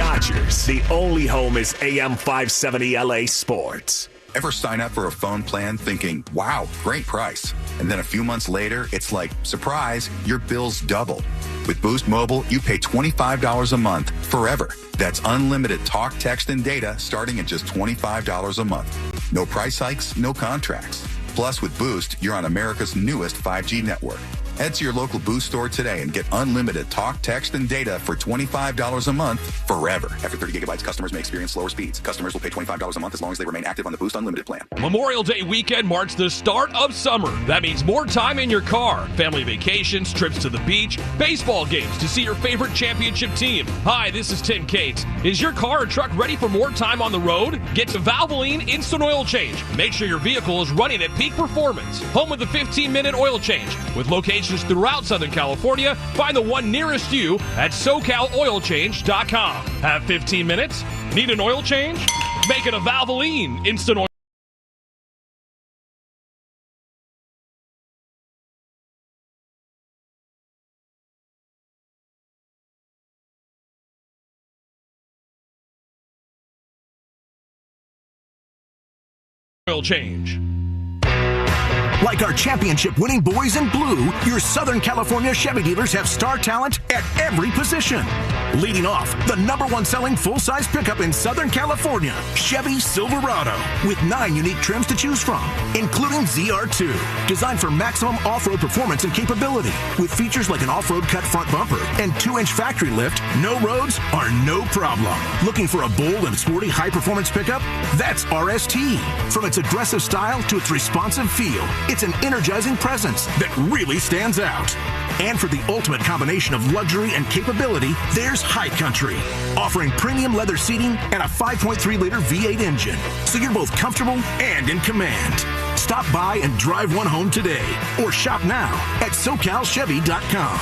Dodgers. The only home is AM 570 LA Sports. Ever sign up for a phone plan thinking, wow, great price? And then a few months later, it's like, surprise, your bill's doubled. With Boost Mobile, you pay $25 a month forever. That's unlimited talk, text, and data starting at just $25 a month. No price hikes, no contracts. Plus, with Boost, you're on America's newest 5G network. Head to your local Boost store today and get unlimited talk, text, and data for $25 a month forever. After 30 gigabytes, customers may experience slower speeds. Customers will pay $25 a month as long as they remain active on the Boost Unlimited plan. Memorial Day weekend marks the start of summer. That means more time in your car, family vacations, trips to the beach, baseball games to see your favorite championship team. Hi, this is Tim Cates. Is your car or truck ready for more time on the road? Get to Valvoline Instant Oil Change. Make sure your vehicle is running at peak performance. Home with the 15-minute oil change. With locations throughout Southern California, find the one nearest you at SoCalOilChange.com. Have 15 minutes? Need an oil change? Make it a Valvoline Instant Oil Change. Like our championship-winning boys in blue, your Southern California Chevy dealers have star talent at every position. Leading off, the #1 selling full-size pickup in Southern California, Chevy Silverado, with 9 unique trims to choose from, including ZR2, designed for maximum off-road performance and capability. With features like an off-road cut front bumper and 2-inch factory lift, no roads are no problem. Looking for a bold and sporty high-performance pickup? That's RST. From its aggressive style to its responsive feel, it's an energizing presence that really stands out. And for the ultimate combination of luxury and capability, there's High Country, offering premium leather seating and a 5.3-liter V8 engine, so you're both comfortable and in command. Stop by and drive one home today, or shop now at SoCalChevy.com.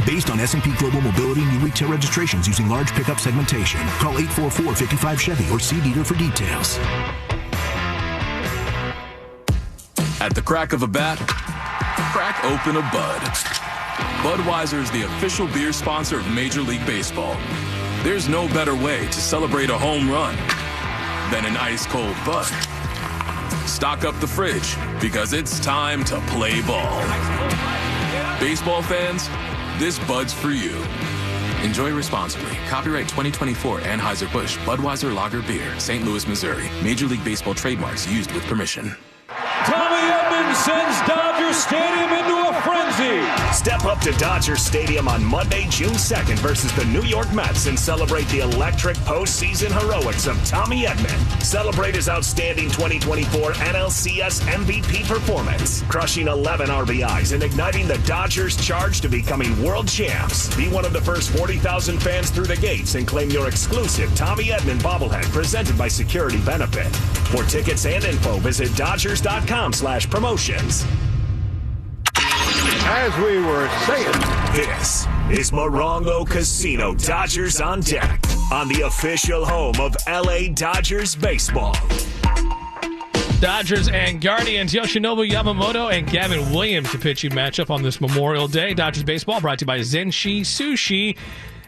Based on S&P Global Mobility new retail registrations using large pickup segmentation. Call 844-55-CHEVY or see dealer for details. At the crack of a bat, crack open a Bud. Budweiser is the official beer sponsor of Major League Baseball. There's no better way to celebrate a home run than an ice-cold Bud. Stock up the fridge because it's time to play ball. Baseball fans, this Bud's for you. Enjoy responsibly. Copyright 2024 Anheuser-Busch Budweiser Lager Beer, St. Louis, Missouri. Major League Baseball trademarks used with permission. Tommy Edman sends Dodger Stadium into a frenzy. Step up to Dodger Stadium on Monday, June 2nd versus the New York Mets and celebrate the electric postseason heroics of Tommy Edman. Celebrate his outstanding 2024 NLCS MVP performance, crushing 11 RBIs and igniting the Dodgers' charge to becoming world champs. Be one of the first 40,000 fans through the gates and claim your exclusive Tommy Edman bobblehead presented by Security Benefit. For tickets and info, visit Dodgers.com/promotions. As we were saying, This is Morongo Casino Dodgers on Deck on the official home of LA Dodgers baseball. Dodgers and Guardians, Yoshinobu Yamamoto and Gavin Williams, a pitching matchup on this Memorial Day. Dodgers baseball brought to you by Zenshi Sushi.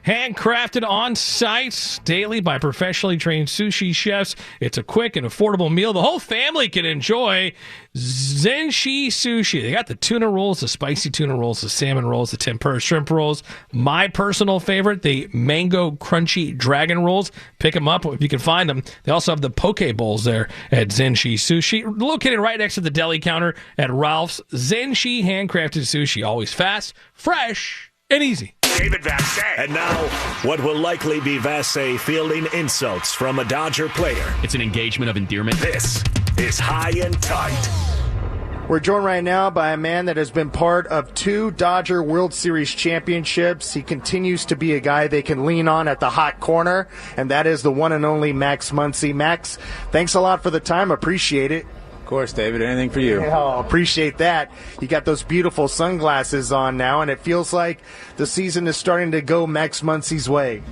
Handcrafted on site daily by professionally trained sushi chefs. It's a quick and affordable meal the whole family can enjoy. Zenshi Sushi. They got the tuna rolls, the spicy tuna rolls, the salmon rolls, the tempura shrimp rolls. My personal favorite, the mango crunchy dragon rolls. Pick them up if you can find them. They also have the poke bowls there at Zenshi Sushi, located right next to the deli counter at Ralph's. Zenshi handcrafted sushi, always fast, fresh, and easy. David Vassay. And now, what will likely be Vassay fielding insults from a Dodger player. It's an engagement of endearment. This is High and Tight. We're joined right now by a man that has been part of 2 Dodger World Series championships. He continues to be a guy they can lean on at the hot corner, and that is the one and only Max Muncy. Max, thanks a lot for the time. Appreciate it. Of course, David. Anything for you. Oh, appreciate that. You got those beautiful sunglasses on now, and it feels like the season is starting to go Max Muncy's way.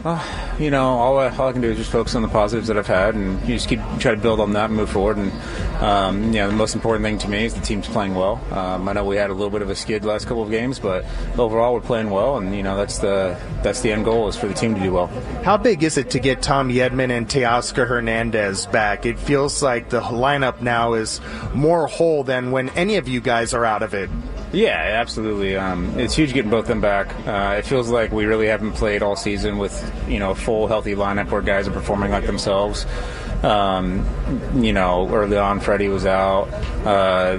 All I can do is just focus on the positives that I've had, and you just try to build on that and move forward. And the most important thing to me is the team's playing well. I know we had a little bit of a skid last couple of games, but overall we're playing well, and that's the end goal, is for the team to do well. How big is it to get Tommy Edman and Teoscar Hernandez back? It feels like the lineup now is more whole than when any of you guys are out of it. Yeah, absolutely. It's huge getting both them back. It feels like we really haven't played all season with a full, healthy lineup where guys are performing like themselves. Early on, Freddie was out,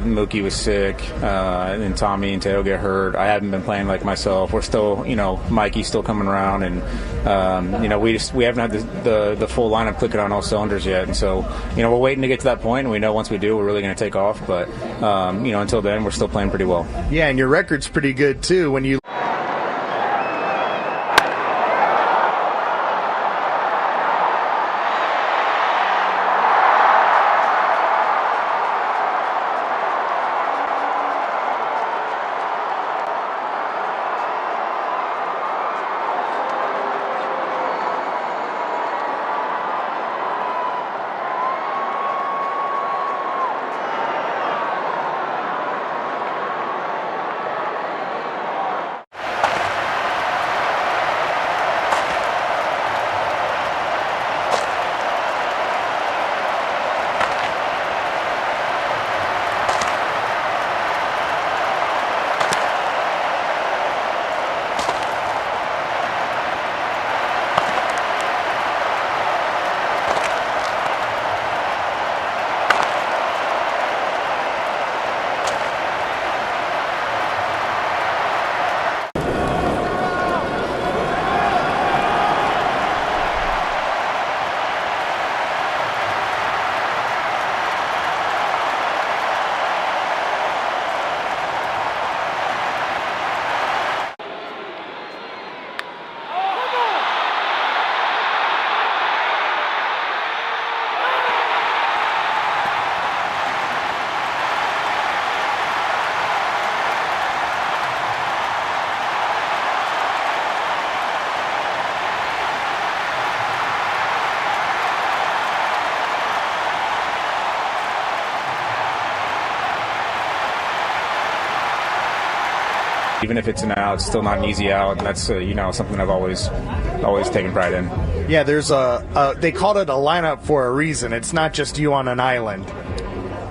Mookie was sick, and then Tommy and Teo get hurt. I haven't been playing like myself. We're still, Mikey's still coming around, and we haven't had the full lineup clicking on all cylinders yet. And so, we're waiting to get to that point, and we know once we do, we're really going to take off. But until then, we're still playing pretty well. Yeah, and your record's pretty good too. When you Even if it's an out, it's still not an easy out, and that's something I've always taken pride in. Yeah, there's they called it a lineup for a reason. It's not just you on an island.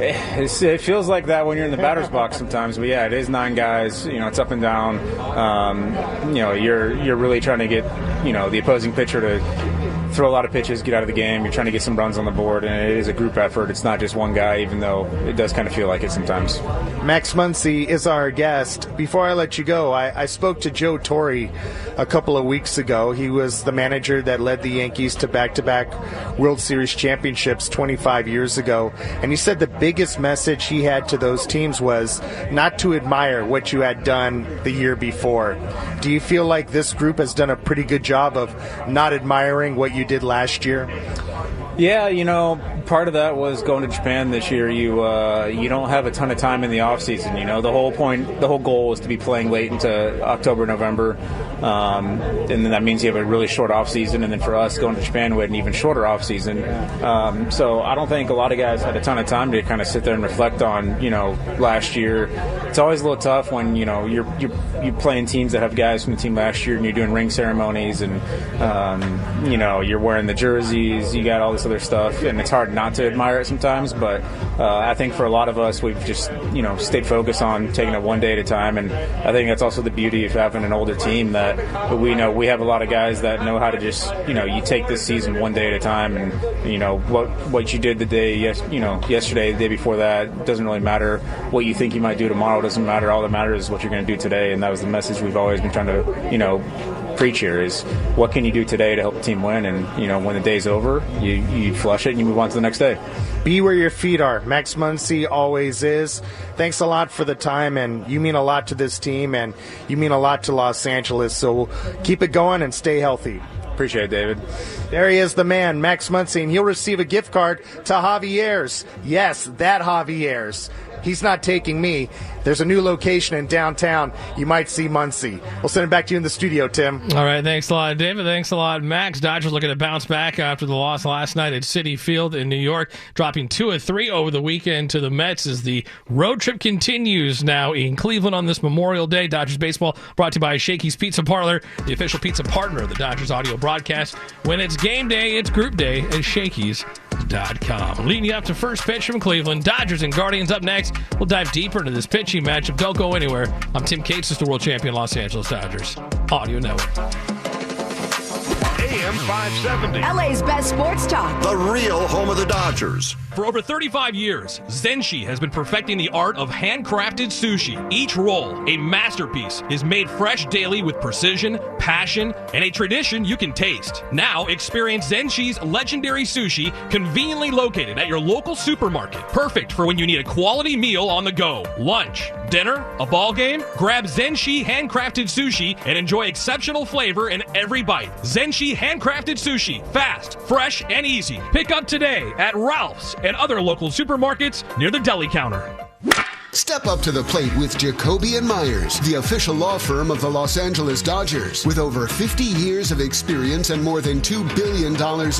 It feels like that when you're in the batter's box sometimes, but yeah, it is 9 guys. It's up and down. You're really trying to get the opposing pitcher to throw a lot of pitches, get out of the game. You're trying to get some runs on the board, and it is a group effort. It's not just one guy, even though it does kind of feel like it sometimes. Max Muncy is our guest. Before I let you go, I spoke to Joe Torre a couple of weeks ago. He was the manager that led the Yankees to back-to-back World Series championships 25 years ago, and he said the biggest message he had to those teams was not to admire what you had done the year before. Do you feel like this group has done a pretty good job of not admiring what you did last year? Yeah, part of that was going to Japan this year. You don't have a ton of time in the off season. The whole goal is to be playing late into October, November, and then that means you have a really short off season. And then for us going to Japan, we had an even shorter off season. So I don't think a lot of guys had a ton of time to kind of sit there and reflect on last year. It's always a little tough when you're playing teams that have guys from the team last year, and you're doing ring ceremonies, and you're wearing the jerseys. You got all this other stuff, and it's hard not to admire it sometimes, but I think for a lot of us, we've just stayed focused on taking it one day at a time, and I think that's also the beauty of having an older team, that we know we have a lot of guys that know how to just you take this season one day at a time, and what you did the day yesterday, the day before that, doesn't really matter. What you think you might do tomorrow doesn't matter. All that matters is what you're going to do today, and that was the message we've always been trying to preach here, is what can you do today to help the team win, and when the day's over, you flush it and you move on to the next day. Be where your feet are. Max Muncy always is. Thanks a lot for the time, and you mean a lot to this team, and you mean a lot to Los Angeles, so keep it going and stay healthy. Appreciate it, David. There he is, the man, Max Muncy, and he'll receive a gift card to Javier's. Yes, that Javier's. He's not taking me. There's a new location in downtown. You might see Muncy. We'll send it back to you in the studio, Tim. All right, thanks a lot, David. Thanks a lot, Max. Dodgers looking to bounce back after the loss last night at Citi Field in New York, dropping 2 of 3 over the weekend to the Mets as the road trip continues now in Cleveland on this Memorial Day. Dodgers baseball brought to you by Shakey's Pizza Parlor, the official pizza partner of the Dodgers audio broadcast. When it's game day, it's group day at Shakey's.com. Leading you up to first pitch from Cleveland. Dodgers and Guardians up next. We'll dive deeper into this pitching matchup. Don't go anywhere. I'm Tim Cates, the world champion Los Angeles Dodgers Audio Network. AM 570. LA's best sports talk. The real home of the Dodgers. For over 35 years, Zenshi has been perfecting the art of handcrafted sushi. Each roll, a masterpiece, is made fresh daily with precision, passion, and a tradition you can taste. Now, experience Zenshi's legendary sushi conveniently located at your local supermarket. Perfect for when you need a quality meal on the go. Lunch, dinner, a ball game? Grab Zenshi handcrafted sushi and enjoy exceptional flavor in every bite. Zenshi handcrafted sushi. Fast, fresh, and easy. Pick up today at Ralph's and other local supermarkets near the deli counter. Step up to the plate with Jacoby & Myers, the official law firm of the Los Angeles Dodgers. With over 50 years of experience and more than $2 billion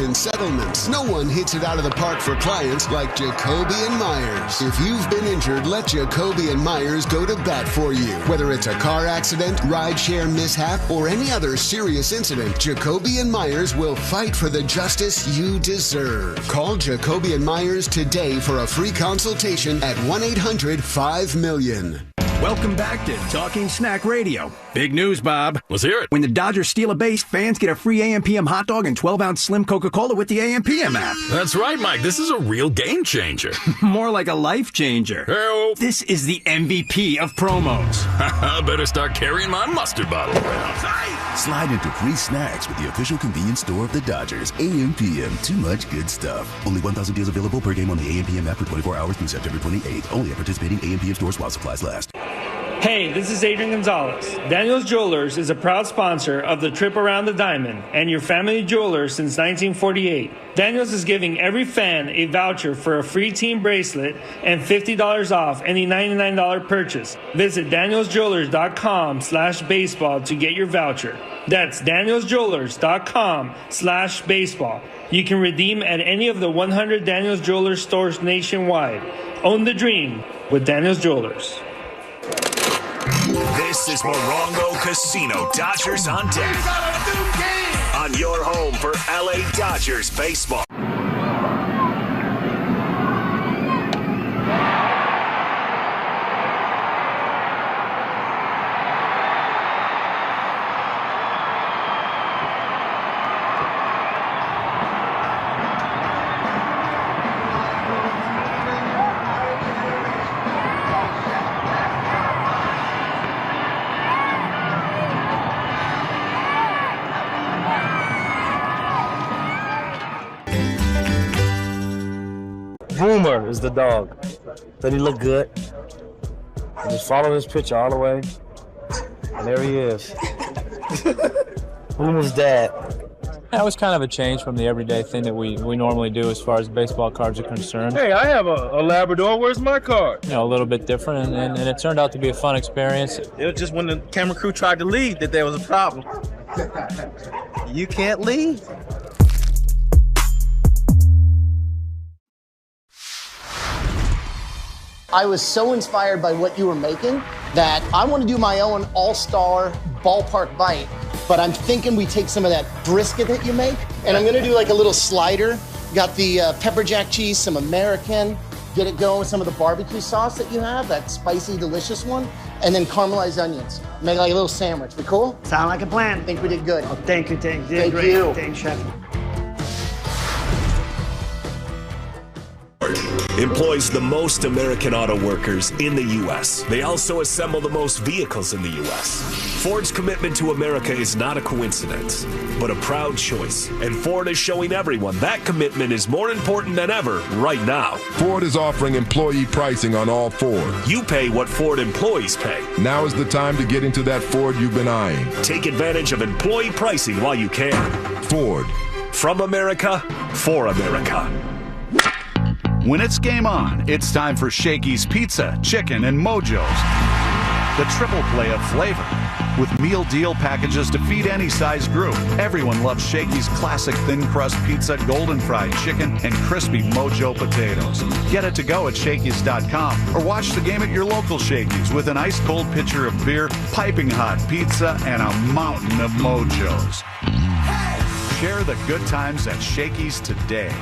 in settlements, no one hits it out of the park for clients like Jacoby & Myers. If you've been injured, let Jacoby & Myers go to bat for you. Whether it's a car accident, rideshare mishap, or any other serious incident, Jacoby & Myers will fight for the justice you deserve. Call Jacoby & Myers today for a free consultation at 1-800-5 million. Welcome back to Talking Snack Radio. Big news, Bob. Let's hear it. When the Dodgers steal a base, fans get a free AM/PM hot dog and 12-ounce slim Coca-Cola with the AM/PM app. That's right, Mike. This is a real game changer. More like a life changer. Hey-o. This is the MVP of promos. Better start carrying my mustard bottle around. Slide into free snacks with the official convenience store of the Dodgers. AM/PM. Too much good stuff. Only 1,000 deals available per game on the AM/PM app for 24 hours through September 28th. Only at participating AM/PM stores while supplies last. Hey, this is Adrian Gonzalez. Daniel's Jewelers is a proud sponsor of the Trip Around the Diamond and your family jeweler since 1948. Daniel's is giving every fan a voucher for a free team bracelet and $50 off any $99 purchase. Visit danielsjewelers.com/baseball to get your voucher. That's danielsjewelers.com/baseball. You can redeem at any of the 100 Daniel's Jewelers stores nationwide. Own the dream with Daniel's Jewelers. This is Morongo Casino Dodgers on deck. On your home for LA Dodgers baseball. Boomer is the dog. But he looked good. And just followed his picture all the way. And there he is. Boomer's dad. That was kind of a change from the everyday thing that we normally do as far as baseball cards are concerned. Hey, I have a Labrador. Where's my card? You know, a little bit different, and it turned out to be a fun experience. It was just when the camera crew tried to leave that there was a problem. You can't leave. I was so inspired by what you were making that I want to do my own all-star ballpark bite, but I'm thinking we take some of that brisket that you make, and I'm going to do like a little slider. Got the pepper jack cheese, some American, get it going with some of the barbecue sauce that you have, that spicy, delicious one, and then caramelized onions. Make like a little sandwich. We cool? Sound like a plan. I think we did good. Oh, thank you. Thank great. you. Thanks, Chef. Employs the most American auto workers in the U.S. They also assemble the most vehicles in the U.S. Ford's commitment to America is not a coincidence, but a proud choice. And Ford is showing everyone that commitment is more important than ever right now. Ford is offering employee pricing on all Ford. You pay what Ford employees pay. Now is the time to get into that Ford you've been eyeing. Take advantage of employee pricing while you can. Ford. From America, for America. When it's game on, it's time for Shakey's Pizza, Chicken, and Mojo's. The triple play of flavor. With meal deal packages to feed any size group. Everyone loves Shakey's classic thin crust pizza, golden fried chicken, and crispy Mojo potatoes. Get it to go at Shakey's.com or watch the game at your local Shakey's with an ice cold pitcher of beer, piping hot pizza, and a mountain of Mojos. Share the good times at Shakey's today.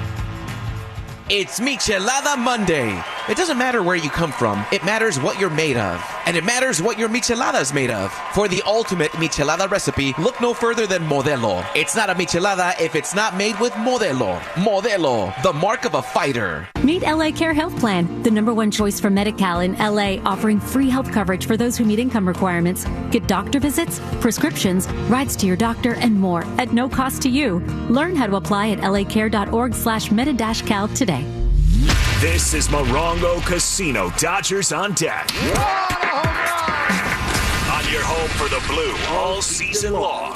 It's Michelada Monday. It doesn't matter where you come from. It matters what you're made of. And it matters what your michelada is made of. For the ultimate michelada recipe, look no further than Modelo. It's not a michelada if it's not made with Modelo. Modelo, the mark of a fighter. Meet LA Care Health Plan, the #1 choice for Medi-Cal in LA, offering free health coverage for those who meet income requirements. Get doctor visits, prescriptions, rides to your doctor, and more at no cost to you. Learn how to apply at lacare.org/meta-cal today. This is Morongo Casino. Dodgers on deck. On your home for the Blue all season long.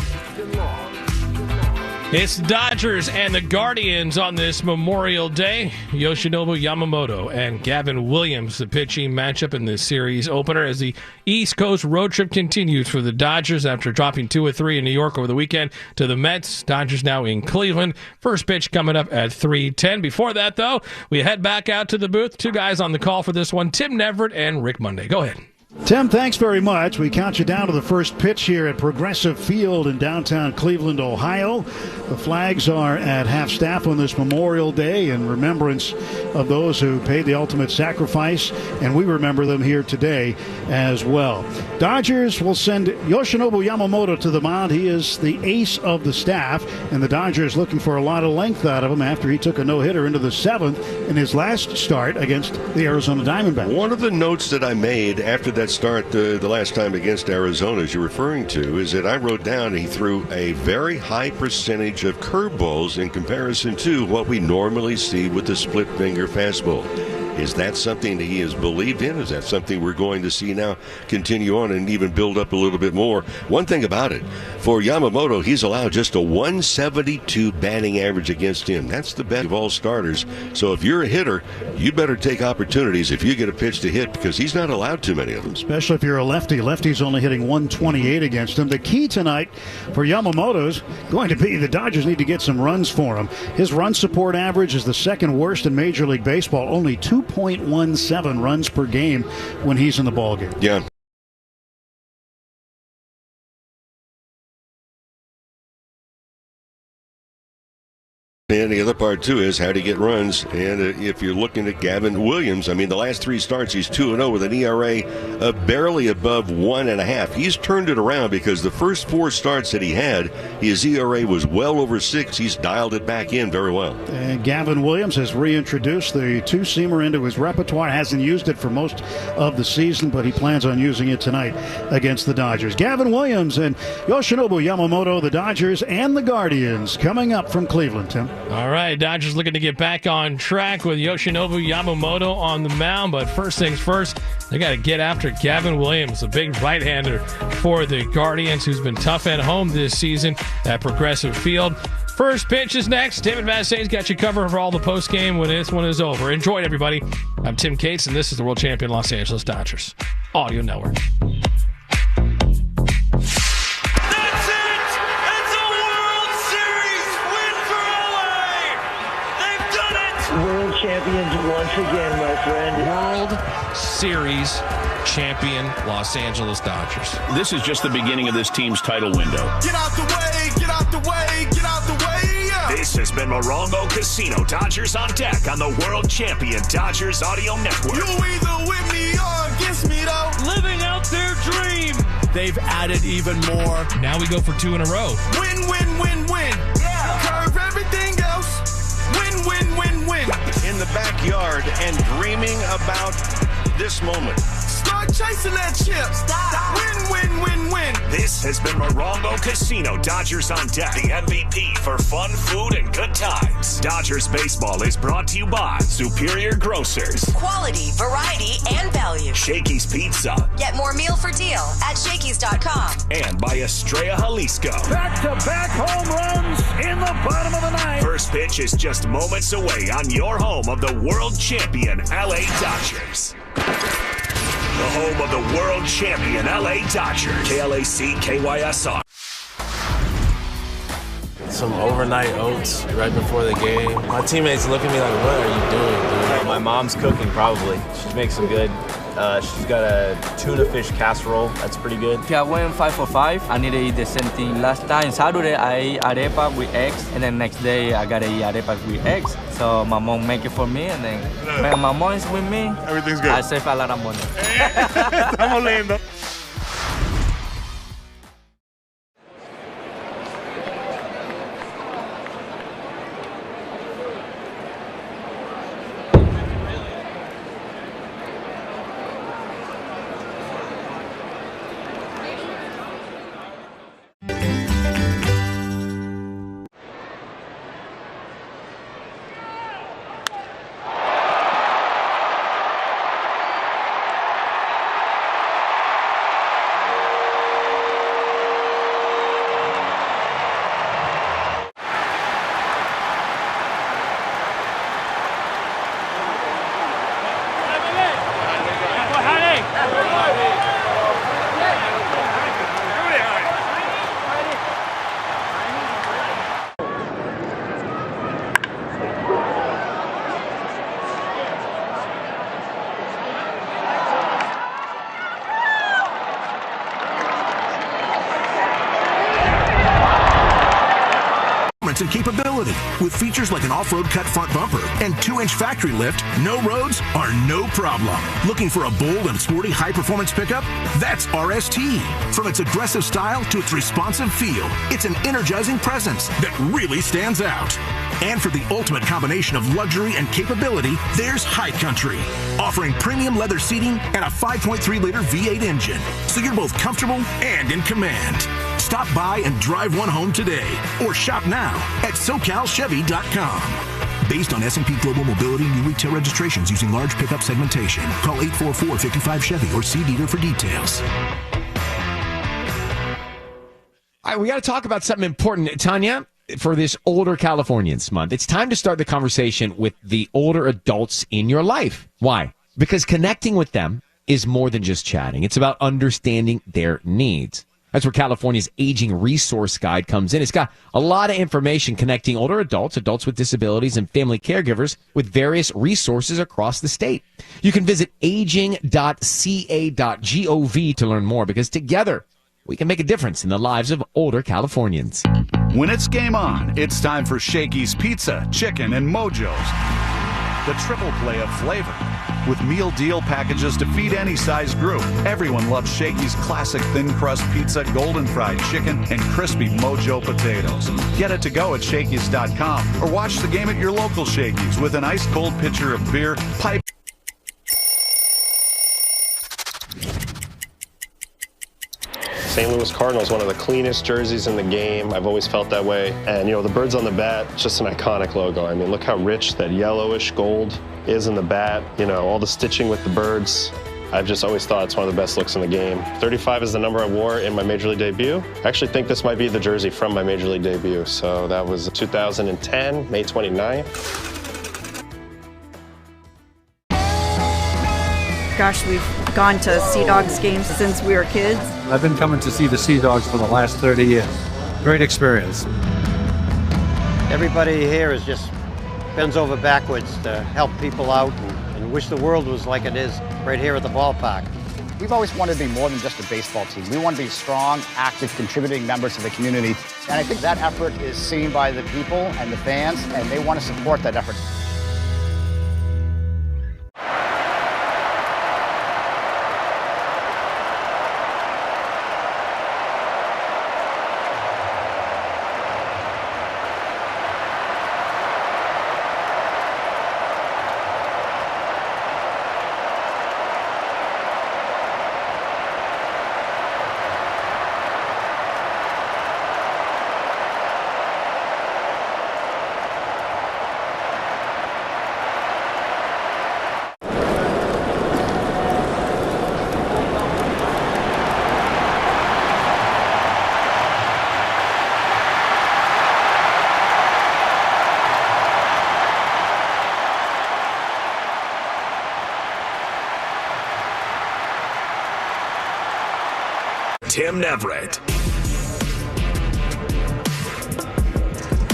It's the Dodgers and the Guardians on this Memorial Day. Yoshinobu Yamamoto and Gavin Williams, the pitching matchup in this series opener as the East Coast road trip continues for the Dodgers after dropping 2 of 3 in New York over the weekend to the Mets. Dodgers now in Cleveland. First pitch coming up at 3:10. Before that, though, we head back out to the booth. Two guys on the call for this one, Tim Neverett and Rick Monday. Go ahead. Tim, thanks very much. We count you down to the first pitch here at Progressive Field in downtown Cleveland, Ohio. The flags are at half-staff on this Memorial Day in remembrance of those who paid the ultimate sacrifice, and we remember them here today as well. Dodgers will send Yoshinobu Yamamoto to the mound. He is the ace of the staff, and the Dodgers looking for a lot of length out of him after he took a no-hitter into the 7th in his last start against the Arizona Diamondbacks. One of the notes that I made after that start the last time against Arizona, as you're referring to, is that I wrote down he threw a very high percentage of curveballs in comparison to what we normally see with the split finger fastball. Is that something that he has believed in? Is that something we're going to see now continue on and even build up a little bit more? One thing about it, for Yamamoto, he's allowed just a 172 batting average against him. That's the best of all starters. So if you're a hitter, you better take opportunities if you get a pitch to hit, because he's not allowed too many of them. Especially if you're a lefty. Lefty's only hitting 128 against him. The key tonight for Yamamoto is going to be the Dodgers need to get some runs for him. His run support average is the second worst in Major League Baseball, only 2.17 runs per game when he's in the ballgame. Yeah. And the other part, too, is how to get runs. And if you're looking at Gavin Williams, I mean, the last 3 starts, he's 2-0 with an ERA of barely above 1.5. He's turned it around because the first 4 starts that he had, his ERA was well over 6. He's dialed it back in very well. And Gavin Williams has reintroduced the two-seamer into his repertoire. Hasn't used it for most of the season, but he plans on using it tonight against the Dodgers. Gavin Williams and Yoshinobu Yamamoto, the Dodgers and the Guardians, coming up from Cleveland, Tim. All right, Dodgers looking to get back on track with Yoshinobu Yamamoto on the mound, but first things first, they got to get after Gavin Williams, a big right-hander for the Guardians who's been tough at home this season at Progressive Field. First pitch is next. David Vassay's got you covered for all the postgame when this one is over. Enjoy it, everybody. I'm Tim Cates, and this is the world champion Los Angeles Dodgers Audio Network. World champions once again, my friend. World Series champion Los Angeles Dodgers. This is just the beginning of this team's title window. Get out the way, get out the way, get out the way. Yeah. This has been Morongo Casino. Dodgers on deck on the world champion Dodgers Audio Network. You either with me or against me, though. Living out their dream. They've added even more. Now we go for 2 in a row. Win, win, win, win. Yeah. Curve everything else. Win, win, win, win. In the backyard and dreaming about this moment. Start chasing that chip. Stop. Win, win, win, win. This has been Morongo Casino Dodgers on Deck, the MVP for fun, food, and good times. Dodgers baseball is brought to you by Superior Grocers. Quality, variety, and value. Shakey's Pizza. Get more meal for deal at Shakey's.com. And by Estrella Jalisco. Back-to-back home runs in the bottom of the ninth. First pitch is just moments away on your home of the world champion LA Dodgers. The home of the world champion LA Dodgers. KLAC KYSR. Some overnight oats right before the game. My teammates look at me like, what are you doing, dude? My mom's cooking, probably. She makes some good. She's got a tuna fish casserole. That's pretty good. Okay, I went 5 for 5. I need to eat the same thing. Last time, Saturday, I ate arepa with eggs, and then next day, I gotta eat arepa with eggs. So my mom make it for me, and then when my mom is with me, everything's good. I save a lot of money. Estamos lindo. And capability. With features like an off-road cut front bumper and 2-inch factory lift, no roads are no problem. Looking for a bold and sporty high-performance pickup? That's RST. From its aggressive style to its responsive feel, it's an energizing presence that really stands out. And for the ultimate combination of luxury and capability, there's High Country, offering premium leather seating and a 5.3-liter V8 engine, so you're both comfortable and in command. Stop by and drive one home today, or shop now at SoCalChevy.com. Based on S&P Global Mobility new retail registrations using large pickup segmentation. Call 844-55-CHEVY or see dealer for details. All right, we got to talk about something important, Tanya, for this Older Californians Month. It's time to start the conversation with the older adults in your life. Why? Because connecting with them is more than just chatting. It's about understanding their needs. That's where California's Aging Resource Guide comes in. It's got a lot of information connecting older adults, adults with disabilities, and family caregivers with various resources across the state. You can visit aging.ca.gov to learn more, because together we can make a difference in the lives of older Californians. When it's game on, it's time for Shakey's Pizza, Chicken, and Mojo's. The triple play of flavor. With meal deal packages to feed any size group. Everyone loves Shakey's classic thin crust pizza, golden fried chicken, and crispy Mojo potatoes. Get it to go at Shakey's.com or watch the game at your local Shakey's with an ice cold pitcher of beer, pipe. St. Louis Cardinals, one of the cleanest jerseys in the game. I've always felt that way. And, you know, the birds on the bat, just an iconic logo. I mean, look how rich that yellowish gold is in the bat. You know, all the stitching with the birds. I've just always thought it's one of the best looks in the game. 35 is the number I wore in my Major League debut. I actually think this might be the jersey from my Major League debut. So that was 2010, May 29th. Gosh, we've gone to Sea Dogs games since we were kids. I've been coming to see the Sea Dogs for the last 30 years. Great experience. Everybody here is just bends over backwards to help people out and wish the world was like it is right here at the ballpark. We've always wanted to be more than just a baseball team. We want to be strong, active, contributing members of the community. And I think that effort is seen by the people and the fans, and they want to support that effort. Tim Neverett.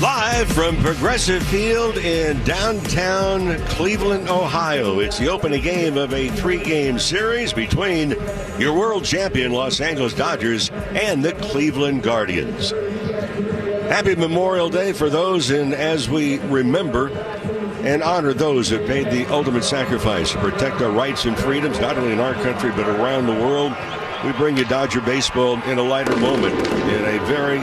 Live from Progressive Field in downtown Cleveland, Ohio. It's the opening game of a 3-game series between your world champion Los Angeles Dodgers and the Cleveland Guardians. Happy Memorial Day for those, and as we remember and honor those who paid the ultimate sacrifice to protect our rights and freedoms, not only in our country but around the world, we bring you Dodger baseball in a lighter moment in a very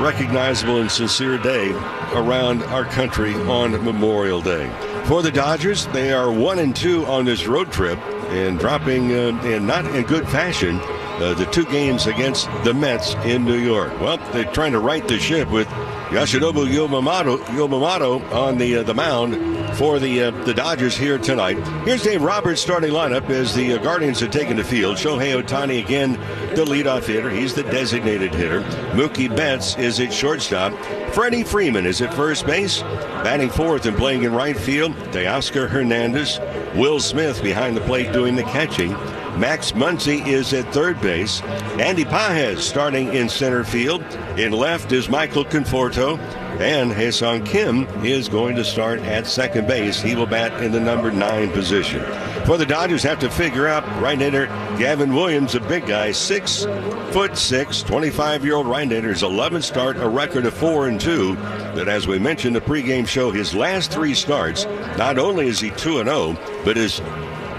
recognizable and sincere day around our country on Memorial Day. For the Dodgers, they are 1-2 on this road trip and dropping in not in good fashion the 2 games against the Mets in New York. Well, they're trying to right the ship with Yoshinobu Yamamoto on the mound for the Dodgers here tonight. Here's Dave Roberts' starting lineup as the Guardians have taken the field. Shohei Ohtani again, the leadoff hitter. He's the designated hitter. Mookie Betts is at shortstop. Freddie Freeman is at first base. Batting fourth and playing in right field, Teoscar Hernandez. Will Smith behind the plate doing the catching. Max Muncy is at third base. Andy Pages starting in center field. In left is Michael Conforto. And Hae-Sung Kim is going to start at second base. He will bat in the number 9 position. For the Dodgers, have to figure out right-hander Gavin Williams, a big guy, 6'6", 25-year-old right-hander, his 11th start, a record of 4-2. But as we mentioned in the pregame show, his last 3 starts, not only is he 2-0, but his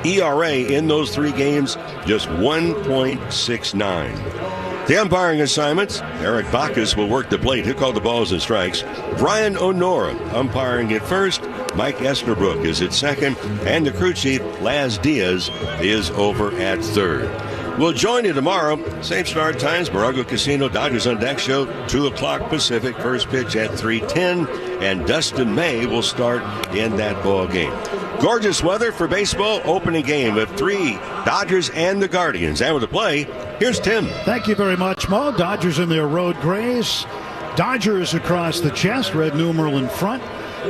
ERA in those 3 games, just 1.69. The umpiring assignments, Eric Bacchus will work the plate. He'll call the balls and strikes. Brian Onora umpiring at first. Mike Estabrook is at second. And the crew chief, Laz Diaz, is over at third. We'll join you tomorrow. Same start times, Morago Casino, Dodgers on Deck show, 2 o'clock Pacific. First pitch at 3:10. And Dustin May will start in that ball game. Gorgeous weather for baseball. Opening game of 3, Dodgers and the Guardians. And with the play, here's Tim. Thank you very much, Mo. Dodgers in their road grays. Dodgers across the chest, red numeral in front.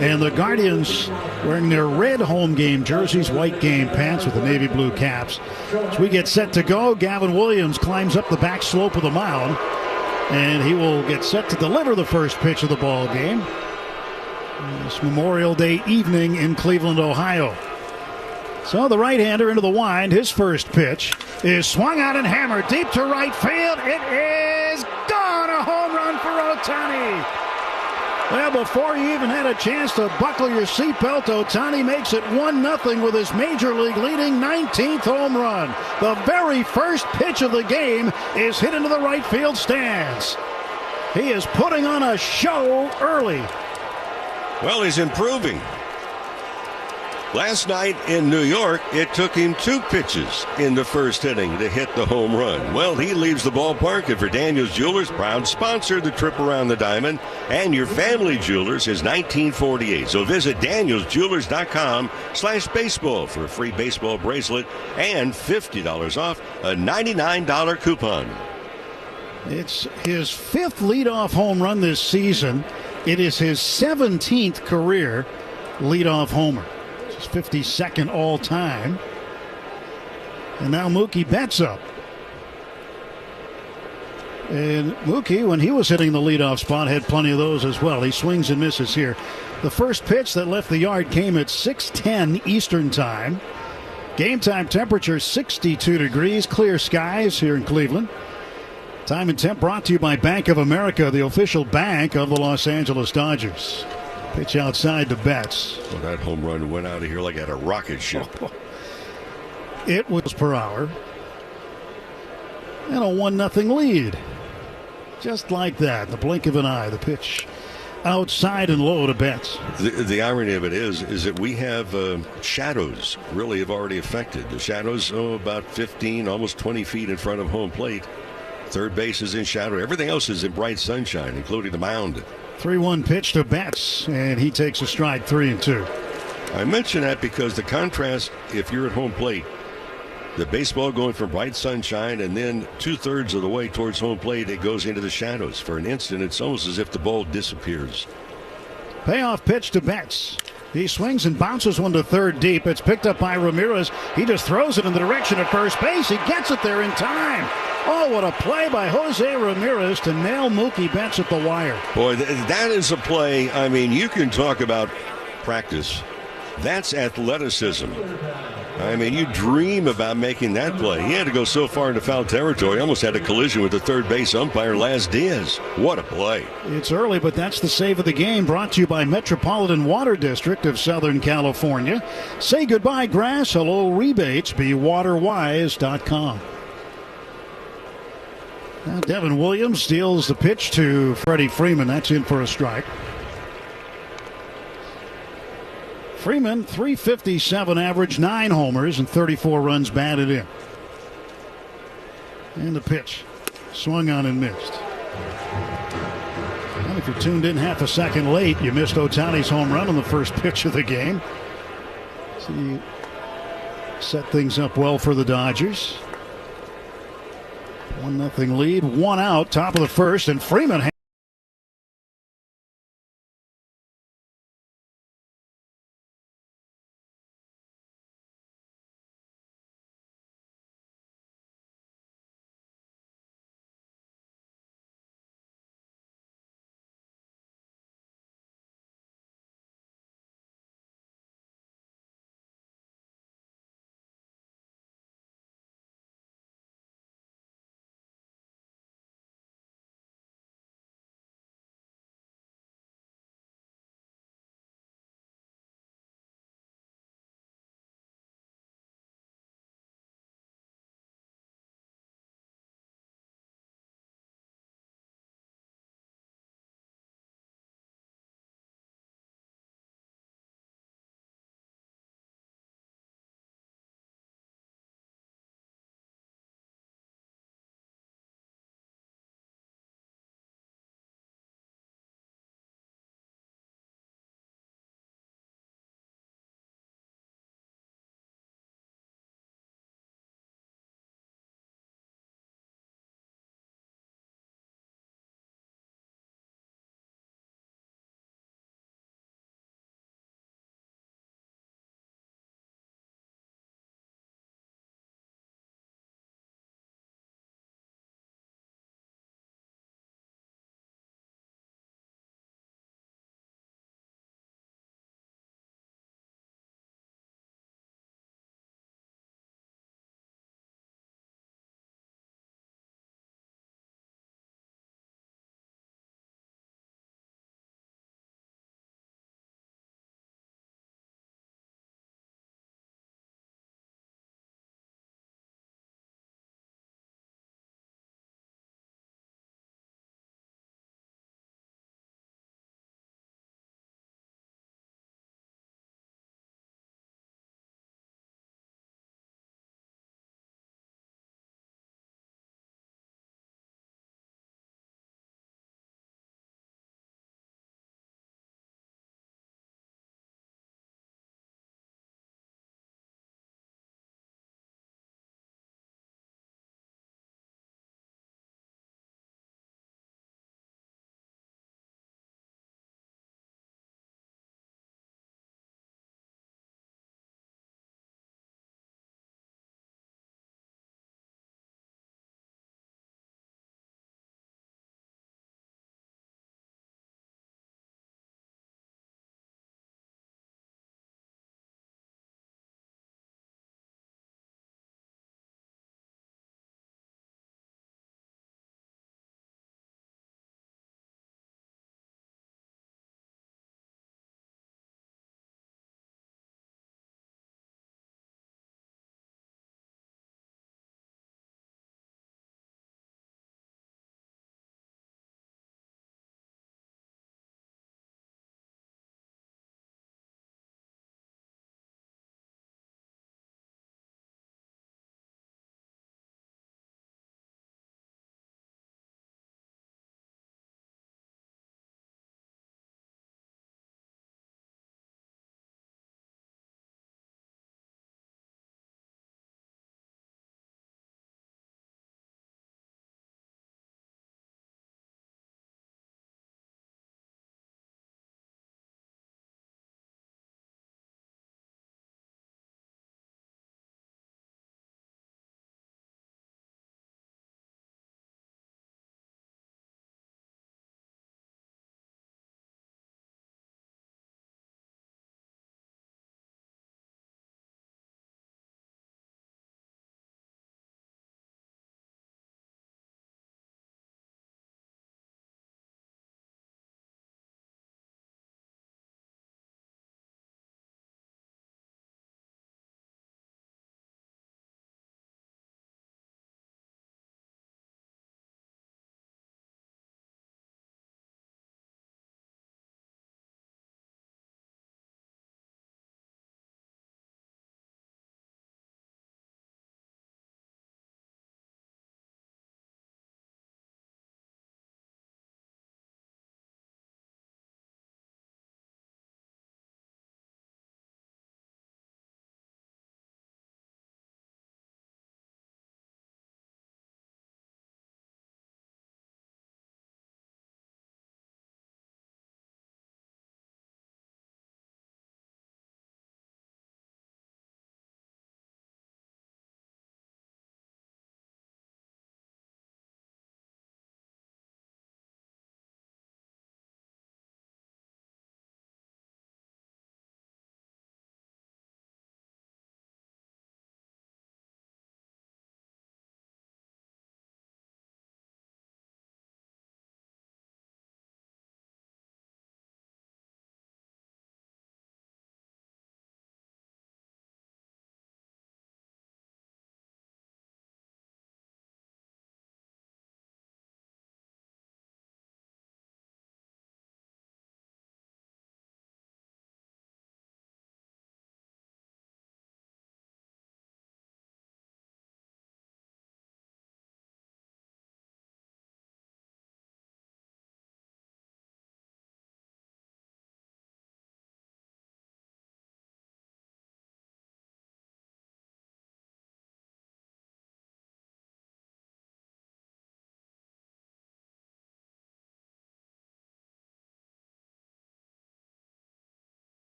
And the Guardians wearing their red home game jerseys, white game pants with the navy blue caps. As we get set to go, Gavin Williams climbs up the back slope of the mound. And he will get set to deliver the first pitch of the ball game. This Memorial Day evening in Cleveland, Ohio. So the right-hander into the wind. His first pitch is swung out and hammered deep to right field. It is gone. A home run for Ohtani. Well, before you even had a chance to buckle your seatbelt, Ohtani makes it 1-0 with his major league leading 19th home run. The very first pitch of the game is hit into the right field stands. He is putting on a show early. Well, he's improving. Last night in New York, it took him 2 pitches in the first inning to hit the home run. Well, he leaves the ballpark, and for Daniels Jewelers, proud sponsor the trip around the diamond, and your family jewelers is 1948. So visit danielsjewelers.com/baseball for a free baseball bracelet and $50 off a $99 coupon. It's his 5th leadoff home run this season. It is his 17th career leadoff homer. His 52nd all-time. And now Mookie Betts up. And Mookie, when he was hitting the leadoff spot, had plenty of those as well. He swings and misses here. The first pitch that left the yard came at 6:10 Eastern Time. Game time temperature 62 degrees, clear skies here in Cleveland. Time and temp brought to you by Bank of America, the official bank of the Los Angeles Dodgers. Pitch outside to Betts. Well, that home run went out of here like at a rocket ship. It was per hour. And a 1-0 lead. Just like that, in the blink of an eye, the pitch outside and low to Betts. The irony of it is that we have shadows really have already affected. The shadows, about 15, almost 20 feet in front of home plate. Third base is in shadow. Everything else is in bright sunshine, including the mound. 3-1 pitch to Betts, and he takes a stride, 3-2. I mention that because the contrast, if you're at home plate, the baseball going from bright sunshine and then 2/3 of the way towards home plate, it goes into the shadows. For an instant, it's almost as if the ball disappears. Payoff pitch to Betts. He swings and bounces one to third deep. It's picked up by Ramirez. He just throws it in the direction of first base. He gets it there in time. Oh, what a play by Jose Ramirez to nail Mookie Betts at the wire. Boy, that is a play. I mean, you can talk about practice. That's athleticism. I mean, you dream about making that play. He had to go so far into foul territory, almost had a collision with the third base umpire, Laz Diaz. What a play. It's early, but that's the save of the game, brought to you by Metropolitan Water District of Southern California. Say goodbye, grass. Hello, rebates. BeWaterWise.com. Now Devin Williams steals the pitch to Freddie Freeman. That's in for a strike. Freeman, 357 average, 9 homers, and 34 runs batted in. And the pitch. Swung on and missed. Well, if you tuned in half a second late, you missed Ohtani's home run on the first pitch of the game. So you set things up well for the Dodgers. 1-0 lead, 1 out, top of the first, and Freeman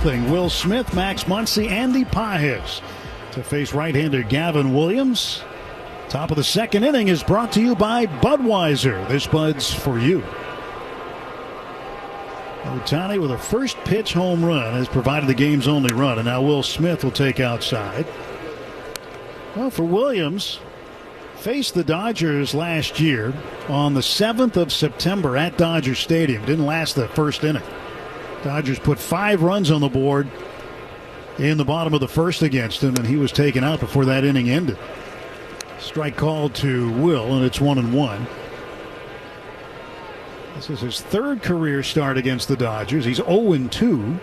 Will Smith, Max Muncy, Andy Pages to face right-hander Gavin Williams. Top of the second inning is brought to you by Budweiser. This Bud's for you. Ohtani with a first pitch home run has provided the game's only run, and now Will Smith will take outside. Well, for Williams, faced the Dodgers last year on the 7th of September at Dodger Stadium. Didn't last the first inning. Dodgers put 5 runs on the board in the bottom of the first against him, and he was taken out before that inning ended. Strike called to Will, and it's 1-1. This is his third career start against the Dodgers. He's 0-2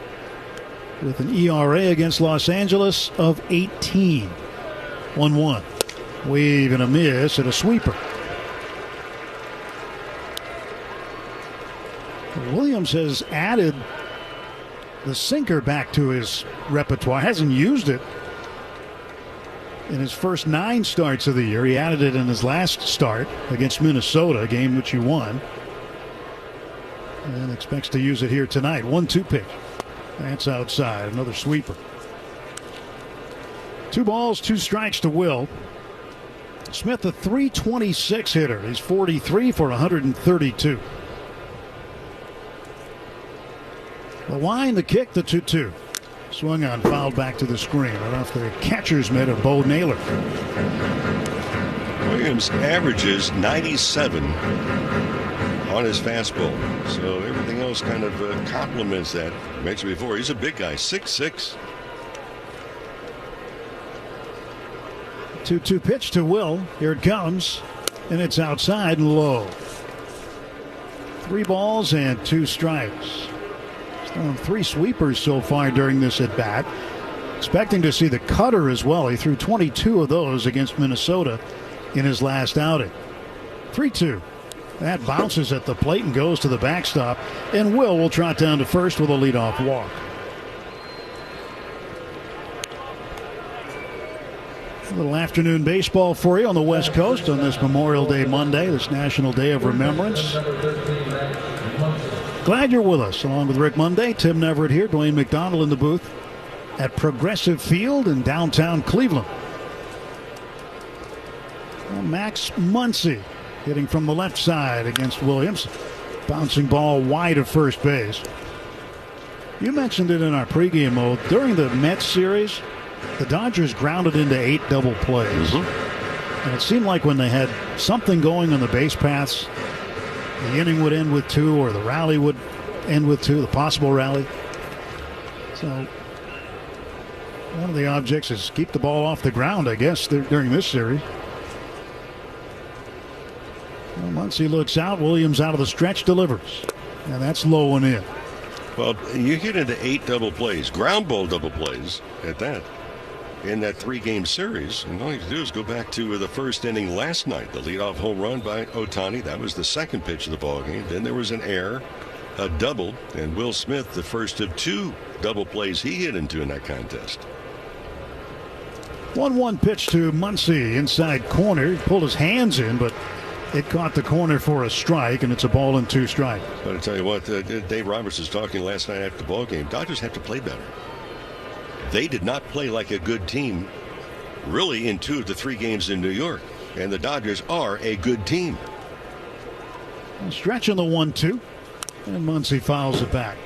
with an ERA against Los Angeles of 18. 1-1. Wave and a miss and a sweeper. Williams has added the sinker back to his repertoire. Hasn't used it in his first 9 starts of the year. He added it in his last start against Minnesota, a game which he won. And expects to use it here tonight. 1-2 pitch. That's outside. Another sweeper. 2 balls, 2 strikes to Will. Smith, a .326 hitter. He's 43 for 132. The wind, the kick, the 2-2. Swung on, fouled back to the screen. Right off the catcher's mitt of Bo Naylor. Williams averages 97 on his fastball. So everything else kind of complements that. I mentioned before, he's a big guy, 6'6". 2-2 pitch to Will. Here it comes. And it's outside and low. 3 balls and 2 strikes. He's thrown 3 sweepers so far during this at bat. Expecting to see the cutter as well. He threw 22 of those against Minnesota in his last outing. 3-2. That bounces at the plate and goes to the backstop. And will trot down to first with a leadoff walk. A little afternoon baseball for you on the West Coast on this Memorial Day Monday, this National Day of Remembrance. Glad you're with us, along with Rick Monday, Tim Neverett here, Dwayne McDonald in the booth at Progressive Field in downtown Cleveland. Well, Max Muncy hitting from the left side against Williams. Bouncing ball wide of first base. You mentioned it in our pregame mode. During the Mets series, the Dodgers grounded into 8 double plays. And it seemed like when they had something going on the base paths, the inning would end with 2 or the rally would end with 2, the possible rally. So one of the objects is keep the ball off the ground, I guess, during this series. Well, Muncy looks out. Williams out of the stretch, delivers. And that's low and in. Well, you get into 8 double plays, ground ball double plays at that, in that 3-game series. And all you have to do is go back to the first inning last night. The leadoff home run by Ohtani. That was the second pitch of the ballgame. Then there was an error, a double, and Will Smith, the first of 2 double plays he hit into in that contest. 1-1 pitch to Muncy, inside corner. He pulled his hands in, but it caught the corner for a strike, and it's a ball and 2 strikes. But I tell you what, Dave Roberts was talking last night after the ball game. Dodgers have to play better. They did not play like a good team, really, in 2 of the 3 games in New York. And the Dodgers are a good team. Stretch on the 1-2, and Muncy fouls it back.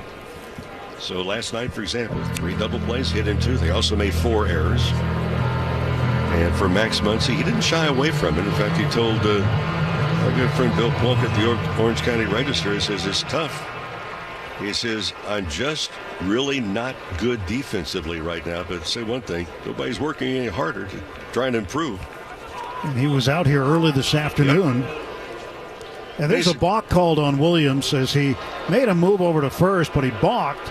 So last night, for example, 3 double plays hit into. They also made 4 errors. And for Max Muncy, he didn't shy away from it. In fact, he told our good friend Bill Plunk at the Orange County Register, he says, it's tough. He says, I'm just really not good defensively right now. But say one thing, nobody's working any harder to try and improve. And he was out here early this afternoon. Yep. And there's a balk called on Williams as he made a move over to first, but he balked.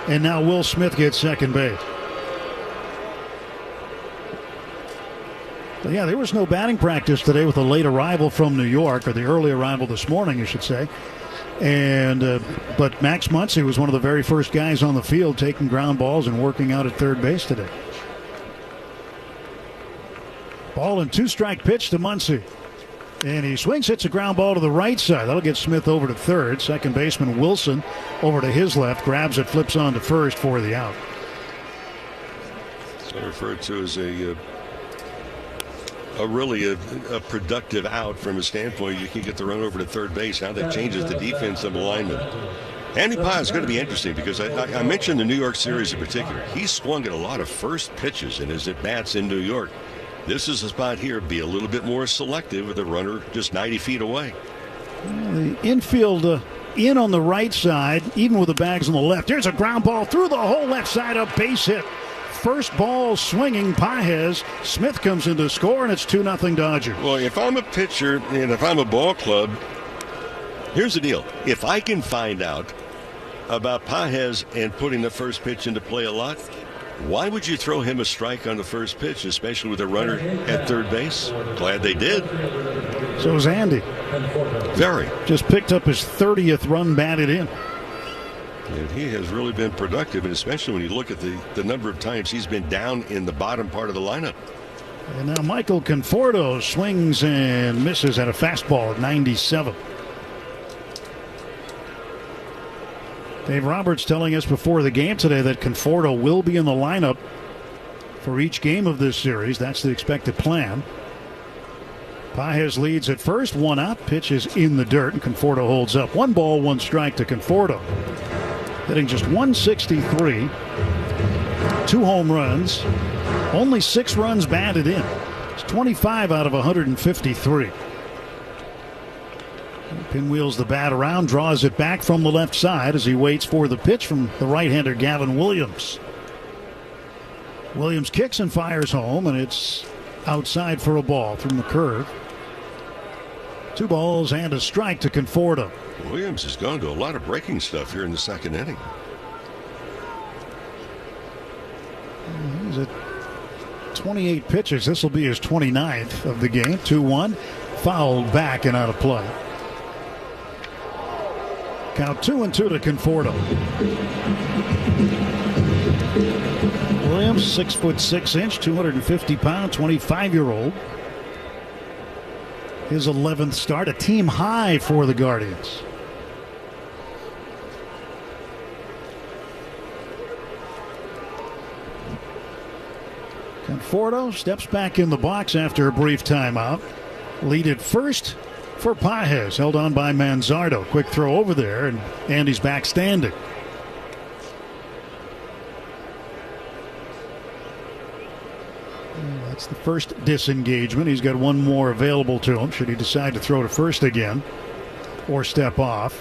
And now Will Smith gets second base. But yeah, there was no batting practice today with a late arrival from New York, or the early arrival this morning, I should say. And but Max Muncy was one of the very first guys on the field taking ground balls and working out at third base today. Ball and 2-strike pitch to Muncy. And he swings, hits a ground ball to the right side. That'll get Smith over to third. Second baseman Wilson over to his left. Grabs it, flips on to first for the out. So referred to as a productive out from a standpoint. You can get the run over to third base. How that changes the defensive alignment. Andy Pye is going to be interesting because I mentioned the New York series in particular. He swung at a lot of first pitches in his at-bats in New York. This is a spot here. Be a little bit more selective with the runner just 90 feet away. The infield in on the right side, even with the bags on the left. Here's a ground ball through the whole left side, a base hit. First ball swinging, Pages. Smith comes in to score, and it's 2-0 Dodgers. Well, if I'm a pitcher and if I'm a ball club, here's the deal. If I can find out about Pages and putting the first pitch into play a lot, why would you throw him a strike on the first pitch, especially with a runner at third base? Glad they did. So is Andy. Very. Just picked up his 30th run batted in. And he has really been productive, and especially when you look at the number of times he's been down in the bottom part of the lineup. And now Michael Conforto swings and misses at a fastball at 97. Dave Roberts telling us before the game today that Conforto will be in the lineup for each game of this series. That's the expected plan. Pages leads at first, one out. Pitch is in the dirt, and Conforto holds up. 1 ball, 1 strike to Conforto. Hitting just 163. 2 home runs. Only 6 runs batted in. It's 25 out of 153. Pinwheels the bat around, draws it back from the left side as he waits for the pitch from the right-hander Gavin Williams. Williams kicks and fires home, and it's outside for a ball from the curve. 2 balls and a strike to Conforto. Williams has gone to a lot of breaking stuff here in the second inning. He's at 28 pitches. This will be his 29th of the game. 2-1. Fouled back and out of play. Count 2-2 to Conforto. Williams, 6'6", 250-pound, 25-year-old. His 11th start, a team high for the Guardians. Conforto steps back in the box after a brief timeout. Lead at first for Pages, held on by Manzardo. Quick throw over there, and Andy's back standing. That's the first disengagement. He's got 1 more available to him should he decide to throw to first again or step off.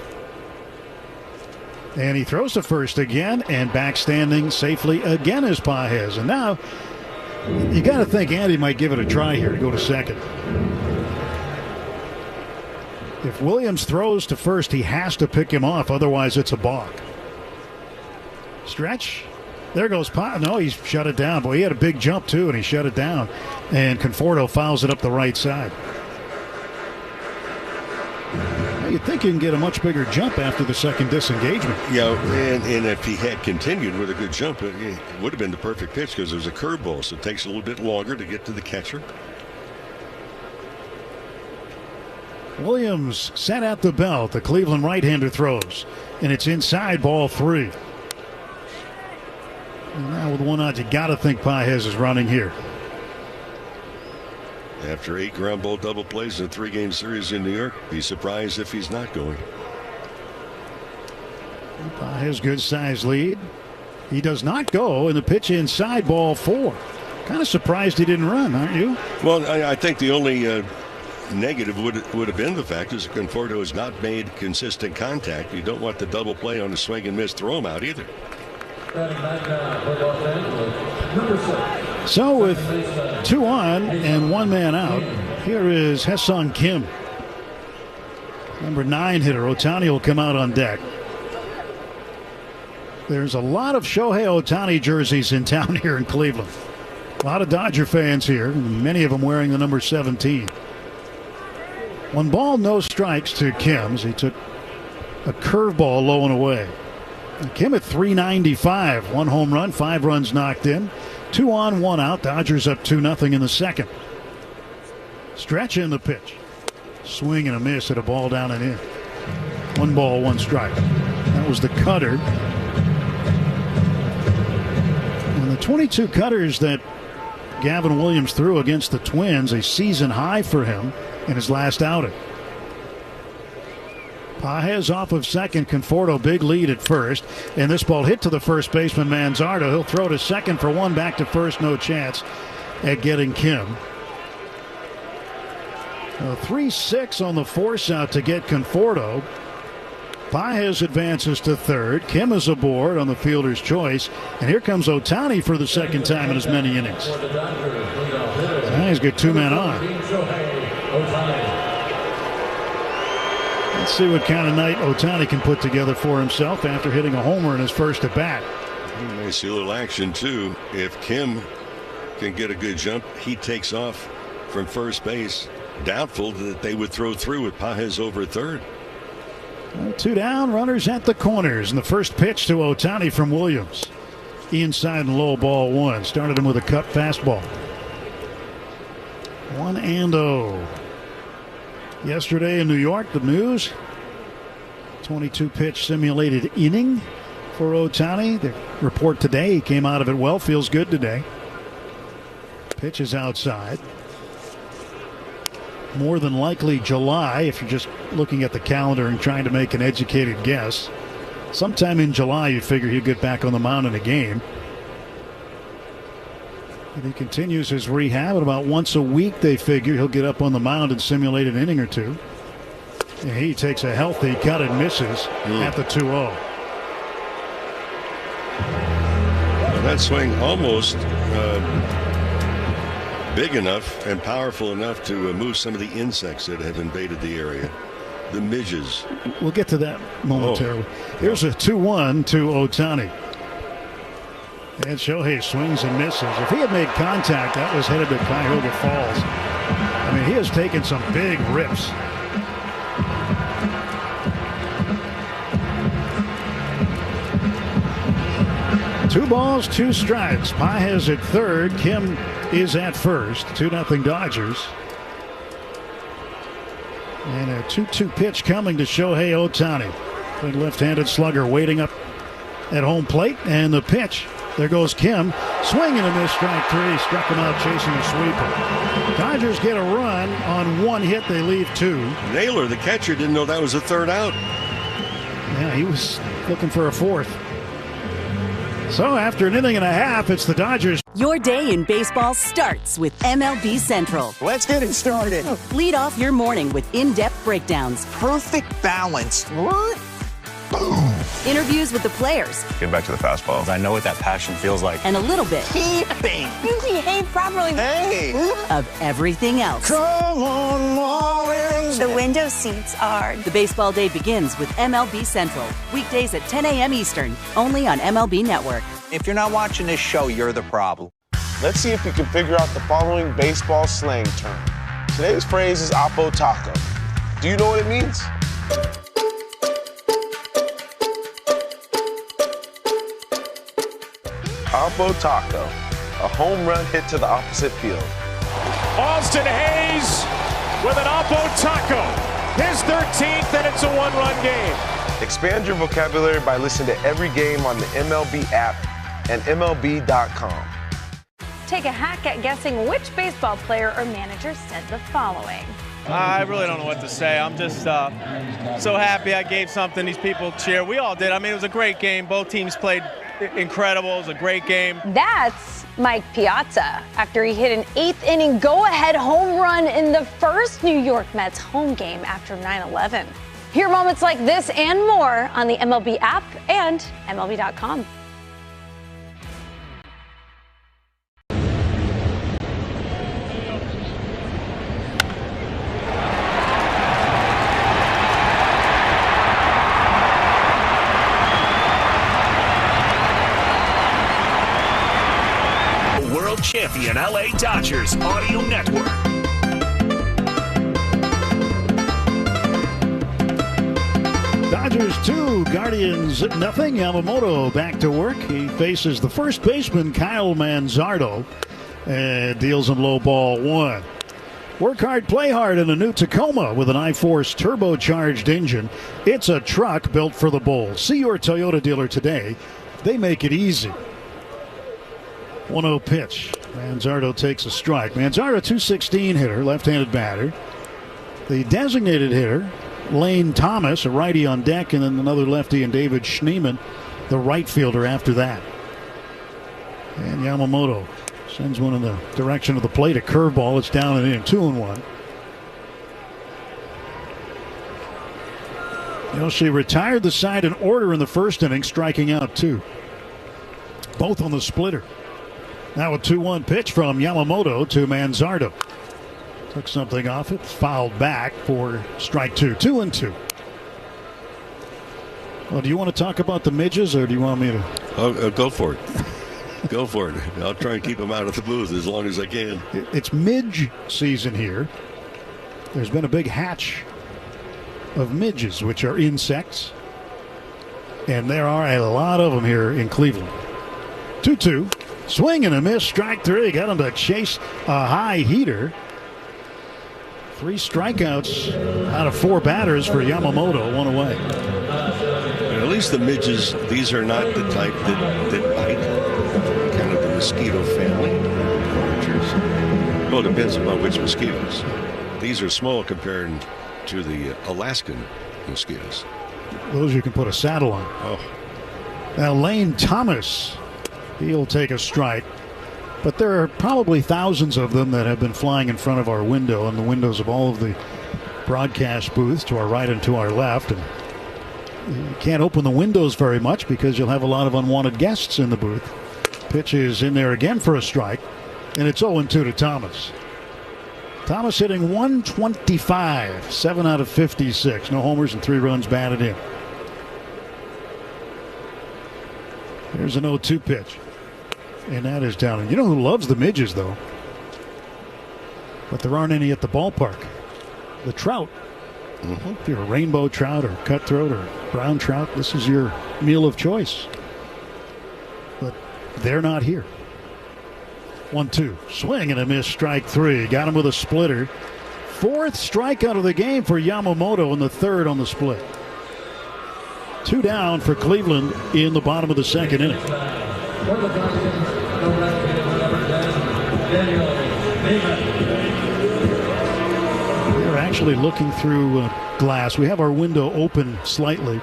And he throws to first again, and back standing safely again is Pages. And now you got to think Andy might give it a try here to go to second. If Williams throws to first, he has to pick him off. Otherwise, it's a balk. Stretch. There goes No, he's shut it down. Boy, he had a big jump, too, and he shut it down. And Conforto fouls it up the right side. You'd think you can get a much bigger jump after the second disengagement. Yeah, and if he had continued with a good jump, it would have been the perfect pitch because there's a curveball, so it takes a little bit longer to get to the catcher. Williams set at the belt. The Cleveland right-hander throws, and it's inside, ball 3. And now with 1 out, you got to think Pages is running here. After 8 ground ball double plays in a 3-game series in New York, be surprised if he's not going. Pages good size lead. He does not go, and the pitch inside, ball 4. Kind of surprised he didn't run, aren't you? Well, I think the only negative would have been the fact is Conforto has not made consistent contact. You don't want the double play on the swing and miss, throw him out either. So with 2 on and 1 man out, here is Ha-Seong Kim. Number 9 hitter. Ohtani will come out on deck. There's a lot of Shohei Ohtani jerseys in town here in Cleveland. A lot of Dodger fans here, many of them wearing the number 17. 1 ball, no strikes to Kim as he took a curveball low and away. And Kim at 395, 1 home run, 5 runs knocked in. 2 on, 1 out. Dodgers up 2-0 in the second. Stretch in the pitch. Swing and a miss at a ball down and in. 1 ball, 1 strike. That was the cutter. And the 22 cutters that Gavin Williams threw against the Twins, a season high for him in his last outing. Pages off of second. Conforto, big lead at first. And this ball hit to the first baseman, Manzardo. He'll throw to second for 1, back to first. No chance at getting Kim. 3-6 on the force out to get Conforto. Pages advances to third. Kim is aboard on the fielder's choice. And here comes Ohtani for the second time in as many innings. Now he's got 2 men on. Let's see what kind of night Ohtani can put together for himself after hitting a homer in his first at bat. You may see a little action too. If Kim can get a good jump, he takes off from first base. Doubtful that they would throw through with Pages over third. 2 down, runners at the corners. And the first pitch to Ohtani from Williams. Inside and low, ball 1. Started him with a cut fastball. 1-0. Yesterday in New York, the news. 22-pitch simulated inning for Ohtani. The report today, he came out of it well. Feels good today. Pitch is outside. More than likely July, if you're just looking at the calendar and trying to make an educated guess. Sometime in July, you figure he'll get back on the mound in a game. And he continues his rehab. And about once a week, they figure he'll get up on the mound and simulate an inning or 2. And he takes a healthy cut and misses at the 2-0. That swing almost big enough and powerful enough to move some of the insects that have invaded the area. The midges. We'll get to that momentarily. Here's a 2-1 to Ohtani. And Shohei swings and misses. If he had made contact, that was headed to Cuyahoga Falls. I mean, he has taken some big rips. Two balls, 2 strikes. Pages at third. Kim is at first. 2-0 Dodgers. And a 2-2 pitch coming to Shohei Ohtani. Big left-handed slugger waiting up at home plate. And the pitch. There goes Kim. Swing and a miss, strike 3. Struck him out chasing a sweeper. Dodgers get a run on 1 hit. They leave 2. Naylor, the catcher, didn't know that was a 3rd out. Yeah, he was looking for a 4th. So after an inning and a half, it's the Dodgers. Your day in baseball starts with MLB Central. Let's get it started. Lead off your morning with in-depth breakdowns. Perfect balance. What? Boom. Interviews with the players. Get back to the fastball. I know what that passion feels like. And a little bit. Keeping. You behave properly. Hey. Of everything else. Come on, Marlins. The window seats are. The baseball day begins with MLB Central. Weekdays at 10 a.m. Eastern. Only on MLB Network. If you're not watching this show, you're the problem. Let's see if you can figure out the following baseball slang term. Today's phrase is Oppo Taco. Do you know what it means? Oppo Taco, a home run hit to the opposite field. Austin Hayes with an Oppo Taco, his 13th, and it's a 1-run game. Expand your vocabulary by listening to every game on the MLB app and MLB.com. Take a hack at guessing which baseball player or manager said the following. I really don't know what to say. I'm just so happy I gave something these people cheer. We all did. I mean, it was a great game. Both teams played incredible. It was a great game. That's Mike Piazza after he hit an 8th inning go-ahead home run in the first New York Mets home game after 9/11. Hear moments like this and more on the MLB app and MLB.com. Champion LA Dodgers Audio Network. Dodgers 2, Guardians 0. Yamamoto back to work. He faces the first baseman, Kyle Manzardo, and deals him low, ball 1. Work hard, play hard in a new Tacoma with an iForce turbocharged engine. It's a truck built for the bowl. See your Toyota dealer today. They make it easy. 1-0 pitch. Manzardo takes a strike. Manzardo, 216 hitter, left-handed batter. The designated hitter, Lane Thomas, a righty on deck, and then another lefty, and David Schneemann, the right fielder after that. And Yamamoto sends one in the direction of the plate, a curveball. It's down and in, 2-1. Yoshi retired the side in order in the first inning, striking out 2. Both on the splitter. Now a 2-1 pitch from Yamamoto to Manzardo. Took something off it, fouled back for strike 2. 2-2. Well, do you want to talk about the midges, or do you want me to? Oh, go for it. Go for it. I'll try and keep them out of the booth as long as I can. It's midge season here. There's been a big hatch of midges, which are insects. And there are a lot of them here in Cleveland. 2-2. Swing and a miss. Strike 3. Got him to chase a high heater. 3 strikeouts out of 4 batters for Yamamoto. 1 away. At least the midges, these are not the type that bite. Kind of the mosquito family. Well, it depends upon which mosquitoes. These are small compared to the Alaskan mosquitoes. Those you can put a saddle on. Oh. Now Lane Thomas, he'll take a strike. But there are probably thousands of them that have been flying in front of our window and the windows of all of the broadcast booths to our right and to our left. And you can't open the windows very much because you'll have a lot of unwanted guests in the booth. Pitch is in there again for a strike, and it's 0-2 to Thomas. Thomas hitting 125, 7 out of 56. No homers and 3 runs batted in. Here's an 0-2 pitch. And that is down. And you know who loves the midges, though? But there aren't any at the ballpark. The trout. Mm-hmm. If you're a rainbow trout or cutthroat or brown trout, this is your meal of choice. But they're not here. 1-2. Swing and a miss. Strike 3. Got him with a splitter. 4th strikeout of the game for Yamamoto, and the 3rd on the split. 2 down for Cleveland in the bottom of the 2nd inning. We're actually looking through glass. We have our window open slightly,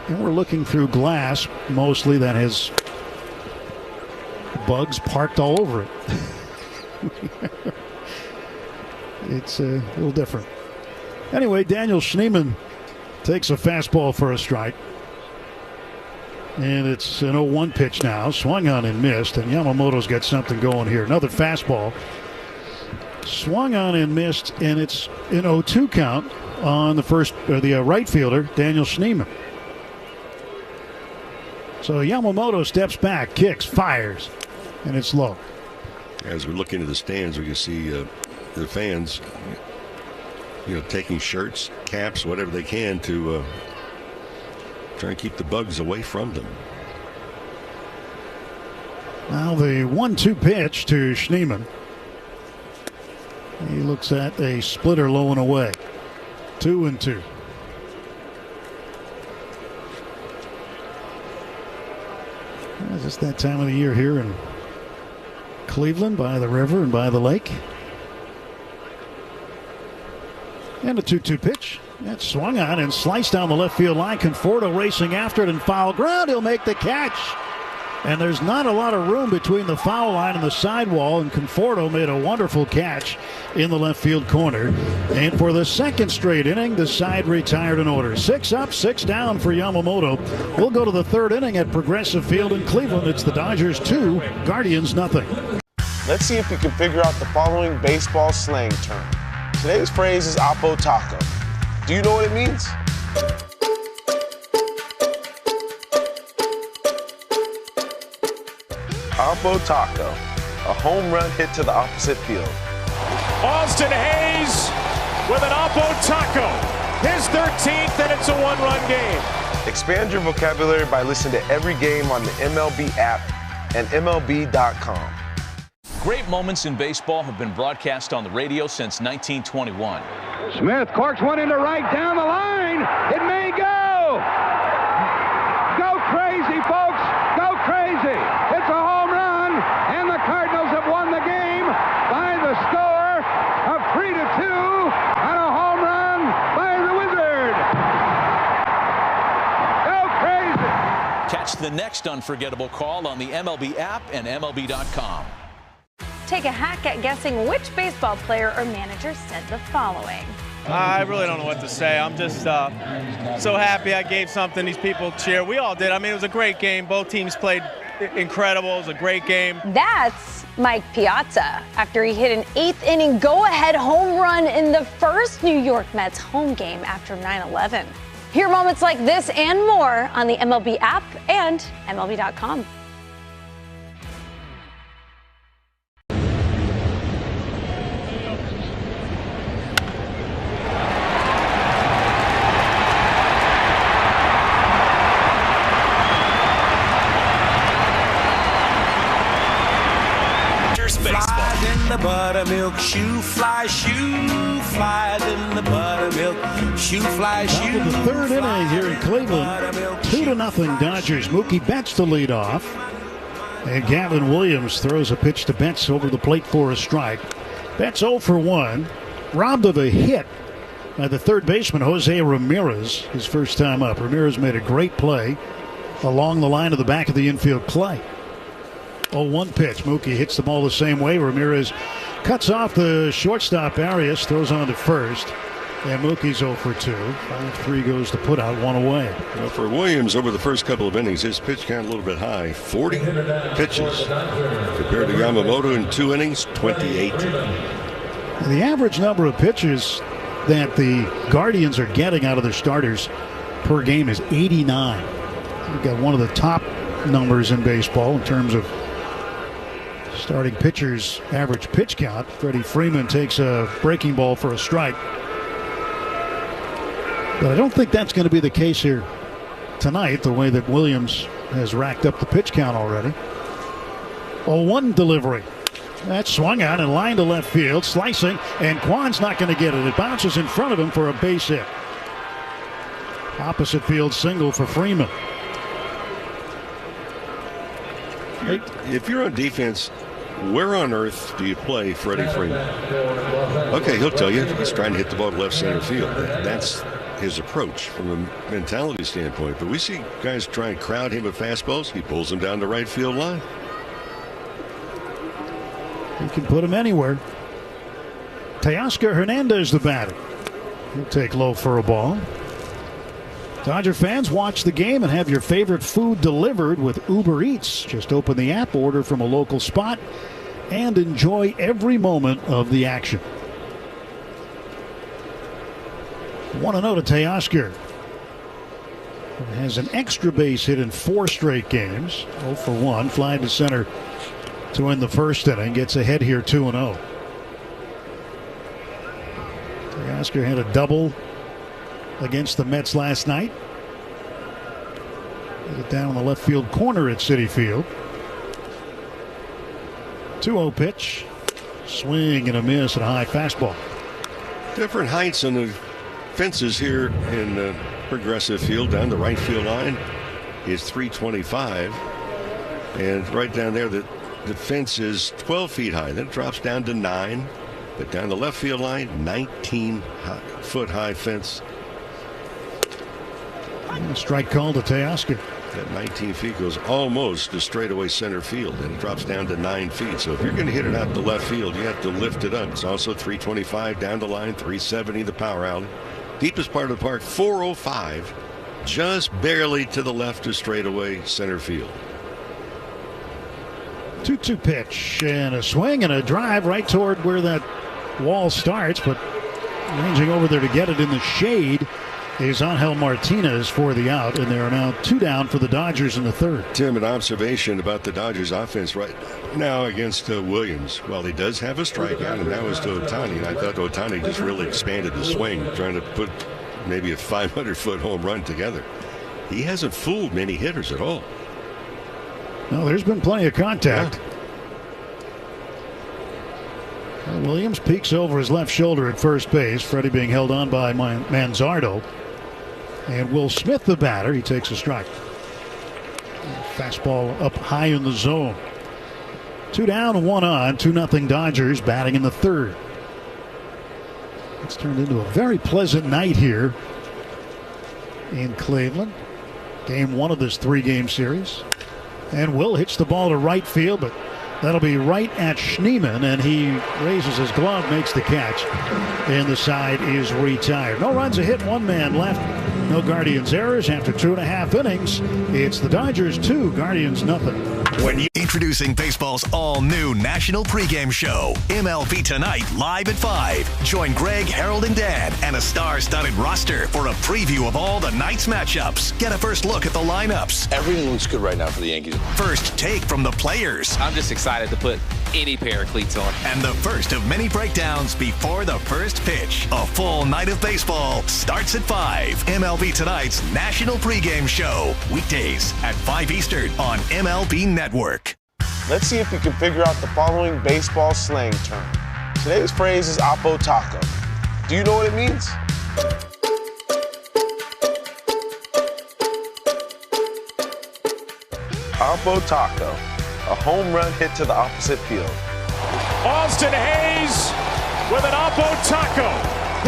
and we're looking through glass mostly that has bugs parked all over it. It's a little different. Anyway, Daniel Schneemann takes a fastball for a strike. And it's an 0-1 pitch now. Swung on and missed. And Yamamoto's got something going here. Another fastball. Swung on and missed. And it's an 0-2 count on the right fielder, Daniel Schneemann. So Yamamoto steps back, kicks, fires. And it's low. As we look into the stands, we can see the fans, taking shirts, caps, whatever they can to try and keep the bugs away from them. Now the 1-2 pitch to Schneemann. He looks at a splitter low and away. 2-2. It's just that time of the year here in Cleveland, by the river and by the lake. And a 2-2 pitch. That swung on and sliced down the left field line. Conforto racing after it in foul ground. He'll make the catch. And there's not a lot of room between the foul line and the sidewall. And Conforto made a wonderful catch in the left field corner. And for the 2nd straight inning, the side retired in order. 6 up, 6 down for Yamamoto. We'll go to the 3rd inning at Progressive Field in Cleveland. It's the Dodgers 2, Guardians nothing. Let's see if you can figure out the following baseball slang term. Today's phrase is Oppo Taco. Do you know what it means? Oppo Taco, a home run hit to the opposite field. Austin Hayes with an Oppo Taco, his 13th, and it's a 1-run game. Expand your vocabulary by listening to every game on the MLB app and MLB.com. great moments in baseball have been broadcast on the radio since 1921. Smith corks one into right down the line. It may go. Go crazy, folks. Go crazy. It's a home run, and the Cardinals have won the game by the score of 3-2 on a home run by the Wizard. Go crazy. Catch the next unforgettable call on the MLB app and MLB.com. Take a hack at guessing which baseball player or manager said the following. I really don't know what to say. I'm just so happy I gave something these people cheer. We all did. I mean, it was a great game. Both teams played incredible. It was a great game. That's Mike Piazza after he hit an 8th inning go-ahead home run in the first New York Mets home game after 9/11. Hear moments like this and more on the MLB app and MLB.com. Buttermilk shoe fly, then the buttermilk shoe fly, shoe. Top of the third inning here in Cleveland, 2-0 Dodgers. Mookie Betts to lead off, and Gavin Williams throws a pitch to Betts over the plate for a strike. Betts 0 for 1, robbed of a hit by the third baseman Jose Ramirez. His first time up. Ramirez made a great play along the line of the back of the infield clay. 0-1 pitch. Mookie hits the ball the same way. Ramirez cuts off the shortstop. Arias throws on to first. And Mookie's 0 for 2. 5-3 goes to put out, 1 away. Well, for Williams, over the first couple of innings, his pitch count a little bit high. 40 pitches. Compared to Yamamoto in 2 innings, 28. The average number of pitches that the Guardians are getting out of their starters per game is 89. You've got one of the top numbers in baseball in terms of starting pitchers' average pitch count. Freddie Freeman takes a breaking ball for a strike. But I don't think that's going to be the case here tonight, the way that Williams has racked up the pitch count already. 0-1 delivery. That's swung out and lined to left field, slicing, and Kwan's not going to get it. It bounces in front of him for a base hit. Opposite field single for Freeman. If you're on defense, where on earth do you play Freddie Freeman? Okay, he'll tell you he's trying to hit the ball to left center field. That's his approach from a mentality standpoint. But we see guys try and crowd him with fastballs. He pulls them down the right field line. You can put him anywhere. Teoscar Hernandez the batter. He'll take low for a ball. Dodger fans, watch the game and have your favorite food delivered with Uber Eats. Just open the app, order from a local spot, and enjoy every moment of the action. 1-0 to Teoscar. Has an extra base hit in 4 straight games. 0 for 1. Fly to center to win the first inning. Gets ahead here 2-0. Teoscar had a double against the Mets last night. Get it down on the left field corner at Citi Field. 2-0 pitch. Swing and a miss and a high fastball. Different heights on the fences here in Progressive Field. Down the right field line is 325. And right down there, the fence is 12 feet high. Then it drops down to 9. But down the left field line, 19-foot high fence. Strike call to Teoscar. That 19 feet goes almost to straightaway center field, and it drops down to 9 feet. So if you're going to hit it out the left field, you have to lift it up. It's also 325 down the line, 370 the power alley. Deepest part of the park, 405, just barely to the left of straightaway center field. 2-2 pitch and a swing and a drive right toward where that wall starts, but ranging over there to get it in the shade is Angel Martinez for the out, and there are now 2 down for the Dodgers in the third. Tim, an observation about the Dodgers offense right now against Williams. Well, he does have a strikeout, and that was to Ohtani. And I thought Ohtani just really expanded the swing, trying to put maybe a 500-foot home run together. He hasn't fooled many hitters at all. No, there's been plenty of contact. Williams peeks over his left shoulder at first base. Freddie being held on by Manzardo. And Will Smith, the batter, he takes a strike. Fastball up high in the zone. 2 down, 1 on. 2-0 Dodgers batting in the third. It's turned into a very pleasant night here in Cleveland. Game 1 of this 3-game series. And Will hits the ball to right field, but that'll be right at Schneemann, and he raises his glove, makes the catch, and the side is retired. No runs, a hit, 1 man left. No Guardians errors after 2.5 innings. It's the Dodgers 2, Guardians nothing. Introducing baseball's all-new national pregame show, MLB Tonight, live at 5. Join Greg, Harold, and Dan and a star-studded roster for a preview of all the night's matchups. Get a first look at the lineups. Everything looks good right now for the Yankees. First take from the players. I'm just excited to put any pair of cleats on. And the first of many breakdowns before the first pitch. A full night of baseball starts at 5. MLB Tonight's national pregame show. Weekdays at 5 Eastern on MLB Network. Let's see if you can figure out the following baseball slang term. Today's phrase is Oppo Taco. Do you know what it means? Oppo Taco, a home run hit to the opposite field. Austin Hayes with an Oppo Taco.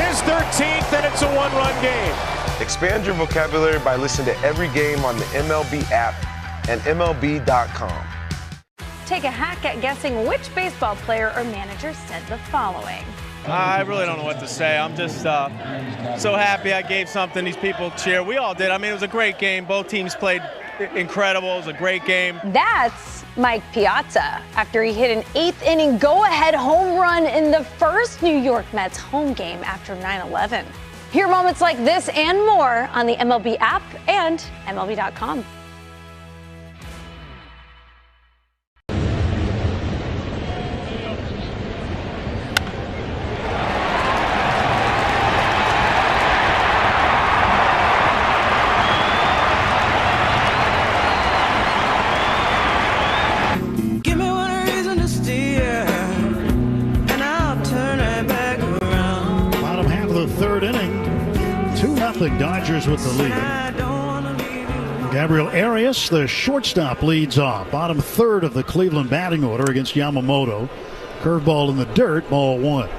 His 13th, and it's a 1-run game. Expand your vocabulary by listening to every game on the MLB app and MLB.com. Take a hack at guessing which baseball player or manager said the following. I really don't know what to say. I'm just so happy I gave something these people cheer. We all did. I mean, it was a great game. Both teams played incredible. It was a great game. That's Mike Piazza after he hit an 8th-inning go-ahead home run in the first New York Mets home game after 9/11. Hear moments like this and more on the MLB app and MLB.com. Dodgers with the lead. Gabriel Arias, the shortstop, leads off. Bottom third of the Cleveland batting order against Yamamoto. Curveball in the dirt, ball 1.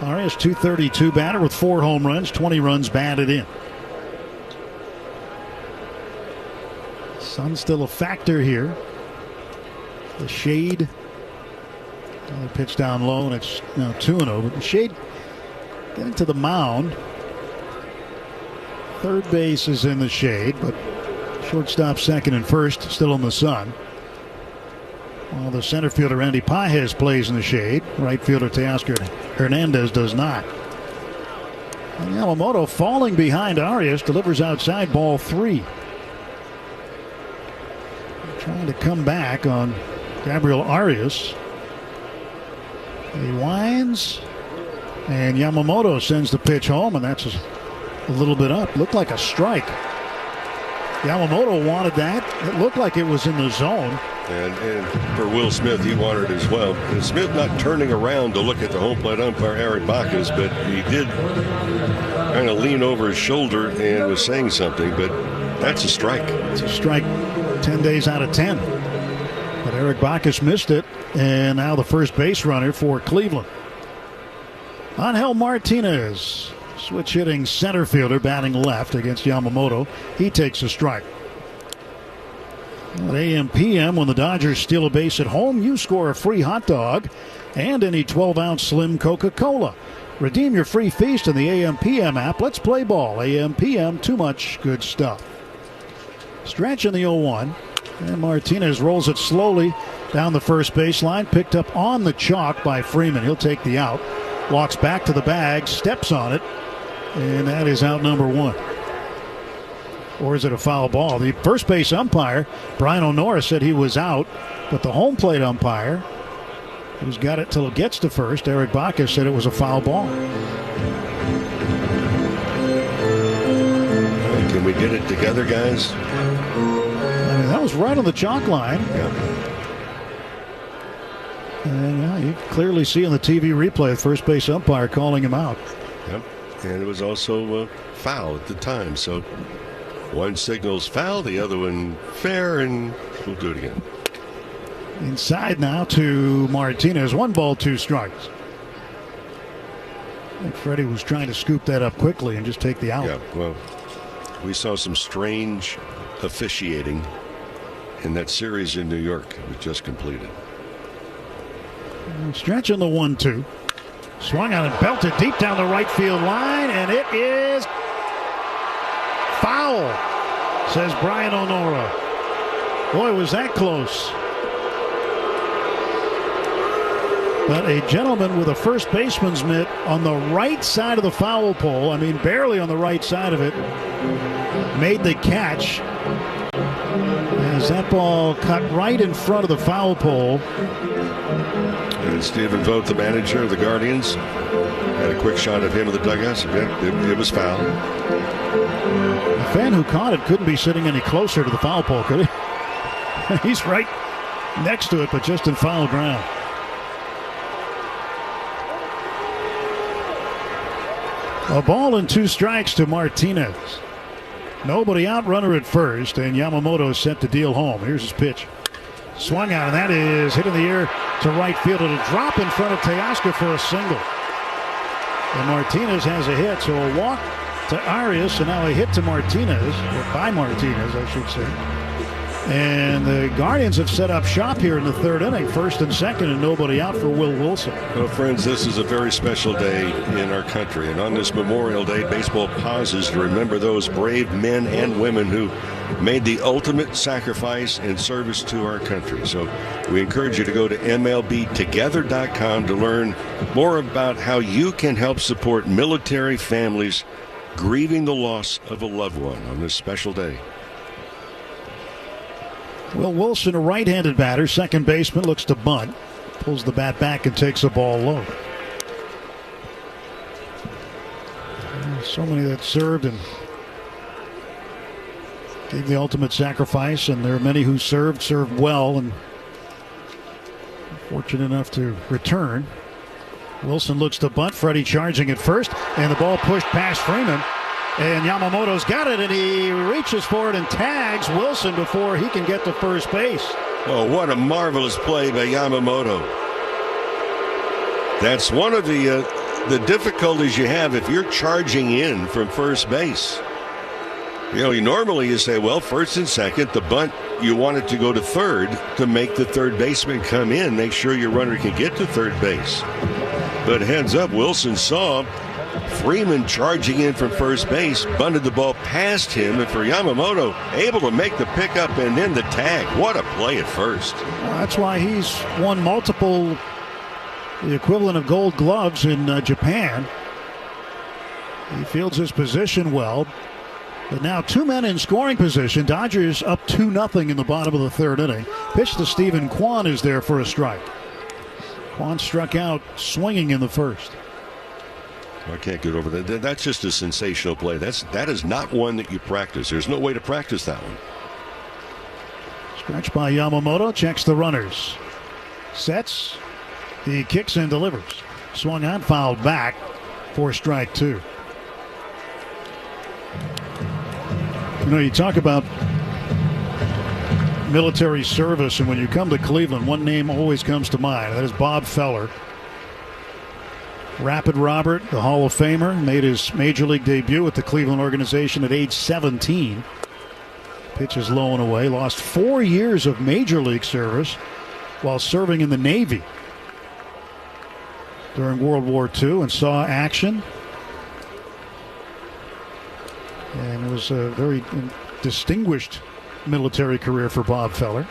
Arias, .232 batter with 4 home runs, 20 runs batted in. Sun's still a factor here. The shade. Another pitch down low, and it's now 2-0. But the shade getting to the mound. Third base is in the shade, but shortstop, second, and first still in the sun. While the center fielder, Randy Pages, plays in the shade. Right fielder, Teoscar Hernandez, does not. And Yamamoto, falling behind Arias, delivers outside, ball 3. Trying to come back on Gabriel Arias. He winds, and Yamamoto sends the pitch home, and that's a little bit up. Looked like a strike. Yamamoto wanted that. It looked like it was in the zone. And for Will Smith, he wanted it as well. And Smith not turning around to look at the home plate umpire, Eric Bacchus, but he did kind of lean over his shoulder and was saying something, but that's a strike. It's a strike 10 days out of 10. But Eric Bacchus missed it, and now the first base runner for Cleveland. Angel Martinez, switch hitting center fielder, batting left against Yamamoto. He takes a strike. At AM/PM, when the Dodgers steal a base at home, you score a free hot dog and any 12-ounce slim Coca-Cola. Redeem your free feast in the AM/PM app. Let's play ball. AM/PM, too much good stuff. Stretch in the 0-1. And Martinez rolls it slowly down the first baseline. Picked up on the chalk by Freeman. He'll take the out. Walks back to the bag, steps on it, and that is out number 1. Or is it a foul ball? The first base umpire, Brian O'Nora, said he was out, but the home plate umpire, who's got it till it gets to first, Eric Bacchus, said it was a foul ball. Can we get it together, guys? I mean, that was right on the chalk line. Yeah. And you clearly see on the TV replay the first base umpire calling him out. Yep. And it was also foul at the time. So one signals foul, the other one fair, and we'll do it again. Inside now to Martinez. 1 ball, 2 strikes. I think Freddie was trying to scoop that up quickly and just take the out. Yeah, well, we saw some strange officiating in that series in New York we just completed. Stretch on the 1-2. Swung on and belted deep down the right field line, and it is foul, says Brian Onora. Boy, was that close. But a gentleman with a first baseman's mitt on the right side of the foul pole, I mean barely on the right side of it, made the catch as that ball cut right in front of the foul pole. And Stephen Vogt, the manager of the Guardians, had a quick shot of him in the dugout. It was foul. The fan who caught it couldn't be sitting any closer to the foul pole, could he? He's right next to it, but just in foul ground. A ball and 2 strikes to Martinez. Nobody out, runner at first, and Yamamoto is set to deal home. Here's his pitch. Swung out, and that is hit in the air to right field. It'll drop in front of Teoscar for a single. And Martinez has a hit, so a walk to Arias, and now a hit to Martinez, or by Martinez, I should say. And the Guardians have set up shop here in the 3rd inning, 1st and 2nd, and nobody out for Will Wilson. Well, friends, this is a very special day in our country. And on this Memorial Day, baseball pauses to remember those brave men and women who made the ultimate sacrifice in service to our country. So we encourage you to go to MLBtogether.com to learn more about how you can help support military families grieving the loss of a loved one on this special day. Will Wilson, a right-handed batter, second baseman, looks to bunt. Pulls the bat back and takes the ball low. So many that served and gave the ultimate sacrifice, and there are many who served well, and fortunate enough to return. Wilson looks to bunt. Freddie charging at first, and the ball pushed past Freeman. And Yamamoto's got it, and he reaches for it and tags Wilson before he can get to first base. Oh, what a marvelous play by Yamamoto. That's one of the difficulties you have if you're charging in from first base. You know, normally you say, well, first and second, the bunt, you want it to go to third to make the third baseman come in, make sure your runner can get to third base. But heads up, Wilson saw Freeman charging in from first base, bunted the ball past him, and for Yamamoto, able to make the pickup and then the tag. What a play at first. Well, that's why he's won multiple, the equivalent of gold gloves in Japan. He fields his position well. But now 2 men in scoring position. Dodgers up 2-0 in the bottom of the 3rd inning. Pitch to Stephen Kwan is there for a strike. Kwan struck out swinging in the 1st. I can't get over that. That's just a sensational play. That is not one that you practice. There's no way to practice that one. Stretch by Yamamoto, checks the runners. Sets. He kicks and delivers. Swung on, fouled back for strike 2. You know, you talk about military service, and when you come to Cleveland, one name always comes to mind. That is Bob Feller. Rapid Robert, the Hall of Famer, made his major league debut with the Cleveland organization at age 17. Pitches low and away. Lost 4 years of major league service while serving in the Navy during World War II and saw action. And it was a very distinguished military career for Bob Feller.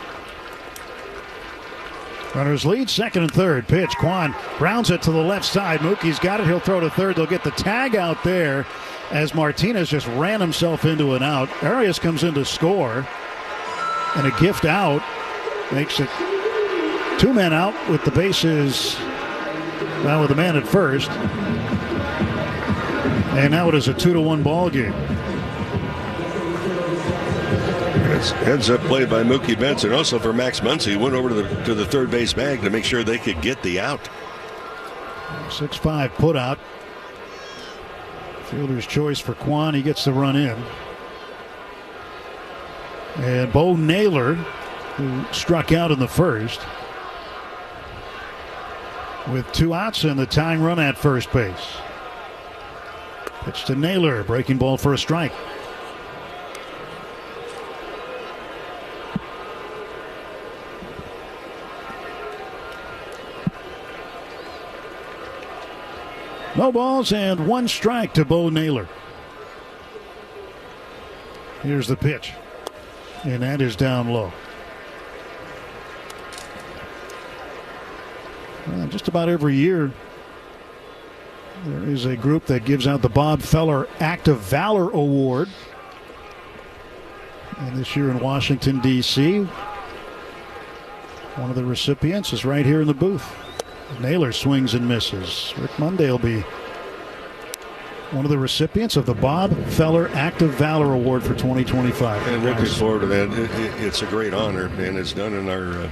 Runners lead, 2nd and 3rd. Pitch, Kwan grounds it to the left side. Mookie's got it. He'll throw to third. They'll get the tag out there as Martinez just ran himself into an out. Arias comes in to score. And a gift out makes it 2 men out with the bases, well, with a man at first. And now it is a 2-1 ball game. Heads up play by Mookie Betts, and also for Max Muncy, went over to the third base bag to make sure they could get the out. 6-5 put out. Fielder's choice for Kwan. He gets the run in. And Bo Naylor, who struck out in the first, with 2 outs and the tying run at first base. Pitch to Naylor, breaking ball for a strike. No balls and 1 strike to Bo Naylor. Here's the pitch, and that is down low. Just about every year, there is a group that gives out the Bob Feller Act of Valor Award. And this year in Washington, D.C., one of the recipients is right here in the booth. Naylor swings and misses. Rick Monday will be one of the recipients of the Bob Feller Act of Valor Award for 2025. And looking forward to that. It's a great honor, and it's done in our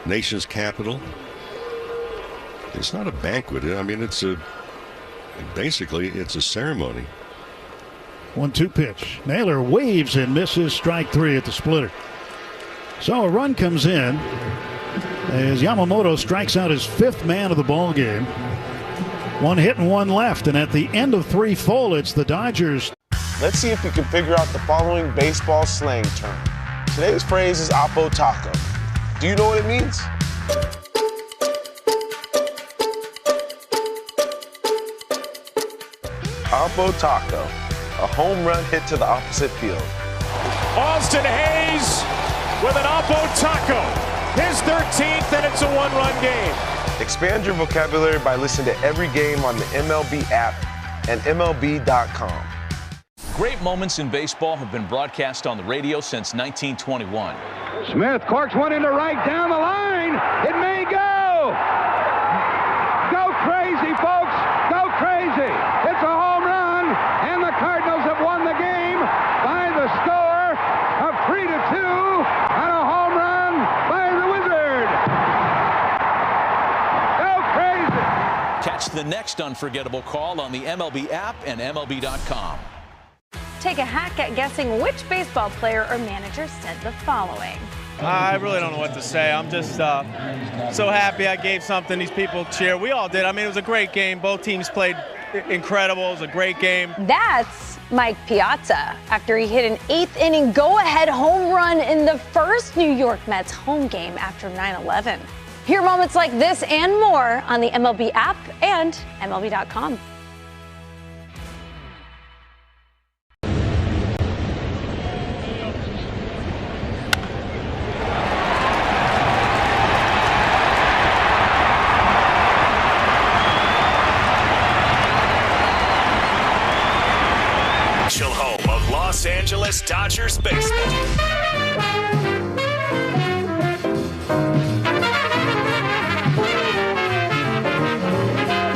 nation's capital. It's not a banquet. I mean, basically it's a ceremony. 1-2 pitch. Naylor waves and misses. Strike 3 at the splitter. So a run comes in as Yamamoto strikes out his 5th man of the ball game. 1 hit and 1 left, and at the end of 3 full, it's the Dodgers. Let's see if you can figure out the following baseball slang term. Today's phrase is Oppo Taco. Do you know what it means? Oppo Taco, a home run hit to the opposite field. Austin Hayes with an Oppo Taco. His 13th, and it's a 1-run game. Expand your vocabulary by listening to every game on the MLB app and MLB.com. Great moments in baseball have been broadcast on the radio since 1921. Smith corks one into right down the line. It may go. Go crazy, folks. Go crazy. It's a home run, and the Cardinals have won the game by the score of 3-2 on a home run by the Wizard. Go crazy. Catch the next unforgettable call on the MLB app and MLB.com. Take a hack at guessing which baseball player or manager said the following. I really don't know what to say. I'm just so happy I gave something these people cheer. We all did. I mean, it was a great game. Both teams played incredible. It was a great game. That's Mike Piazza after he hit an 8th inning go-ahead home run in the first New York Mets home game after 9/11. Hear moments like this and more on the MLB app and MLB.com. Home of Los Angeles Dodgers baseball.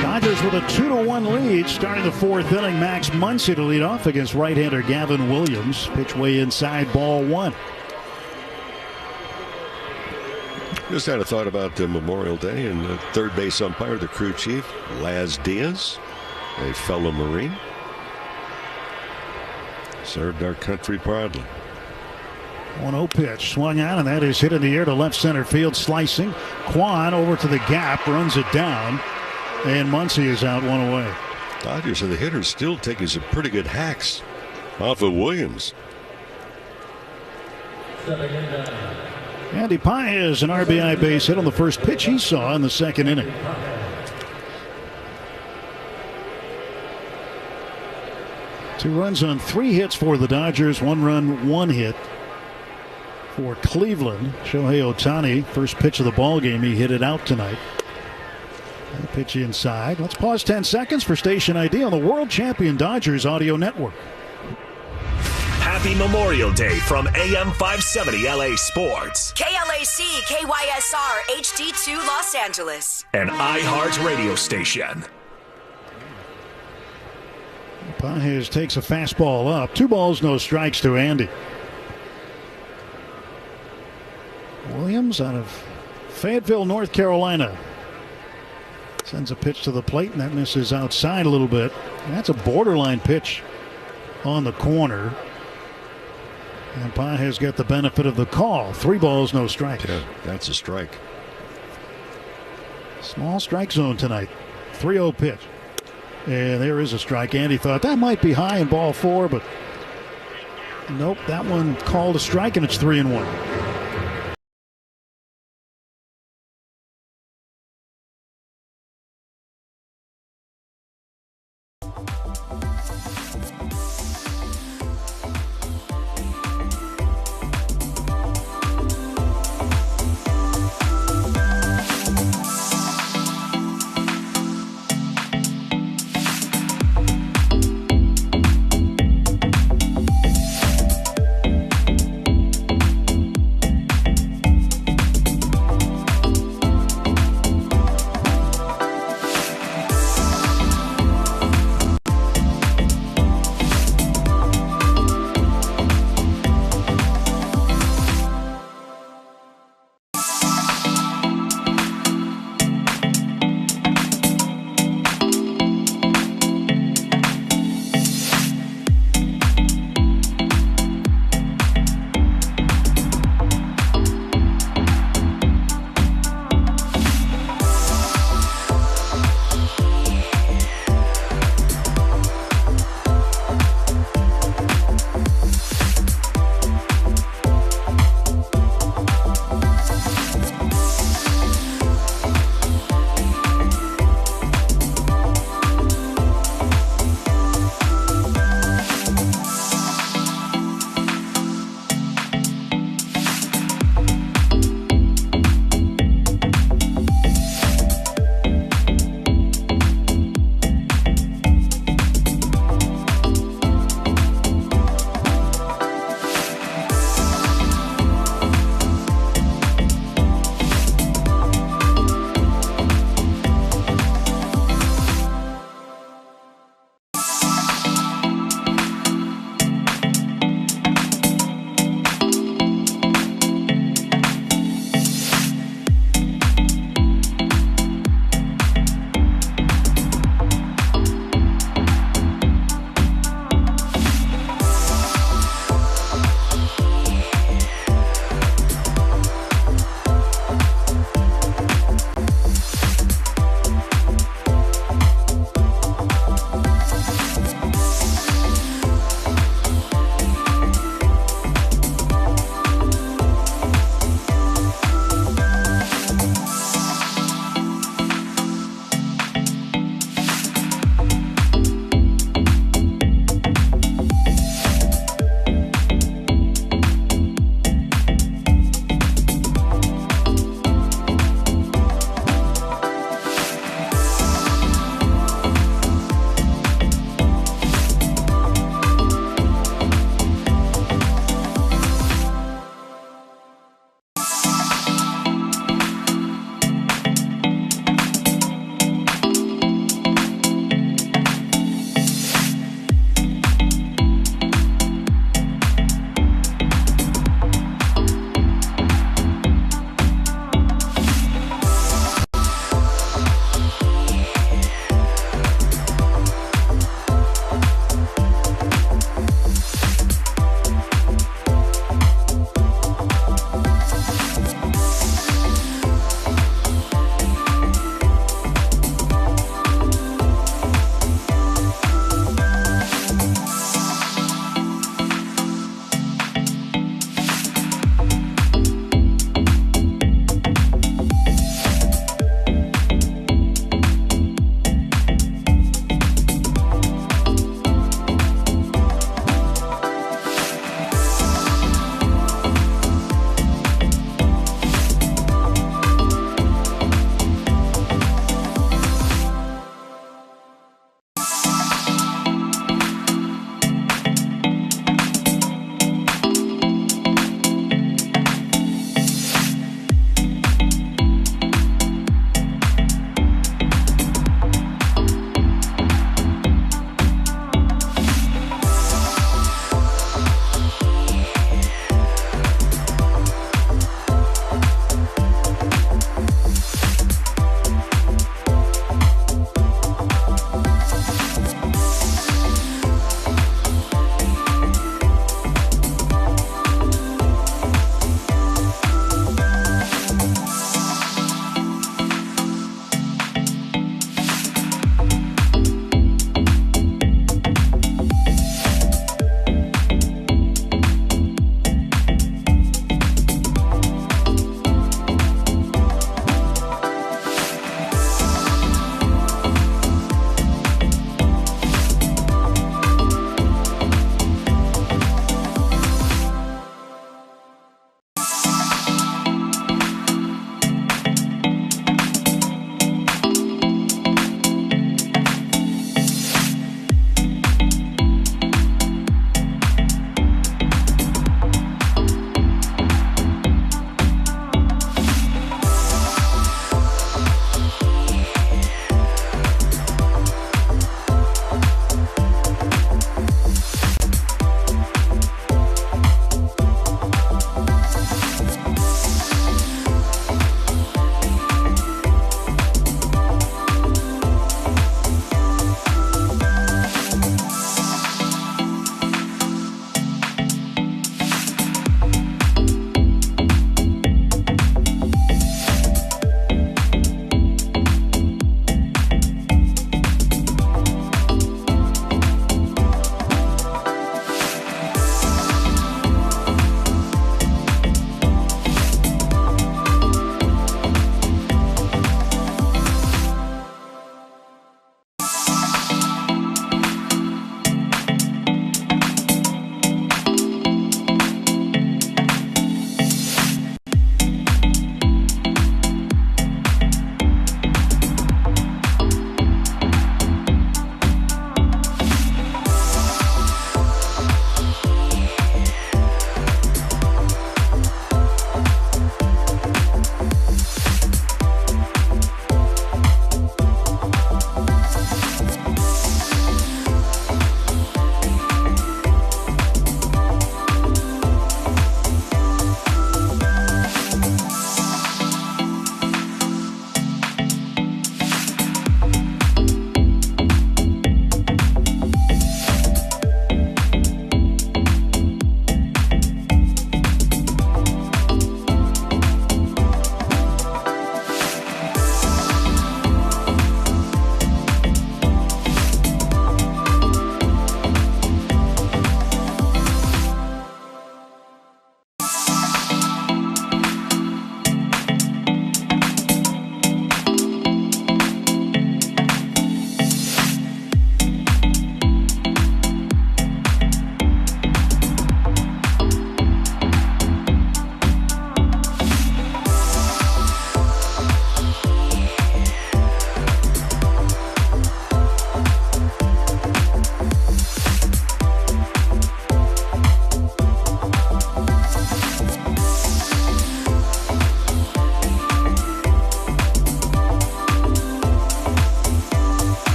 Dodgers with a 2-1 lead, starting the 4th inning. Max Muncy to lead off against right-hander Gavin Williams. Pitch way inside, ball 1. Just had a thought about Memorial Day, and the third base umpire, the crew chief, Laz Diaz, a fellow Marine. Served our country proudly. 1-0 pitch, swung on, and that is hit in the air to left center field, slicing. Kwan over to the gap, runs it down, and Muncy is out, 1 away. Dodgers and the hitters still taking some pretty good hacks off of Williams. Andy Paez, an RBI base hit on the first pitch he saw in the 2nd inning. Two runs on 3 hits for the Dodgers. 1 run, 1 hit for Cleveland. Shohei Ohtani, first pitch of the ball game, he hit it out tonight. And pitch inside. Let's pause 10 seconds for station ID on the World Champion Dodgers Audio Network. Happy Memorial Day from AM 570 LA Sports. KLAC, KYSR, HD2 Los Angeles. An iHeart radio station. Paez takes a fastball up. 2 balls, no strikes to Andy. Williams out of Fayetteville, North Carolina. Sends a pitch to the plate, and that misses outside a little bit. And that's a borderline pitch on the corner. And Pages got the benefit of the call. 3 balls, no strikes. Yeah, that's a strike. Small strike zone tonight. 3-0 pitch. And there is a strike. Andy thought that might be high in ball 4, but nope, that one called a strike, and it's 3-1.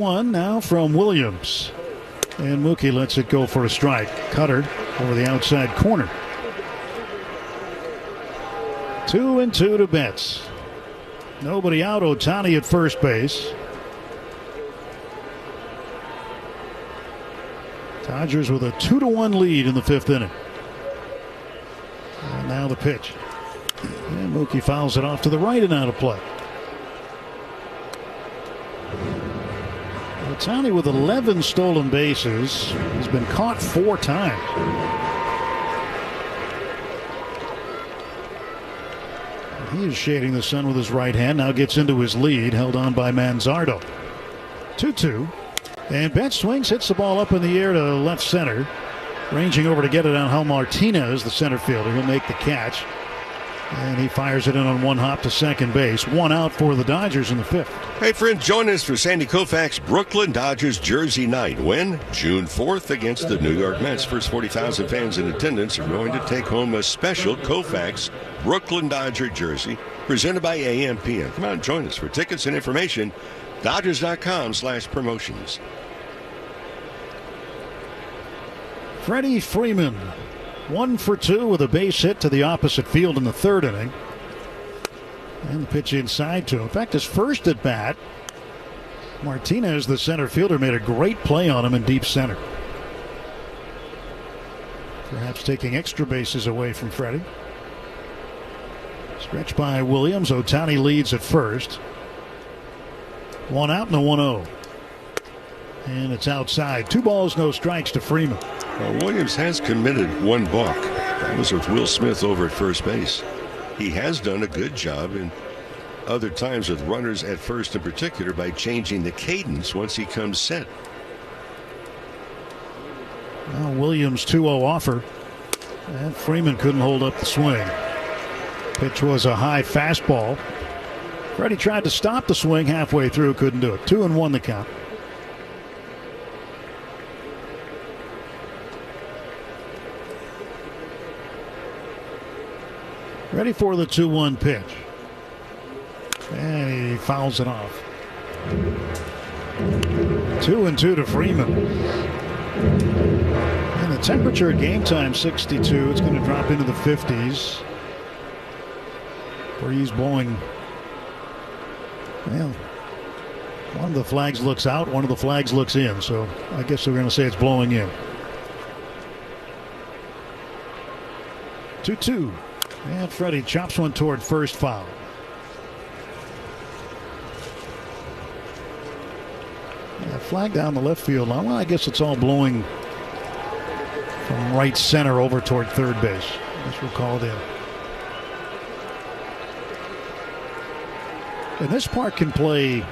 2-1 now from Williams. And Mookie lets it go for a strike. Cutter over the outside corner. 2-2 to Betts. Nobody out. Ohtani at first base. Dodgers with a 2-1 lead in the 5th inning. And now the pitch. And Mookie fouls it off to the right and out of play. Ohtani with 11 stolen bases. He's been caught 4 times. He is shading the sun with his right hand. Now gets into his lead. Held on by Manzardo. 2-2. And Betts swings, hits the ball up in the air to left center. Ranging over to get it on Hal Martinez, the center fielder. He'll make the catch. And he fires it in on one hop to second base. 1 out for the Dodgers in the 5th. Hey, friends, join us for Sandy Koufax Brooklyn Dodgers Jersey Night. When? June 4th against the New York Mets. First 40,000 fans in attendance are going to take home a special Koufax Brooklyn Dodger jersey presented by AM/PM. Come out and join us. For tickets and information, Dodgers.com/promotions. Freddie Freeman, 1 for 2 with a base hit to the opposite field in the 3rd inning. And the pitch inside to him. In fact, his first at bat, Martinez, the center fielder, made a great play on him in deep center. Perhaps taking extra bases away from Freddie. Stretched by Williams. Ohtani leads at first. 1 out and a 1-0. And it's outside. 2 balls, no strikes to Freeman. Well, Williams has committed 1 balk. That was with Will Smith over at first base. He has done a good job in other times with runners at first in particular by changing the cadence once he comes set. Well, Williams 2-0 offer. And Freeman couldn't hold up the swing. Pitch was a high fastball. Freddie tried to stop the swing halfway through, couldn't do it. 2-1 the count. Ready for the 2-1 pitch. And he fouls it off. 2-2 to Freeman. And the temperature at game time 62. It's going to drop into the 50s. Breeze blowing. Well, one of the flags looks out, one of the flags looks in. So I guess we're going to say it's blowing in. 2-2. And Freddie chops one toward first, foul. Yeah, flag down the left field line. Well, I guess it's all blowing from right center over toward third base. I guess we'll call it in. And this part can play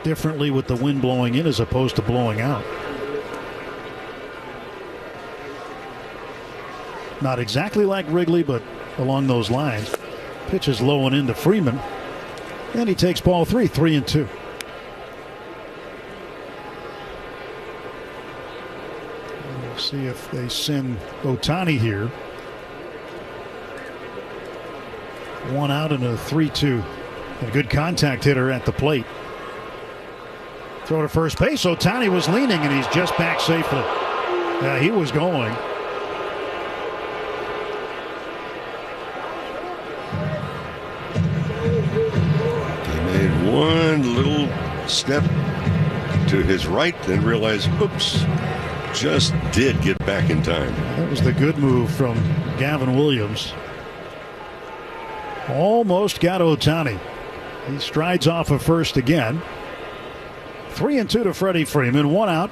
differently with the wind blowing in as opposed to blowing out. Not exactly like Wrigley, but along those lines. Pitch is low and into Freeman. And he takes ball 3, 3-2. We'll see if they send Ohtani here. 1 out and a 3-2. A good contact hitter at the plate. Throw to first base. Ohtani was leaning and he's just back safely. Yeah, he was going. One little step to his right, then realized, oops, just did get back in time. That was the good move from Gavin Williams. Almost got Ohtani. He strides off of first again. 3-2 to Freddie Freeman. 1 out.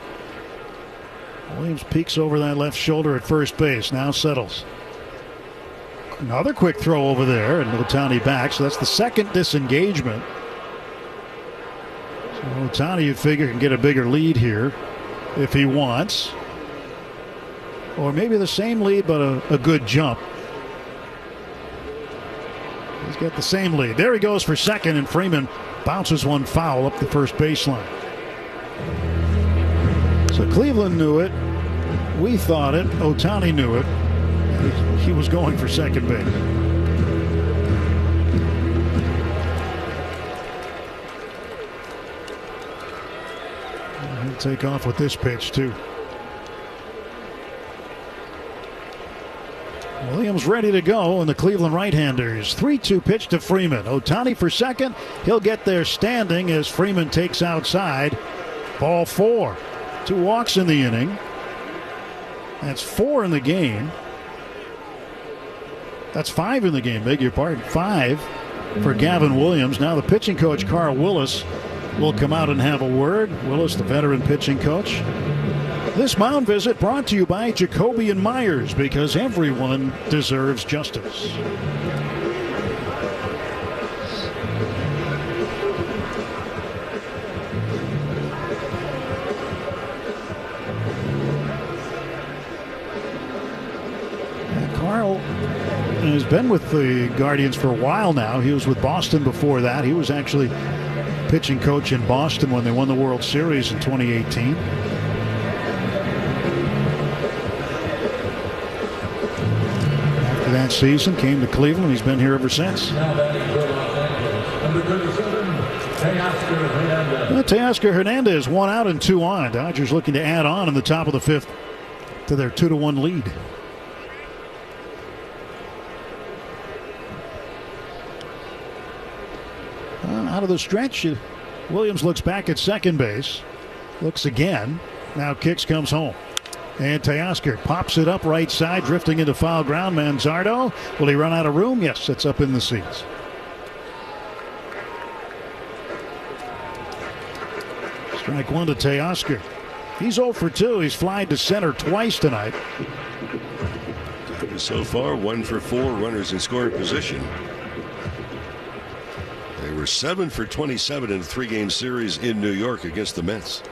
Williams peeks over that left shoulder at first base. Now settles. Another quick throw over there, and Ohtani back. So that's the second disengagement. So Ohtani, you'd figure, can get a bigger lead here if he wants. Or maybe the same lead, but a good jump. He's got the same lead. There he goes for second, and Freeman bounces one foul up the first baseline. So Cleveland knew it. We thought it. Ohtani knew it. He was going for second base. take off with this pitch, too. Williams ready to go, and the Cleveland right-handers. 3-2 pitch to Freeman. Ohtani for second. He'll get there standing as Freeman takes outside. Ball 4. 2 walks in the inning. That's 4 in the game. That's 5 in the game, beg your pardon. 5 for Gavin Williams. Now the pitching coach, Carl Willis, will come out and have a word. Willis, the veteran pitching coach. This mound visit brought to you by Jacoby and Myers, because everyone deserves justice. Carl has been with the Guardians for a while now. He was with Boston before that. He was actually pitching coach in Boston when they won the World Series in 2018. That season, came to Cleveland. He's been here ever since. Teoscar Hernandez, 1 out and 2 on. Dodgers looking to add on in the top of the 5th to their 2-1 lead. Out of the stretch, Williams looks back at second base. Looks again. Now kicks, comes home. And Teoscar pops it up right side, drifting into foul ground. Manzardo, will he run out of room? Yes, it's up in the seats. Strike 1 to Teoscar. He's 0 for 2. He's flied to center twice tonight. So far, 1 for 4 runners in scoring position. They were 7 for 27 in a 3-game series in New York against the Mets.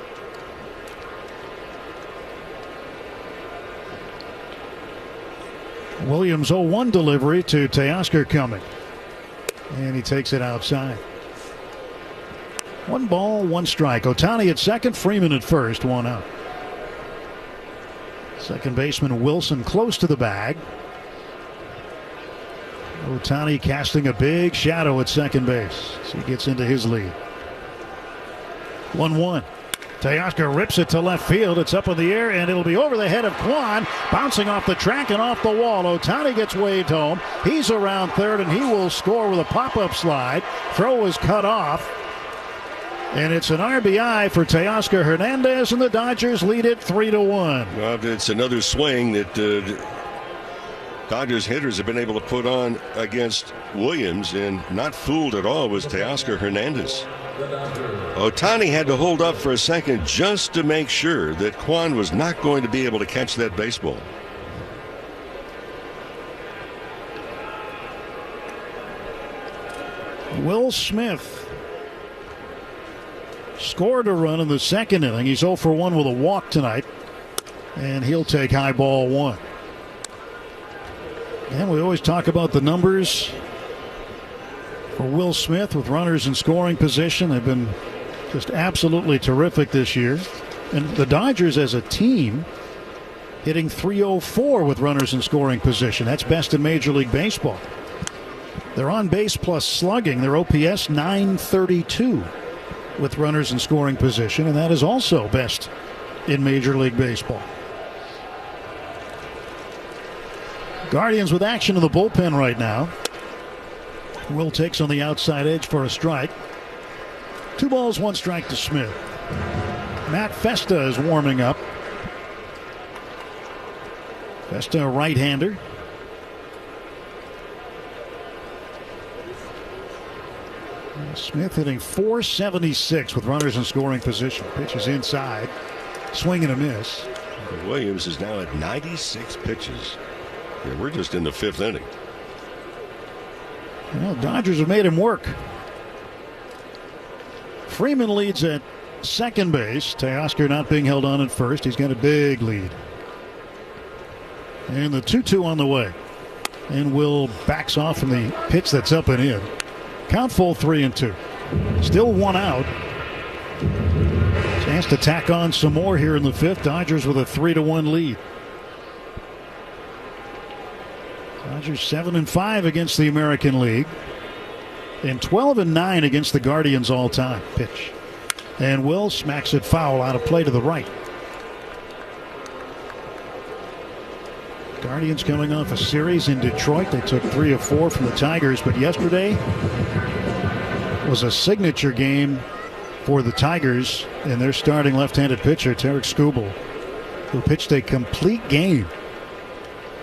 Williams 0-1 delivery to Teoscar coming. And he takes it outside. 1 ball, 1 strike. Ohtani at second, Freeman at first, 1 out. Second baseman Wilson close to the bag. Ohtani casting a big shadow at second base as he gets into his lead. 1-1. Teoscar rips it to left field. It's up in the air, and it'll be over the head of Kwan, bouncing off the track and off the wall. Ohtani gets waved home. He's around third, and he will score with a pop-up slide. Throw is cut off, and it's an RBI for Teoscar Hernandez, and the Dodgers lead it 3-1. Well, it's another swing that Dodgers hitters have been able to put on against Williams, and not fooled at all was Teoscar Hernandez. Ohtani had to hold up for a second just to make sure that Kwan was not going to be able to catch that baseball. Will Smith scored a run in the second inning. He's 0 for 1 with a walk tonight, and he'll take high ball 1. And we always talk about the numbers for Will Smith with runners in scoring position. They've been just absolutely terrific this year. And the Dodgers as a team hitting .304 with runners in scoring position. That's best in Major League Baseball. They're on base plus slugging. Their OPS .932 with runners in scoring position, and that is also best in Major League Baseball. Guardians with action in the bullpen right now. Will takes on the outside edge for a strike. 2 balls, 1 strike to Smith. Matt Festa is warming up. Festa, a right-hander. Smith hitting .476 with runners in scoring position. Pitches inside. Swing and a miss. Williams is now at 96 pitches. Yeah, we're just in the 5th inning. Well, Dodgers have made him work. Freeman leads at second base. Teoscar not being held on at first. He's got a big lead. And the 2-2 on the way. And Will backs off from the pitch that's up and in. Count full 3-2. Still 1 out. Chance to tack on some more here in the 5th. Dodgers with a 3-1 lead. Dodgers 7-5 against the American League, and 12-9 against the Guardians all time. Pitch. And Will smacks it foul out of play to the right. Guardians coming off a series in Detroit. They took 3 of 4 from the Tigers, but yesterday was a signature game for the Tigers and their starting left-handed pitcher, Tarek Skubal, who pitched a complete game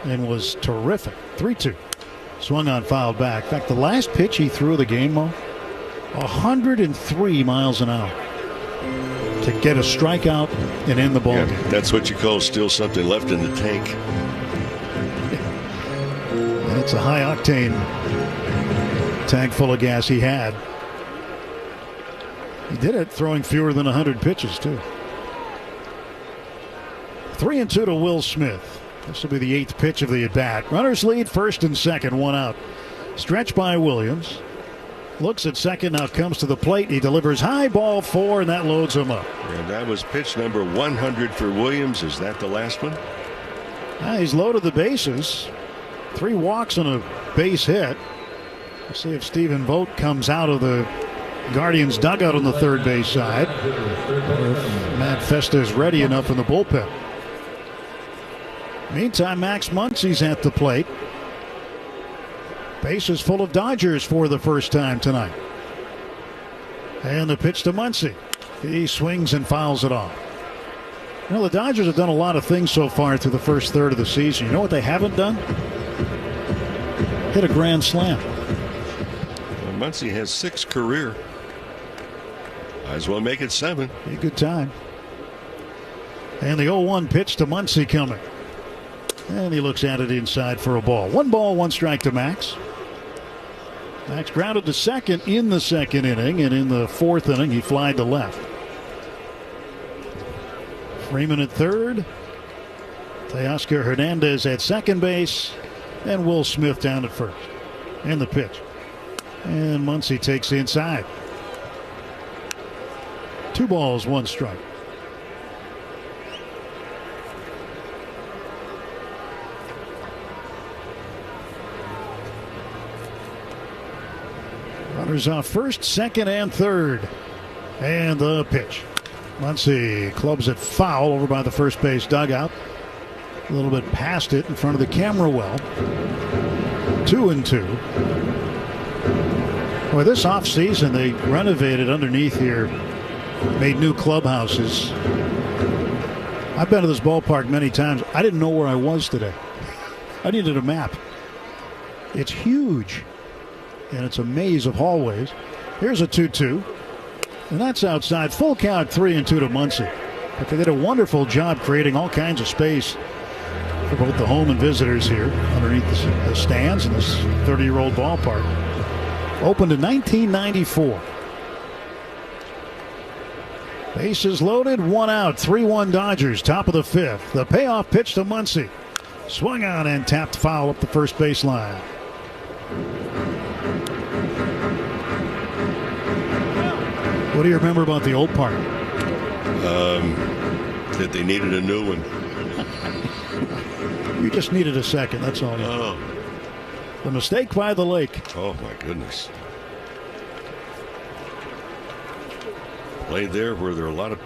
and was terrific. 3-2. Swung on, fouled back. In fact, the last pitch he threw of the game, 103 miles an hour to get a strikeout and end the ball game. That's what you call still something left in the tank. And it's a high-octane tank full of gas he had. He did it throwing fewer than 100 pitches, too. 3-2 to Will Smith. This will be the 8th pitch of the at-bat. Runners lead first and second, 1 out. Stretch by Williams. Looks at second, now comes to the plate. He delivers high, ball 4, and that loads him up. And that was pitch number 100 for Williams. Is that the last one? He's loaded the bases. 3 walks and a base hit. We'll see if Stephen Vogt comes out of the Guardians dugout on the third base side, or if Matt Festa is ready enough in the bullpen. Meantime, Max Muncy's at the plate. Bases full of Dodgers for the first time tonight. And the pitch to Muncy. He swings and fouls it off. You know, the Dodgers have done a lot of things so far through the first third of the season. You know what they haven't done? Hit a grand slam. Well, Muncy has 6 career. Might as well make it 7. Be a good time. And the 0-1 pitch to Muncy coming. And he looks at it inside for a ball. 1 ball, 1 strike to Max. Max grounded to second in the second inning, and in the 4th inning he flied to left. Freeman at third. Teoscar Hernandez at second base. And Will Smith down at first. And the pitch. And Muncy takes the inside. 2 balls, 1 strike. Runners off first, second, and third. And the pitch. Muncy clubs it foul over by the first base dugout. A little bit past it in front of the camera well. 2-2. Well, this offseason they renovated underneath here, made new clubhouses. I've been to this ballpark many times. I didn't know where I was today. I needed a map. It's huge. And it's a maze of hallways. Here's a 2-2. And that's outside. Full count, 3-2 to Muncy. But they did a wonderful job creating all kinds of space for both the home and visitors here underneath the stands in this 30-year-old ballpark. Opened in 1994. Bases loaded, 1 out, 3-1 Dodgers, top of the 5th. The payoff pitch to Muncy. Swung on and tapped foul up the first baseline. What do you remember about the old park? That they needed a new one. You just needed a second, that's all. Oh. The mistake by the lake. Oh, my goodness. Played there where there are a lot of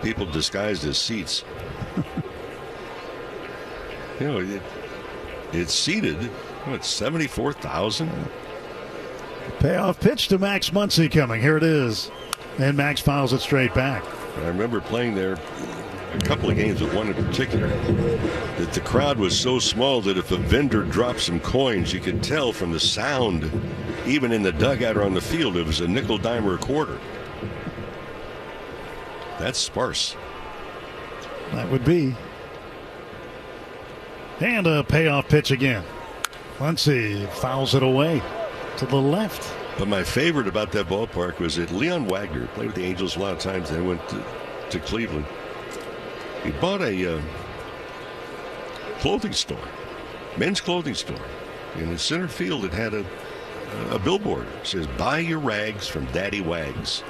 people disguised as seats. You know, it's seated, what, 74,000? Payoff pitch to Max Muncy coming. Here it is. And Max fouls it straight back. I remember playing there a couple of games, but one in particular, that the crowd was so small that if a vendor dropped some coins, you could tell from the sound, even in the dugout or on the field, it was a nickel, dime, or a quarter. That's sparse. That would be. And a payoff pitch again. Muncy fouls it away to the left. But my favorite about that ballpark was that Leon Wagner played with the Angels a lot of times. Then went to Cleveland. He bought a clothing store, men's clothing store. In the center field, it had a billboard. It says, "Buy your rags from Daddy Wags."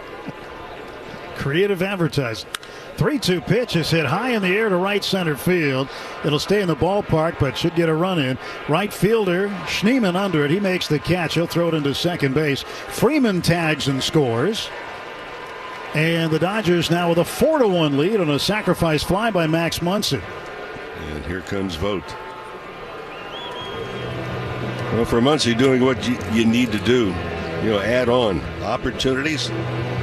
Creative advertising. 3-2 pitch is hit high in the air to right center field. It'll stay in the ballpark, but should get a run in. Right fielder Schneemann under it. He makes the catch. He'll throw it into second base. Freeman tags and scores. And the Dodgers now with a 4-1 lead on a sacrifice fly by Max Munson. And here comes Vogt. Well, for Muncy, doing what you need to do, add on opportunities.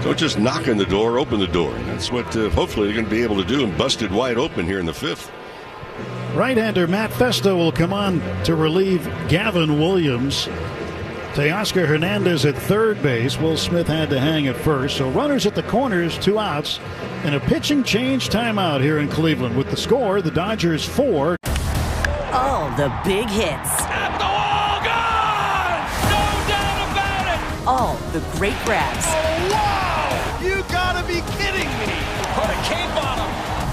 Don't just knock on the door, open the door. And that's what hopefully they're going to be able to do, and bust it wide open here in the 5th. Right-hander Matt Festa will come on to relieve Gavin Williams. Teoscar Hernandez at third base. Will Smith had to hang at first. So runners at the corners, 2 outs, and a pitching change timeout here in Cleveland. With the score, the Dodgers 4. All the big hits. At the wall, gone! No doubt about it! All the great grabs. Oh, wow! You gotta be kidding me! Put a cape on him!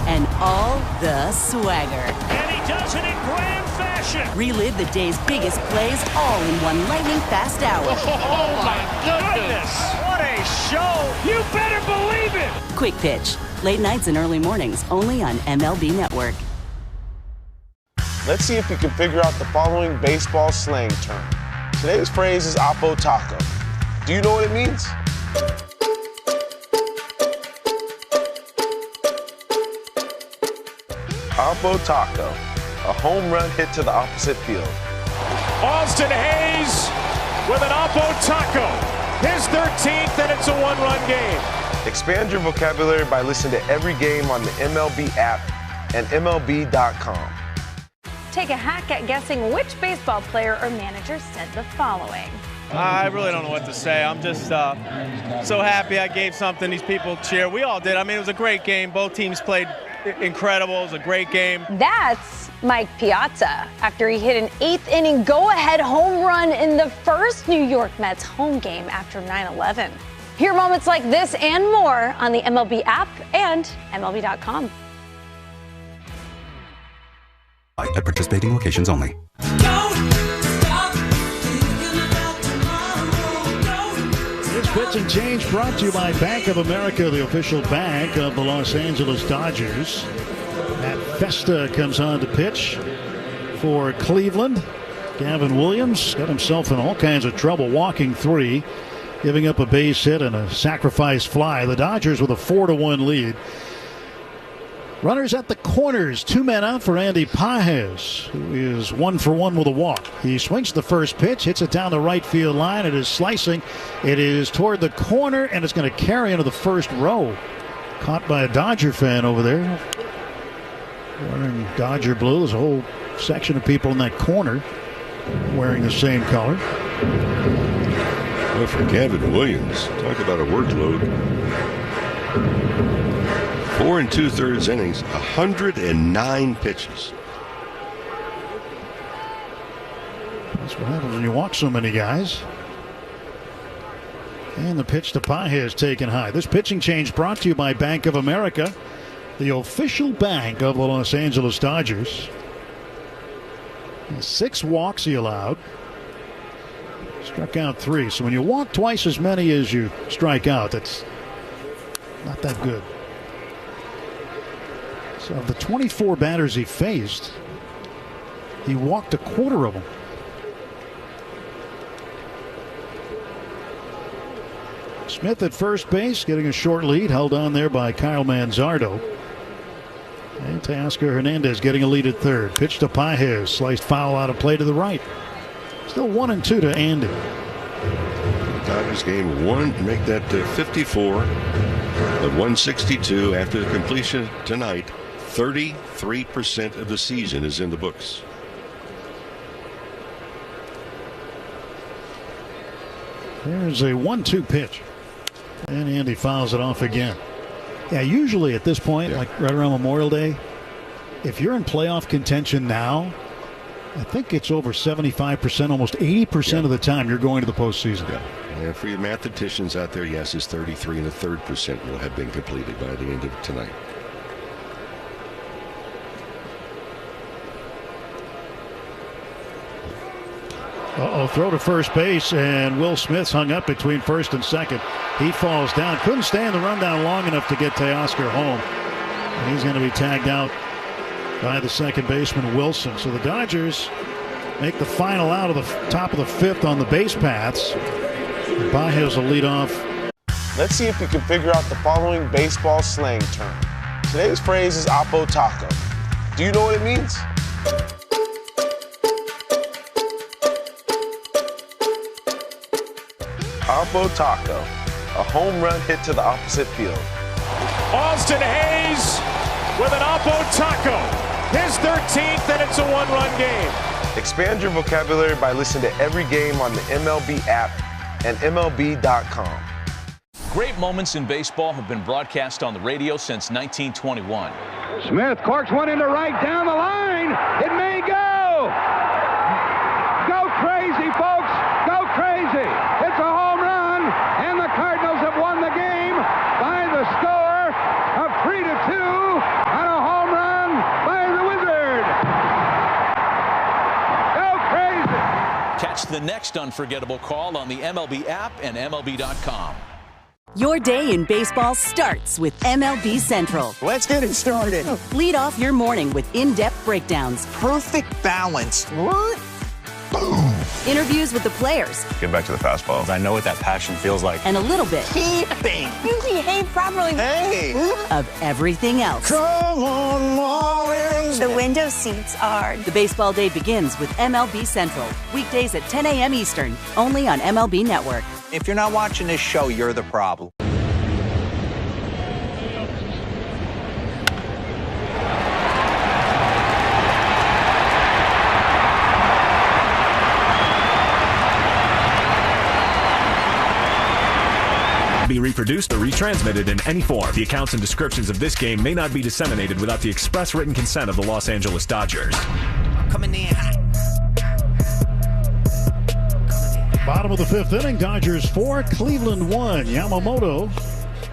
And all the swagger. And he does it in grand fashion! Relive the day's biggest plays all in one lightning-fast hour. Oh, my goodness! What a show! You better believe it! Quick Pitch. Late nights and early mornings, only on MLB Network. Let's see if you can figure out the following baseball slang term. Today's phrase is Oppo Taco. Do you know what it means? Oppo Taco, a home run hit to the opposite field. Austin Hayes with an Oppo Taco. His 13th, and it's a 1-run game. Expand your vocabulary by listening to every game on the MLB app and MLB.com. Take a hack at guessing which baseball player or manager said the following. I really don't know what to say. I'm just so happy I gave something these people cheer. We all did. I mean, it was a great game. Both teams played incredible. It was a great game. That's Mike Piazza after he hit an 8th-inning go-ahead home run in the first New York Mets home game after 9/11. Hear moments like this and more on the MLB app and MLB.com. At participating locations only. This pitching change brought to you by Bank of America, the official bank of the Los Angeles Dodgers. Matt Festa comes on to pitch for Cleveland. Gavin Williams got himself in all kinds of trouble walking 3, giving up a base hit and a sacrifice fly. The Dodgers with a 4-1 lead. Runners at the corners, 2 men out for Andy Pages, who is 1 for 1 with a walk. He swings the first pitch, hits it down the right field line. It is slicing. It is toward the corner, and it's going to carry into the first row. Caught by a Dodger fan over there. Wearing Dodger blue. There's a whole section of people in that corner wearing the same color. Well, for Gavin Williams, talk about a workload. 4 2/3 innings, 109 pitches. That's what happens when you walk so many guys. And the pitch to Pages taken high. This pitching change brought to you by Bank of America, the official bank of the Los Angeles Dodgers. 6 walks he allowed. Struck out 3. So when you walk twice as many as you strike out, that's not that good. So of the 24 batters he faced, he walked a quarter of them. Smith at first base, getting a short lead, held on there by Kyle Manzardo. And Teoscar Hernandez getting a lead at third. Pitch to Pages, sliced foul out of play to the right. Still 1-2 to Andy. Dodgers game 1, make that 54 of 162 after the completion tonight. 33% of the season is in the books. There's a 1-2 pitch. And Andy fouls it off again. Yeah, usually at this point, like right around Memorial Day, if you're in playoff contention now, I think it's over 75%, almost 80% of the time you're going to the postseason. And for your mathematicians out there, yes, it's 33 1/3% will have been completed by the end of tonight. Throw to first base, and Will Smith's hung up between first and second. He falls down. Couldn't stay in the rundown long enough to get Teoscar home. And he's going to be tagged out by the second baseman, Wilson. So the Dodgers make the final out of the top of the 5th on the base paths. Pages will lead off. Let's see if you can figure out the following baseball slang term. Today's phrase is oppo taco. Do you know what it means? Oppo taco, a home run hit to the opposite field. Austin Hayes with an oppo taco. His 13th, and it's a one-run game. Expand your vocabulary by listening to every game on the MLB app and MLB.com. Great moments in baseball have been broadcast on the radio since 1921. Smith corks one into right down the line. It may go. Go crazy, folks. Go crazy. It's a home run, and the Cardinals have won the game by the score of 3-2 on a home run by the Wizard. Go crazy. Catch the next unforgettable call on the MLB app and MLB.com. Your day in baseball starts with MLB Central. Let's get it started. Lead off your morning with in-depth breakdowns. Perfect balance. What? Boom. Interviews with the players. Get back to the fastball. I know what that passion feels like. And a little bit. Keeping. You behave properly. Hey. Of everything else. Come on, Marlins. The window seats are. The baseball day begins with MLB Central. Weekdays at 10 a.m. Eastern. Only on MLB Network. If you're not watching this show, you're the problem. Be reproduced or retransmitted in any form. The accounts and descriptions of this game may not be disseminated without the express written consent of the Los Angeles Dodgers. Coming in hot. Bottom of the fifth inning, Dodgers 4, Cleveland 1. Yamamoto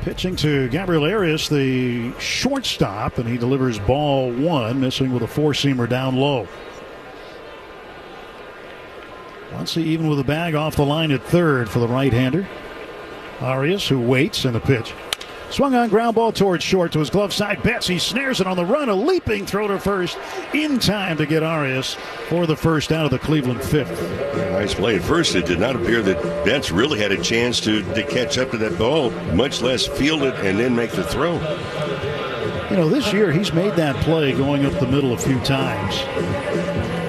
pitching to Gabriel Arias, the shortstop, and he delivers ball one, missing with a four-seamer down low. Muncy even with a bag off the line at third for the right-hander. Arias, who waits, and a pitch. Swung on ground ball towards short to his glove side. Betts, he snares it on the run. A leaping throw to first in time to get Arias for the first out of the Cleveland fifth. Nice play. At first, it did not appear that Betts really had a chance to catch up to that ball, much less field it and then make the throw. You know, this year he's made that play going up the middle a few times.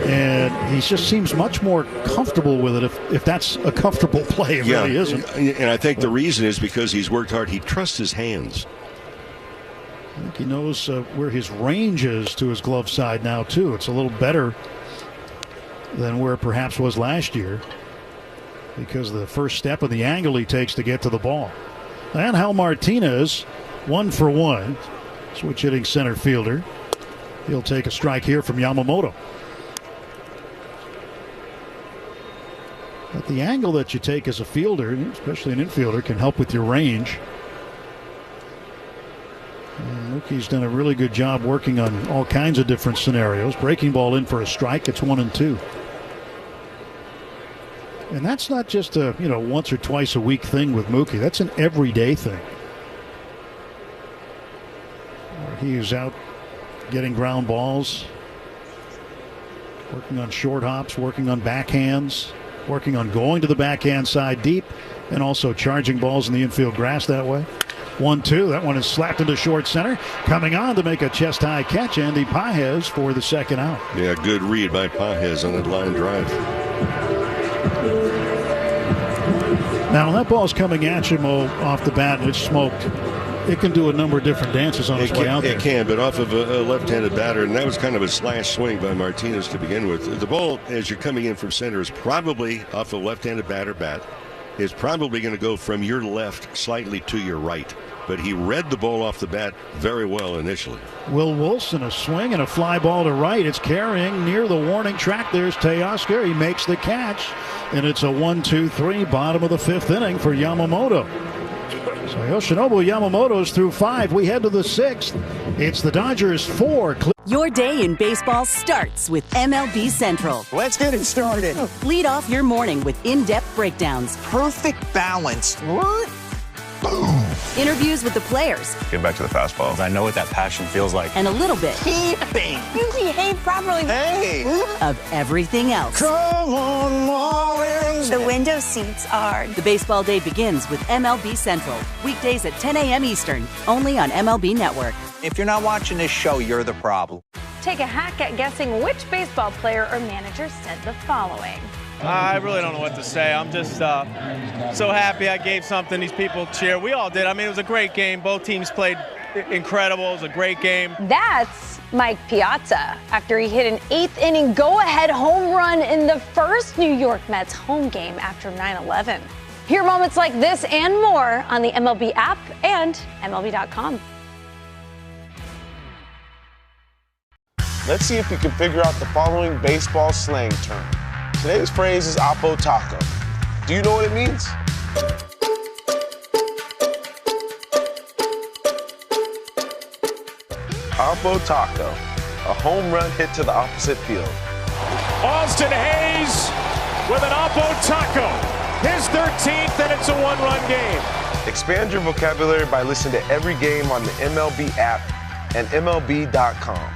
And he just seems much more comfortable with it if that's a comfortable play. It really isn't. And I think the reason is because he's worked hard. He trusts his hands. I think he knows where his range is to his glove side now, too. It's a little better than where it perhaps was last year because of the first step and the angle he takes to get to the ball. Angel Martinez, 1 for 1. Switch hitting center fielder. He'll take a strike here from Yamamoto. But the angle that you take as a fielder, especially an infielder, can help with your range. And Mookie's done a really good job working on all kinds of different scenarios. Breaking ball in for a strike. It's 1-2. And that's not just a once or twice a week thing with Mookie. That's an everyday thing. He's out getting ground balls, working on short hops, working on backhands, working on going to the backhand side deep, and also charging balls in the infield grass that way. 1-2. That one is slapped into short center. Coming on to make a chest-high catch, Andy Pages for the second out. Yeah, good read by Pages on that line drive. Now, when that ball's coming at you, Mo, off the bat, and it's smoked, it can do a number of different dances on its way out there. It can, but off of a left-handed batter, and that was kind of a slash swing by Martinez to begin with. The ball, as you're coming in from center, is probably off a left-handed batter bat. It's probably going to go from your left slightly to your right. But he read the ball off the bat very well initially. Will Wilson, a swing and a fly ball to right. It's carrying near the warning track. There's Teoscar. He makes the catch, and it's a 1-2-3 bottom of the fifth inning for Yamamoto. So Yoshinobu Yamamoto's through 5. We head to the 6th. It's the Dodgers 4. Your day in baseball starts with MLB Central. Let's get it started. Lead off your morning with in-depth breakdowns. Perfect balance. What? Boom. Interviews with the players. Get back to the fastball. I know what that passion feels like. And a little bit. Keeping. You behave properly. Hey. Of everything else. Come on, Marlins. The window seats are. The baseball day begins with MLB Central. Weekdays at 10 a.m. Eastern, only on MLB Network. If you're not watching this show, you're the problem. Take a hack at guessing which baseball player or manager said the following. I really don't know what to say. I'm just so happy I gave something these people cheer. We all did. I mean, it was a great game. Both teams played incredible. It was a great game. That's Mike Piazza after he hit an 8th inning go-ahead home run in the first New York Mets home game after 9/11. Hear moments like this and more on the MLB app and MLB.com. Let's see if you can figure out the following baseball slang term. Today's phrase is Oppo Taco. Do you know what it means? Oppo Taco, a home run hit to the opposite field. Austin Hayes with an Oppo Taco. His 13th, and it's a one-run game. Expand your vocabulary by listening to every game on the MLB app and MLB.com.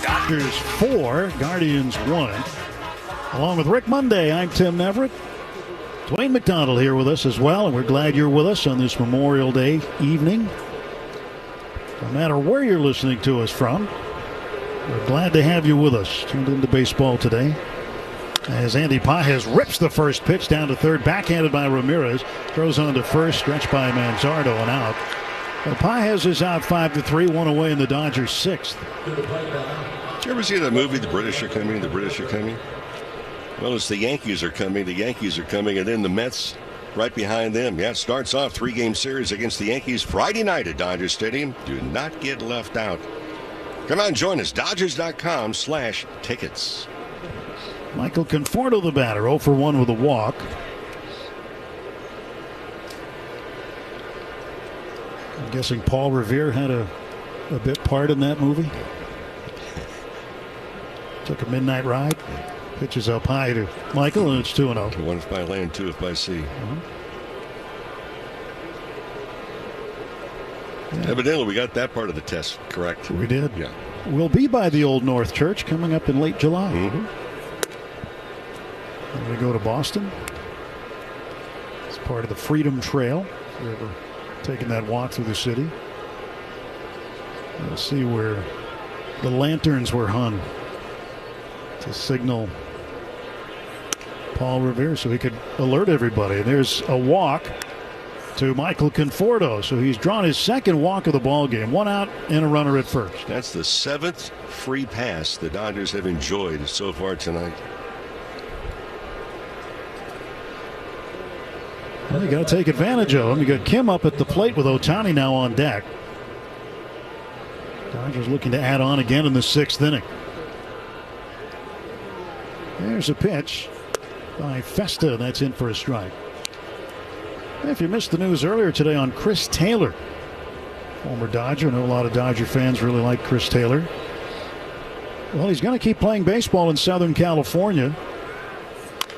Dodgers 4, Guardians 1. Along with Rick Monday, I'm Tim Neverett. Dwayne McDonald here with us as well, and we're glad you're with us on this Memorial Day evening. No matter where you're listening to us from, we're glad to have you with us. Tuned into baseball today. As Andy Pages rips the first pitch down to third, backhanded by Ramirez, throws on to first, stretched by Manzardo and out. Pages is out 5-3, one away in the Dodgers' 6th. Did you ever see that movie, The British Are Coming, The British Are Coming? Well, it's the Yankees are coming, and then the Mets right behind them. Yeah, it starts off 3-game series against the Yankees Friday night at Dodger Stadium. Do not get left out. Come on, join us, Dodgers.com/tickets. Michael Conforto, the batter, 0 for 1 with a walk. I'm guessing Paul Revere had a bit part in that movie. Took a midnight ride. Pitches up high to Michael, and it's 2-0. 1 if by land, 2 if by sea. Yeah. Evidently, we got that part of the test correct. We did. Yeah. We'll be by the Old North Church coming up in late July. And we go to Boston. It's part of the Freedom Trail. If you're ever taking that walk through the city, you'll see where the lanterns were hung to signal Paul Revere so he could alert everybody. And there's a walk to Michael Conforto. So he's drawn his second walk of the ball game. 1 out and a runner at first. That's the 7th free pass the Dodgers have enjoyed so far tonight. Well, you got to take advantage of him. You got Kim up at the plate with Ohtani now on deck. Dodgers looking to add on again in the 6th inning. There's a pitch by Festa. That's in for a strike. If you missed the news earlier today on Chris Taylor, former Dodger. I know a lot of Dodger fans really like Chris Taylor. Well, he's going to keep playing baseball in Southern California.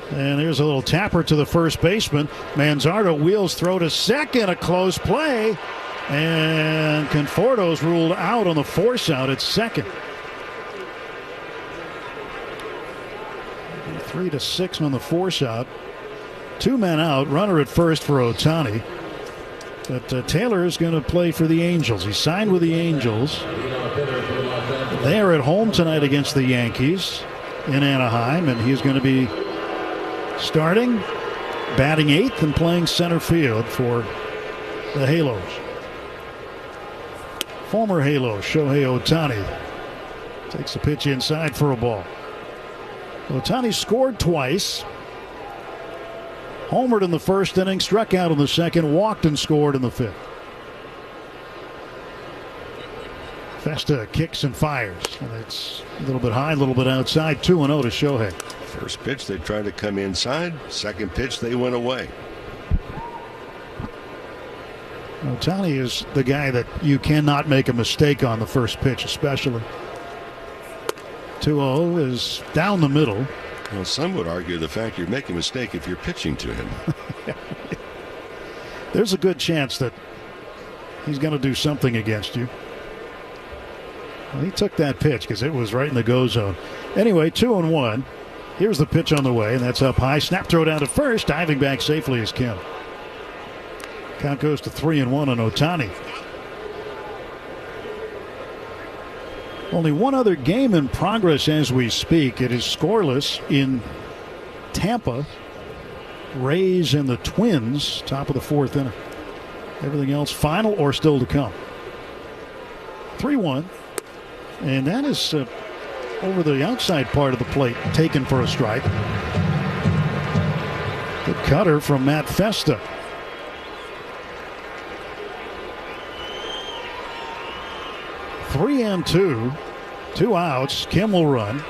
And there's a little tapper to the first baseman. Manzardo wheels throw to second. A close play. And Conforto's ruled out on the force out at second. 3-6 on the force out. 2 men out. Runner at first for Ohtani. But Taylor is going to play for the Angels. He signed with the Angels. They are at home tonight against the Yankees in Anaheim. And he's going to be starting, batting 8th, and playing center field for the Halos. Former Halo Shohei Ohtani takes the pitch inside for a ball. Ohtani scored twice. Homered in the first inning, struck out in the second, walked and scored in the 5th. Festa kicks and fires. And it's a little bit high, a little bit outside. 2-0 to Shohei. First pitch, they tried to come inside. Second pitch, they went away. Ohtani is the guy that you cannot make a mistake on the first pitch, especially. 2-0 is down the middle. Well, some would argue the fact you're making a mistake if you're pitching to him. There's a good chance that he's going to do something against you. Well, he took that pitch because it was right in the go zone. Anyway, 2-1. Here's the pitch on the way, and that's up high. Snap throw down to first. Diving back safely is Kim. Count goes to 3-1 on Ohtani. Only one other game in progress as we speak. It is scoreless in Tampa. Rays and the Twins, top of the fourth inning. Everything else final or still to come. 3-1. And that is over the outside part of the plate, taken for a strike. The cutter from Matt Festa. Three and two outs. Kim will run.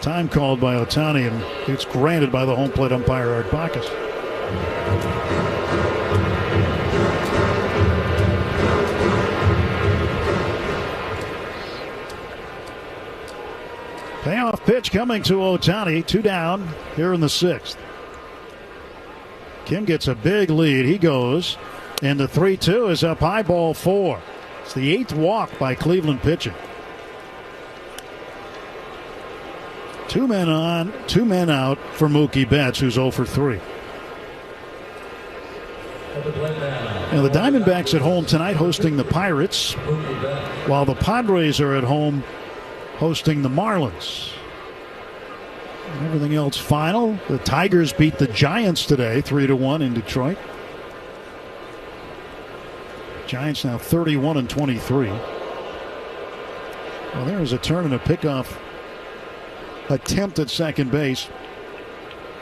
Time called by Ohtani, and it's granted by the home plate umpire, Art Bacchus. Payoff pitch coming to Ohtani. 2 down here in the 6th. Kim gets a big lead. He goes. And the 3-2 is up high, ball 4. It's the 8th walk by Cleveland pitching. 2 men on, 2 men out for Mookie Betts, who's 0 for 3. And the Diamondbacks at home tonight hosting the Pirates, while the Padres are at home hosting the Marlins. And everything else final. The Tigers beat the Giants today, 3-1 in Detroit. Giants now 31-23. Well, there is a turn and a pickoff attempt at second base.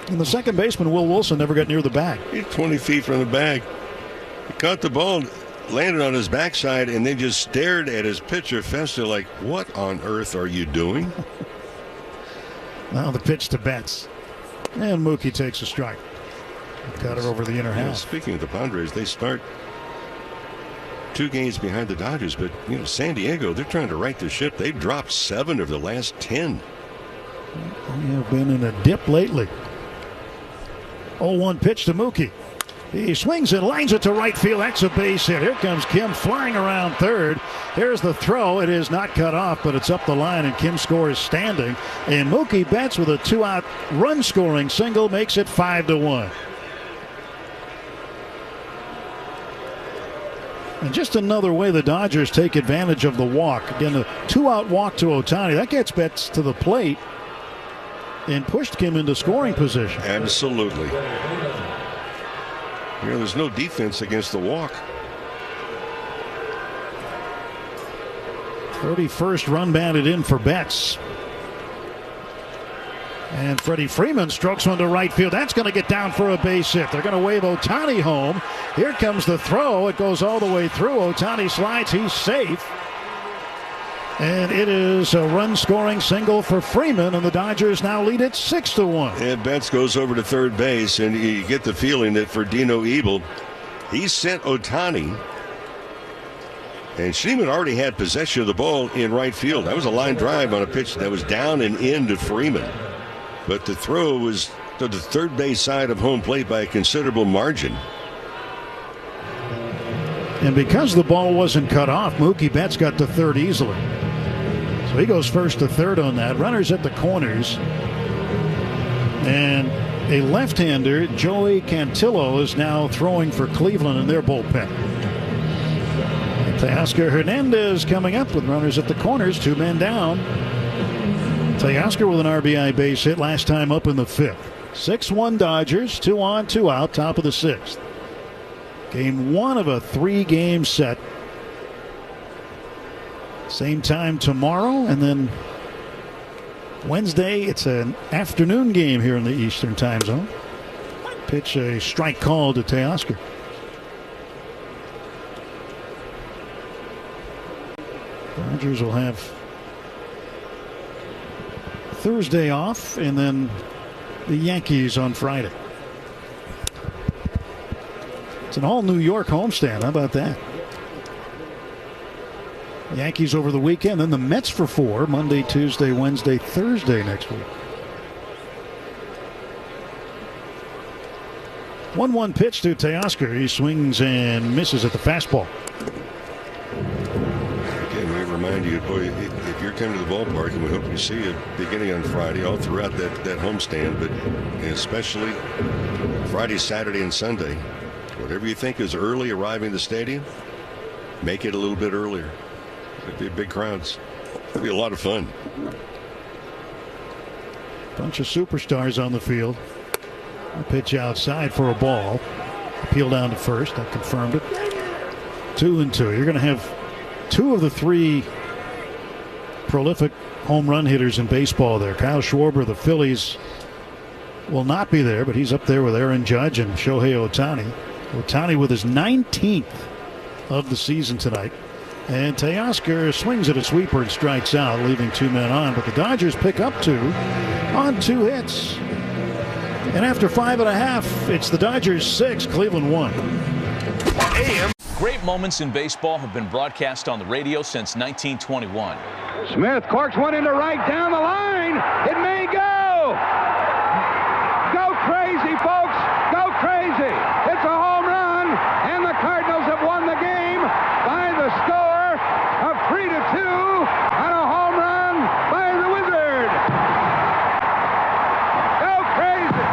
And the second baseman, Will Wilson, never got near the bag. He's 20 feet from the bag. He caught the ball, landed on his backside, and then just stared at his pitcher, Festa, like, what on earth are you doing? Now the pitch to Betts. And Mookie takes a strike. Got it over the inner half. Speaking of the Padres, they start 2 games behind the Dodgers, but San Diego, they're trying to right the ship. They've dropped 7 of the last 10. They have been in a dip lately. 0-1 pitch to Mookie. He swings and lines it to right field. That's a base hit. Here comes Kim flying around third. Here's the throw. It is not cut off, but it's up the line, and Kim scores standing. And Mookie Betts with a 2-out run-scoring single makes it 5-1. And just another way the Dodgers take advantage of the walk. Again, a 2-out walk to Ohtani. That gets Betts to the plate and pushed Kim into scoring position. Absolutely. There's no defense against the walk. 31st run batted in for Betts. And Freddie Freeman strokes one to right field. That's going to get down for a base hit. They're going to wave Ohtani home. Here comes the throw. It goes all the way through. Ohtani slides. He's safe. And it is a run-scoring single for Freeman, and the Dodgers now lead it 6-1. And Betts goes over to third base, and you get the feeling that for Dino Ebel, he sent Ohtani, and Sheeman already had possession of the ball in right field. That was a line drive on a pitch that was down and in to Freeman. But the throw was to the third base side of home plate by a considerable margin. And because the ball wasn't cut off, Mookie Betts got to third easily. So he goes first to third on that. Runners at the corners. And a left-hander, Joey Cantillo, is now throwing for Cleveland in their bullpen. Teoscar Hernandez coming up with runners at the corners, 2 men down. Teoscar with an RBI base hit last time up in the 5th. 6-1 Dodgers, 2 on, 2 out, top of the 6th. Game 1 of a 3-game set. Same time tomorrow, and then Wednesday it's an afternoon game here in the Eastern time zone. Pitch a strike call to Teoscar. Dodgers will have Thursday off, and then the Yankees on Friday. It's an all New York homestand. How about that? Yankees over the weekend, then the Mets for 4, Monday, Tuesday, Wednesday, Thursday next week. 1-1 pitch to Teoscar. He swings and misses at the fastball. Again, we remind you, boy, if you're coming to the ballpark, and we hope you see it beginning on Friday, all throughout that homestand, but especially Friday, Saturday, and Sunday, whatever you think is early arriving at the stadium, make it a little bit earlier. It'll be big crowds. It'll be a lot of fun. Bunch of superstars on the field. A pitch outside for a ball. Appeal down to first. I confirmed it. 2-2. You're going to have two of the three prolific home run hitters in baseball there. Kyle Schwarber, the Phillies, will not be there, but he's up there with Aaron Judge and Shohei Ohtani. Ohtani with his 19th of the season tonight. And Teoscar swings at a sweeper and strikes out, leaving 2 men on. But the Dodgers pick up 2 on 2 hits. And after 5.5, it's the Dodgers 6, Cleveland 1. Great moments in baseball have been broadcast on the radio since 1921. Smith corks one into right down the line. It may go. Go crazy, folks. Go crazy. It's a home run, and the Cardinals have won the game by the score of 3-2 on a home run by the Wizard. Go crazy.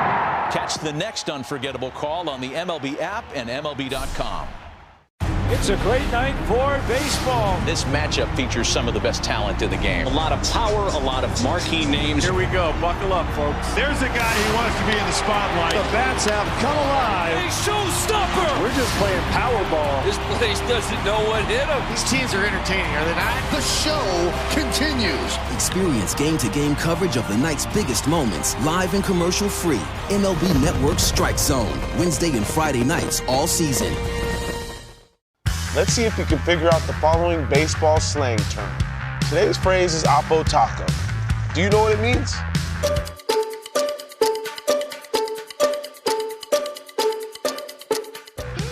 Catch the next unforgettable call on the MLB app and MLB.com. It's a great night for baseball. This matchup features some of the best talent in the game. A lot of power, a lot of marquee names. Here we go. Buckle up, folks. There's a guy who wants to be in the spotlight. The bats have come alive. A showstopper. We're just playing Powerball. This place doesn't know what hit them. These teams are entertaining, are they not? The show continues. Experience game-to-game coverage of the night's biggest moments, live and commercial-free. MLB Network Strike Zone, Wednesday and Friday nights all season. Let's see if you can figure out the following baseball slang term. Today's phrase is Oppo Taco. Do you know what it means?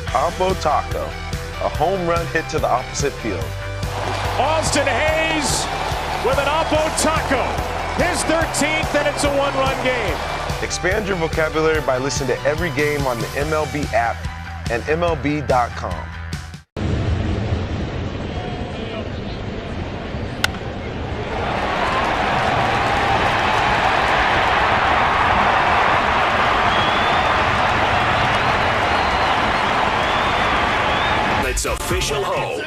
Oppo Taco, a home run hit to the opposite field. Austin Hayes with an Oppo Taco. His 13th, and it's a 1-run game. Expand your vocabulary by listening to every game on the MLB app and MLB.com. Official home.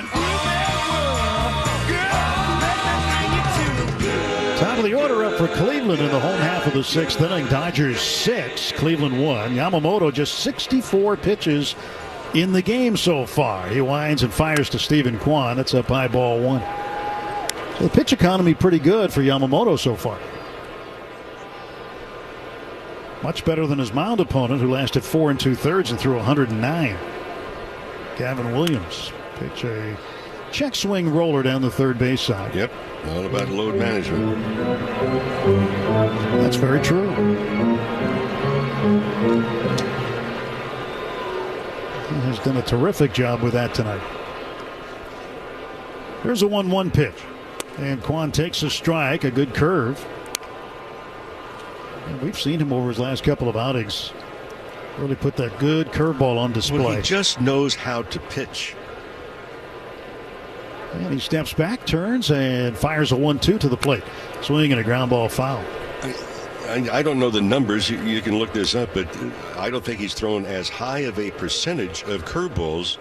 Top of the order up for Cleveland in the home half of the 6th inning. Dodgers 6, Cleveland 1. Yamamoto just 64 pitches in the game so far. He winds and fires to Stephen Kwan. That's up high, ball 1. So the pitch economy pretty good for Yamamoto so far. Much better than his mound opponent, who lasted 4 2/3 and threw 109. Gavin Williams pitch a check swing roller down the third base side. Yep, all about load management. That's very true. He has done a terrific job with that tonight. Here's a 1-1 pitch. And Kwan takes a strike, a good curve. And we've seen him over his last couple of outings. Really put that good curveball on display. Well, he just knows how to pitch. And he steps back, turns, and fires a 1-2 to the plate. Swing and a ground ball foul. I don't know the numbers. You can look this up, but I don't think he's thrown as high of a percentage of curveballs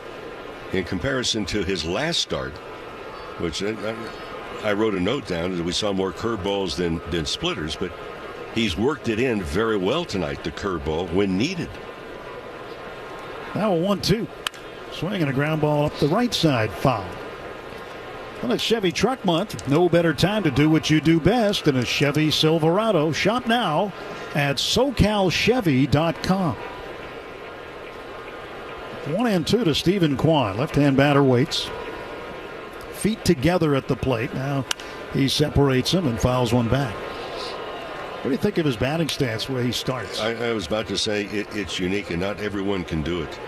in comparison to his last start, which I wrote a note down that we saw more curveballs than splitters, but he's worked it in very well tonight, the curveball, when needed. Now a 1-2. Swing and a ground ball up the right side, foul. Well, it's Chevy Truck Month. No better time to do what you do best than a Chevy Silverado. Shop now at SoCalChevy.com. 1-2 to Stephen Kwan. Left-hand batter waits. Feet together at the plate. Now he separates them and fouls one back. What do you think of his batting stance where he starts? I was about to say it's unique, and not everyone can do it.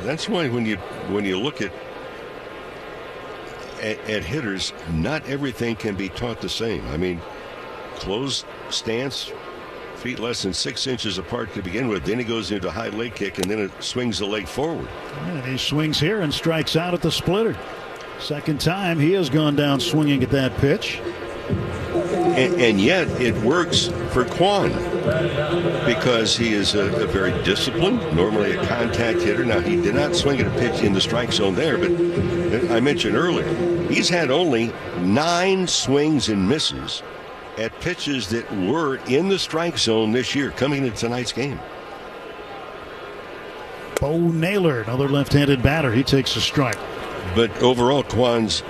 That's why when you look at hitters, not everything can be taught the same. I mean, closed stance, feet less than 6 inches apart to begin with. Then he goes into a high leg kick, and then it swings the leg forward. And he swings here and strikes out at the splitter. Second time he has gone down swinging at that pitch. And yet it works for Kwan because he is a very disciplined, normally a contact hitter. Now, he did not swing at a pitch in the strike zone there, but I mentioned earlier, he's had only 9 swings and misses at pitches that were in the strike zone this year coming into tonight's game. Bo Naylor, another left-handed batter. He takes a strike. But overall, Kwan's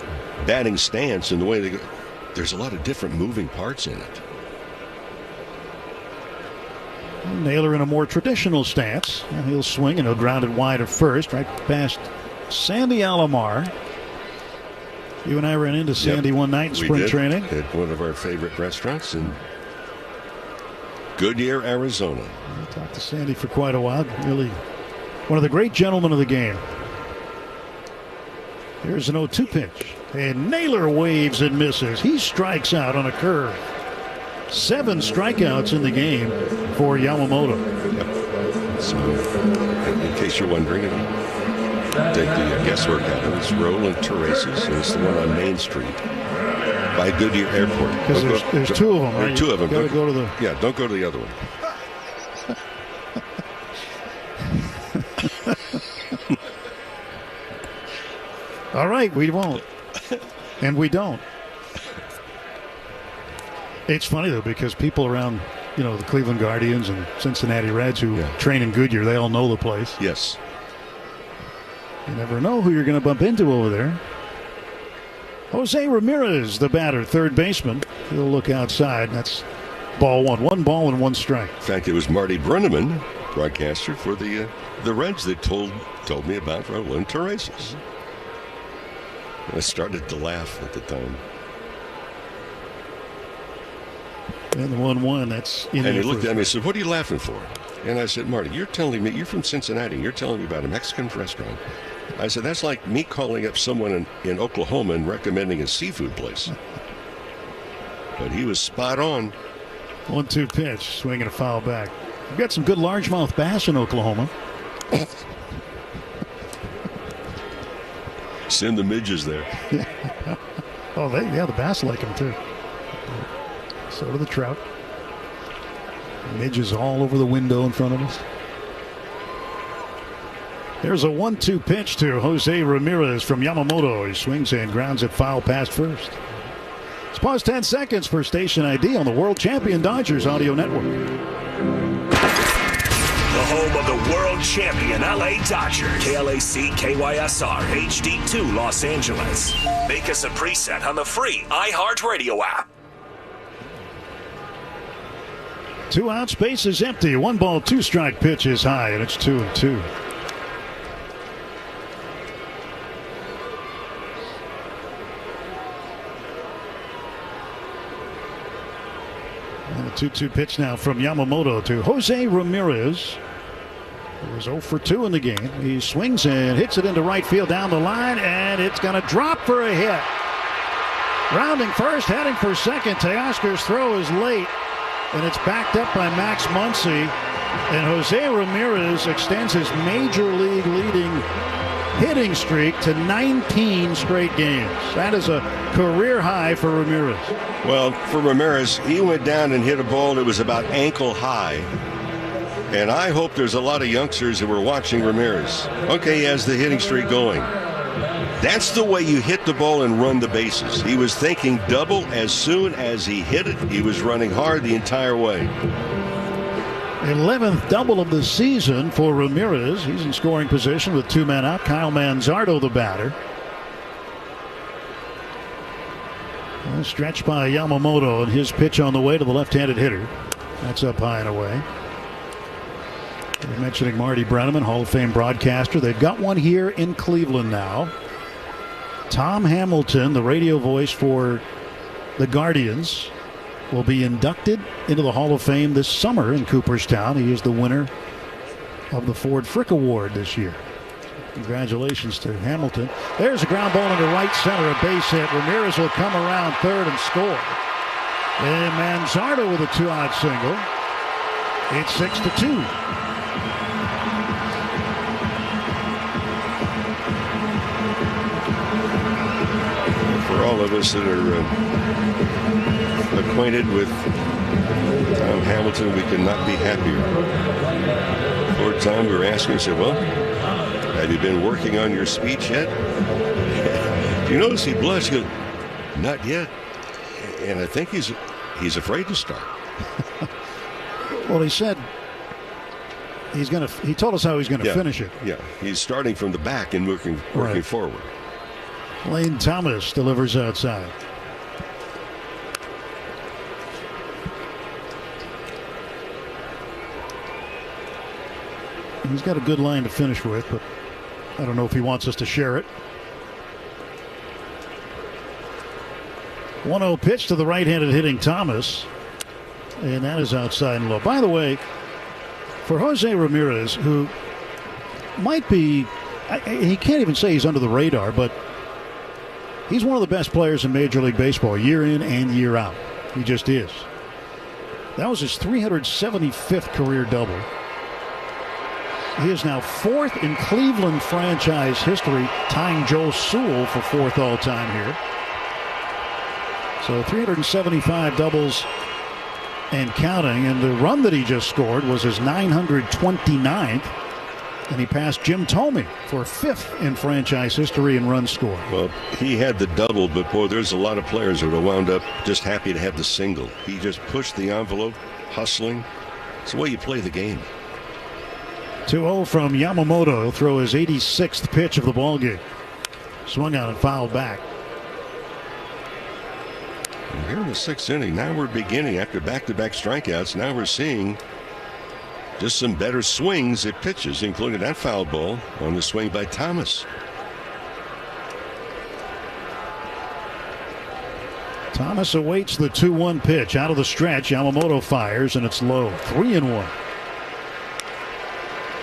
batting stance and the way they go, there's a lot of different moving parts in it. Naylor in a more traditional stance. And he'll swing and he'll ground it wide of first, right past Sandy Alomar. You and I ran into Sandy one night in spring training. At one of our favorite restaurants in Goodyear, Arizona. I talked to Sandy for quite a while. Really one of the great gentlemen of the game. Here's an 0-2 pitch. And Naylor waves and misses. He strikes out on a curve. 7 strikeouts in the game for Yamamoto. Yep. So, in case you're wondering, take the guesswork out of it. It's Roland Terraces, and it's the one on Main Street by Goodyear Airport. Because there's 2 of them. There are 2 of them. Don't go to the... Yeah, don't go to the other one. All right, we won't. And we don't. It's funny, though, because people around, the Cleveland Guardians and Cincinnati Reds who train in Goodyear, they all know the place. Yes. You never know who you're going to bump into over there. Jose Ramirez, the batter, third baseman. He'll look outside. That's ball 1. 1 ball and 1 strike. In fact, it was Marty Brenneman, broadcaster for the Reds, that told me about Roland Terraces. I started to laugh at the time. And the 1-1, that's in. And he looked at me and said, "What are you laughing for?" And I said, "Marty, you're telling me you're from Cincinnati. You're telling me about a Mexican restaurant." I said, "That's like me calling up someone in Oklahoma and recommending a seafood place." But he was spot on. 1-2 pitch, swinging a foul back. We've got some good largemouth bass in Oklahoma. Send the midges there. Oh, the bass like them too. So do the trout. Midges all over the window in front of us. There's a 1-2 pitch to Jose Ramirez from Yamamoto. He swings and grounds it foul past first. Let's pause 10 seconds for station ID on the world champion Dodgers audio network. The home of the world champion LA Dodgers. KLAC KYSR HD2 Los Angeles. Make us a preset on the free iHeartRadio app. 2 outs, base is empty. 1 ball, 2 strike pitch is high, and it's 2-2. And a 2-2 pitch now from Yamamoto to Jose Ramirez. He was 0 for 2 in the game. He swings and hits it into right field down the line, and it's going to drop for a hit. Rounding first, heading for second. Teoscar's throw is late, and it's backed up by Max Muncy. And Jose Ramirez extends his major league leading hitting streak to 19 straight games. That is a career high for Ramirez. Well, for Ramirez, he went down and hit a ball that was about ankle high. And I hope there's a lot of youngsters that were watching Ramirez. Okay, he has the hitting streak going. That's the way you hit the ball and run the bases. He was thinking double as soon as he hit it. He was running hard the entire way. 11th double of the season for Ramirez. He's in scoring position with 2 men out. Kyle Manzardo, the batter. Stretched by Yamamoto, and his pitch on the way to the left-handed hitter. That's up high and away. We're mentioning Marty Brenneman, Hall of Fame broadcaster. They've got one here in Cleveland now. Tom Hamilton, the radio voice for the Guardians, will be inducted into the Hall of Fame this summer in Cooperstown. He is the winner of the Ford Frick Award this year. Congratulations to Hamilton. There's a ground ball into right center, a base hit. Ramirez will come around third and score. And Manzardo with a 2-out single. It's 6-2. For all of us that are acquainted with Tom Hamilton, we could not be happier. Lord Tom, we were asking, said, well, have you been working on your speech yet? Do you notice he blushed? He goes, not yet. And I think he's afraid to start. Well, he said he told us how he's gonna finish it. Yeah, he's starting from the back and working forward. Lane Thomas delivers outside. He's got a good line to finish with, but I don't know if he wants us to share it. 1-0 pitch to the right-handed hitting Thomas, and that is outside and low. By the way, for Jose Ramirez, who might be, he can't even say he's under the radar, but he's one of the best players in Major League Baseball year in and year out. He just is. That was his 375th career double. He is now fourth in Cleveland franchise history, tying Joe Sewell for fourth all-time here. So 375 doubles and counting, and the run that he just scored was his 929th, and he passed Jim Thome for fifth in franchise history in runs scored. Well, he had the double, but boy, there's a lot of players that would have wound up just happy to have the single. He just pushed the envelope, hustling. It's the way you play the game. 2-0 from Yamamoto. He'll throw his 86th pitch of the ballgame. Swung on and fouled back. And here in the sixth inning, now we're beginning after back-to-back strikeouts. Now we're seeing just some better swings at pitches, including that foul ball on the swing by Thomas. Thomas awaits the 2-1 pitch out of the stretch. Yamamoto fires, and it's low. 3-1.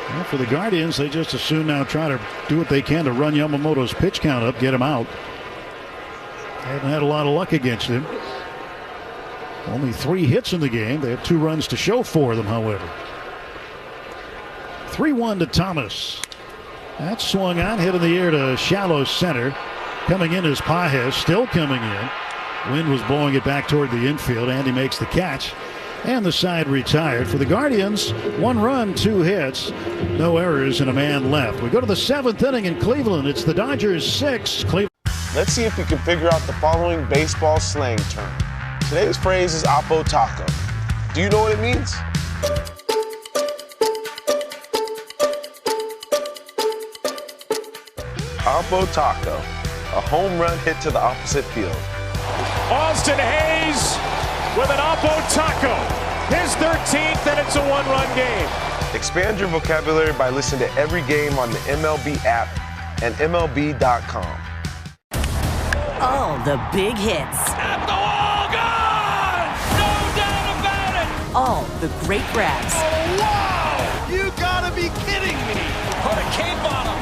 Well, for the Guardians, they just as soon now try to do what they can to run Yamamoto's pitch count up, get him out. They haven't had a lot of luck against him. Only 3 hits in the game. They have 2 runs to show for them, however. 3-1 to Thomas. That swung on, hit in the air to shallow center. Coming in is Pages, still coming in. Wind was blowing it back toward the infield. Andy makes the catch. And the side retired. For the Guardians, 1 run, 2 hits, no errors, and a man left. We go to the 7th inning in Cleveland. It's the Dodgers 6. Cleveland. Let's see if we can figure out the following baseball slang term. Today's phrase is Oppo Taco. Do you know what it means? Oppo Taco, a home run hit to the opposite field. Austin Hayes with an Oppo Taco, his 13th, and it's a 1-run game. Expand your vocabulary by listening to every game on the MLB app and MLB.com. All the big hits. At the wall, gone! No doubt about it! All the great grabs. Oh, wow! You gotta be kidding me! Put a cape on him!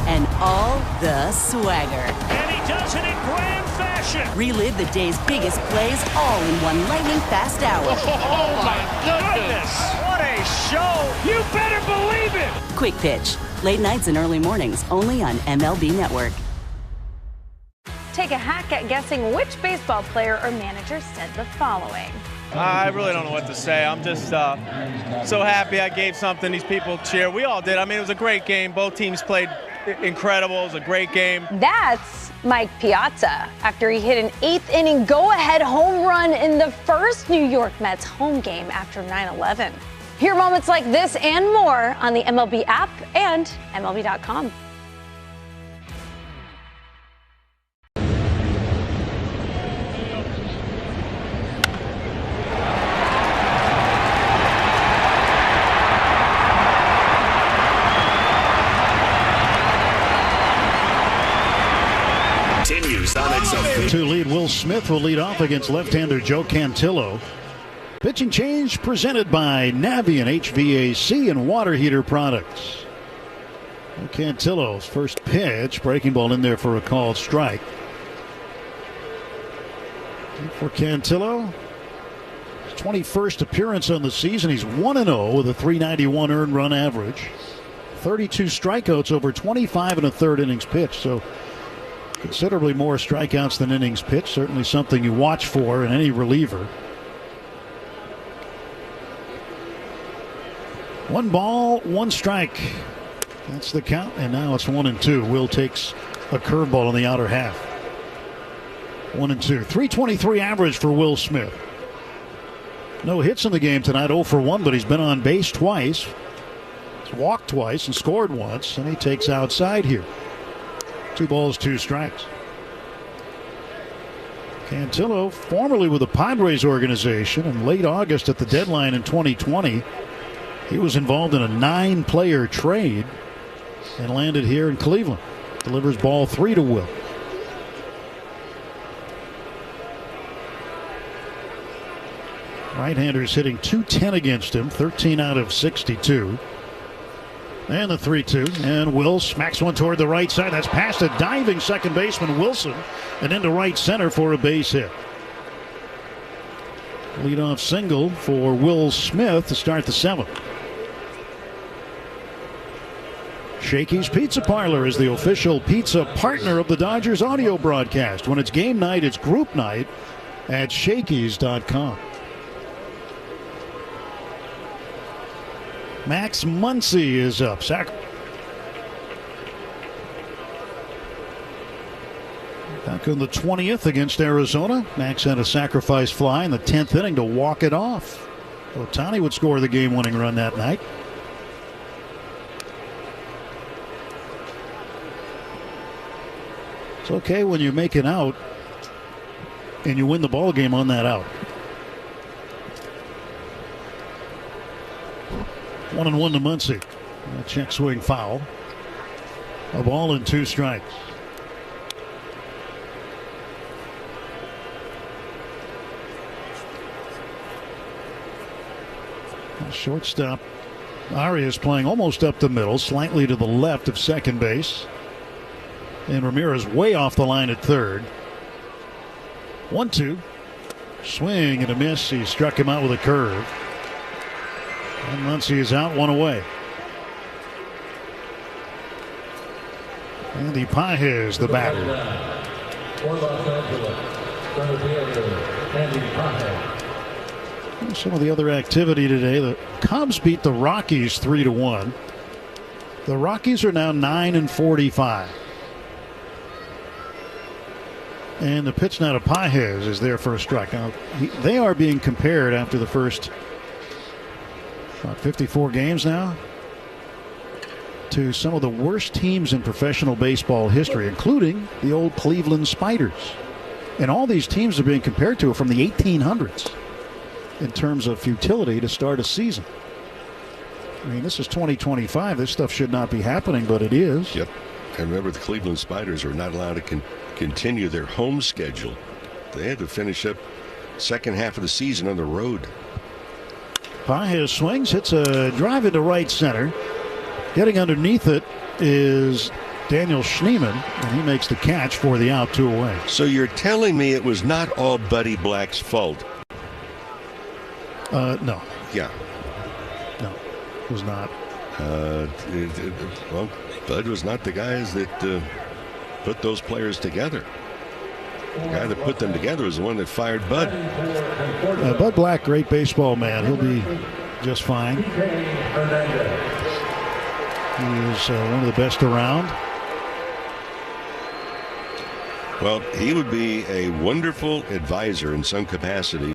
And all the swagger. And he does it in grand fashion. Relive the day's biggest plays all in one lightning-fast hour. Oh, my goodness! What a show! You better believe it! Quick Pitch. Late nights and early mornings, only on MLB Network. Take a hack at guessing which baseball player or manager said the following. I really don't know what to say. I'm just so happy I gave something these people cheer. We all did. I mean, it was a great game. Both teams played incredible. It was a great game. That's Mike Piazza after he hit an 8th inning go-ahead home run in the first New York Mets home game after 9/11. Hear moments like this and more on the MLB app and MLB.com. To lead, Will Smith will lead off against left-hander Joe Cantillo. Pitching change presented by Navien HVAC and water heater products. Cantillo's first pitch, breaking ball in there for a called strike. And for Cantillo, 21st appearance on the season. He's 1-0 with a .391 earned run average. 32 strikeouts over 25 1/3 innings pitched. So considerably more strikeouts than innings pitched. Certainly something you watch for in any reliever. 1 ball, 1 strike. That's the count, and now it's 1-2. Will takes a curveball on the outer half. 1-2. .323 average for Will Smith. No hits in the game tonight, 0 for 1, but he's been on base twice. He's walked twice and scored once, and he takes outside here. 2 balls, 2 strikes. Cantillo, formerly with the Padres organization, in late August at the deadline in 2020, he was involved in a 9-player trade and landed here in Cleveland. Delivers ball 3 to Will. Right-handers hitting .210 against him, 13 out of 62. And the 3-2, and Will smacks one toward the right side. That's past a diving second baseman Wilson and into right center for a base hit. Leadoff single for Will Smith to start the 7th. Shakey's Pizza Parlor is the official pizza partner of the Dodgers audio broadcast. When it's game night, it's group night at Shakey's.com. Max Muncy is up. Back on the 20th against Arizona. Max had a sacrifice fly in the 10th inning to walk it off. Ohtani would score the game-winning run that night. It's okay when you make an out and you win the ball game on that out. 1-1 to Muncy. A check swing foul. A ball and 2 strikes. Shortstop Arias playing almost up the middle, slightly to the left of second base. And Ramirez way off the line at third. 1-2. Swing and a miss. He struck him out with a curve. And Muncy is out, 1 away. Andy Pages, the batter. Some of the other activity today. The Cubs beat the Rockies 3-1. The Rockies are now 9-45. And the pitch now to Pages is there for a strike. Now, they are being compared after the first 54 games now to some of the worst teams in professional baseball history, including the old Cleveland Spiders. And all these teams are being compared to from the 1800s in terms of futility to start a season. I mean, this is 2025. This stuff should not be happening, but it is. Yep. And remember, the Cleveland Spiders are not allowed to continue their home schedule. They had to finish up second half of the season on the road. Pages swings, hits a drive into right center. Getting underneath it is Daniel Schneemann, and he makes the catch for the out, 2 away. So you're telling me it was not all Buddy Black's fault? No. Yeah. No, it was not. Well, Bud was not the guys that put those players together. The guy that put them together was the one that fired Bud. Bud Black, great baseball man. He'll be just fine. He is one of the best around. Well, he would be a wonderful advisor in some capacity.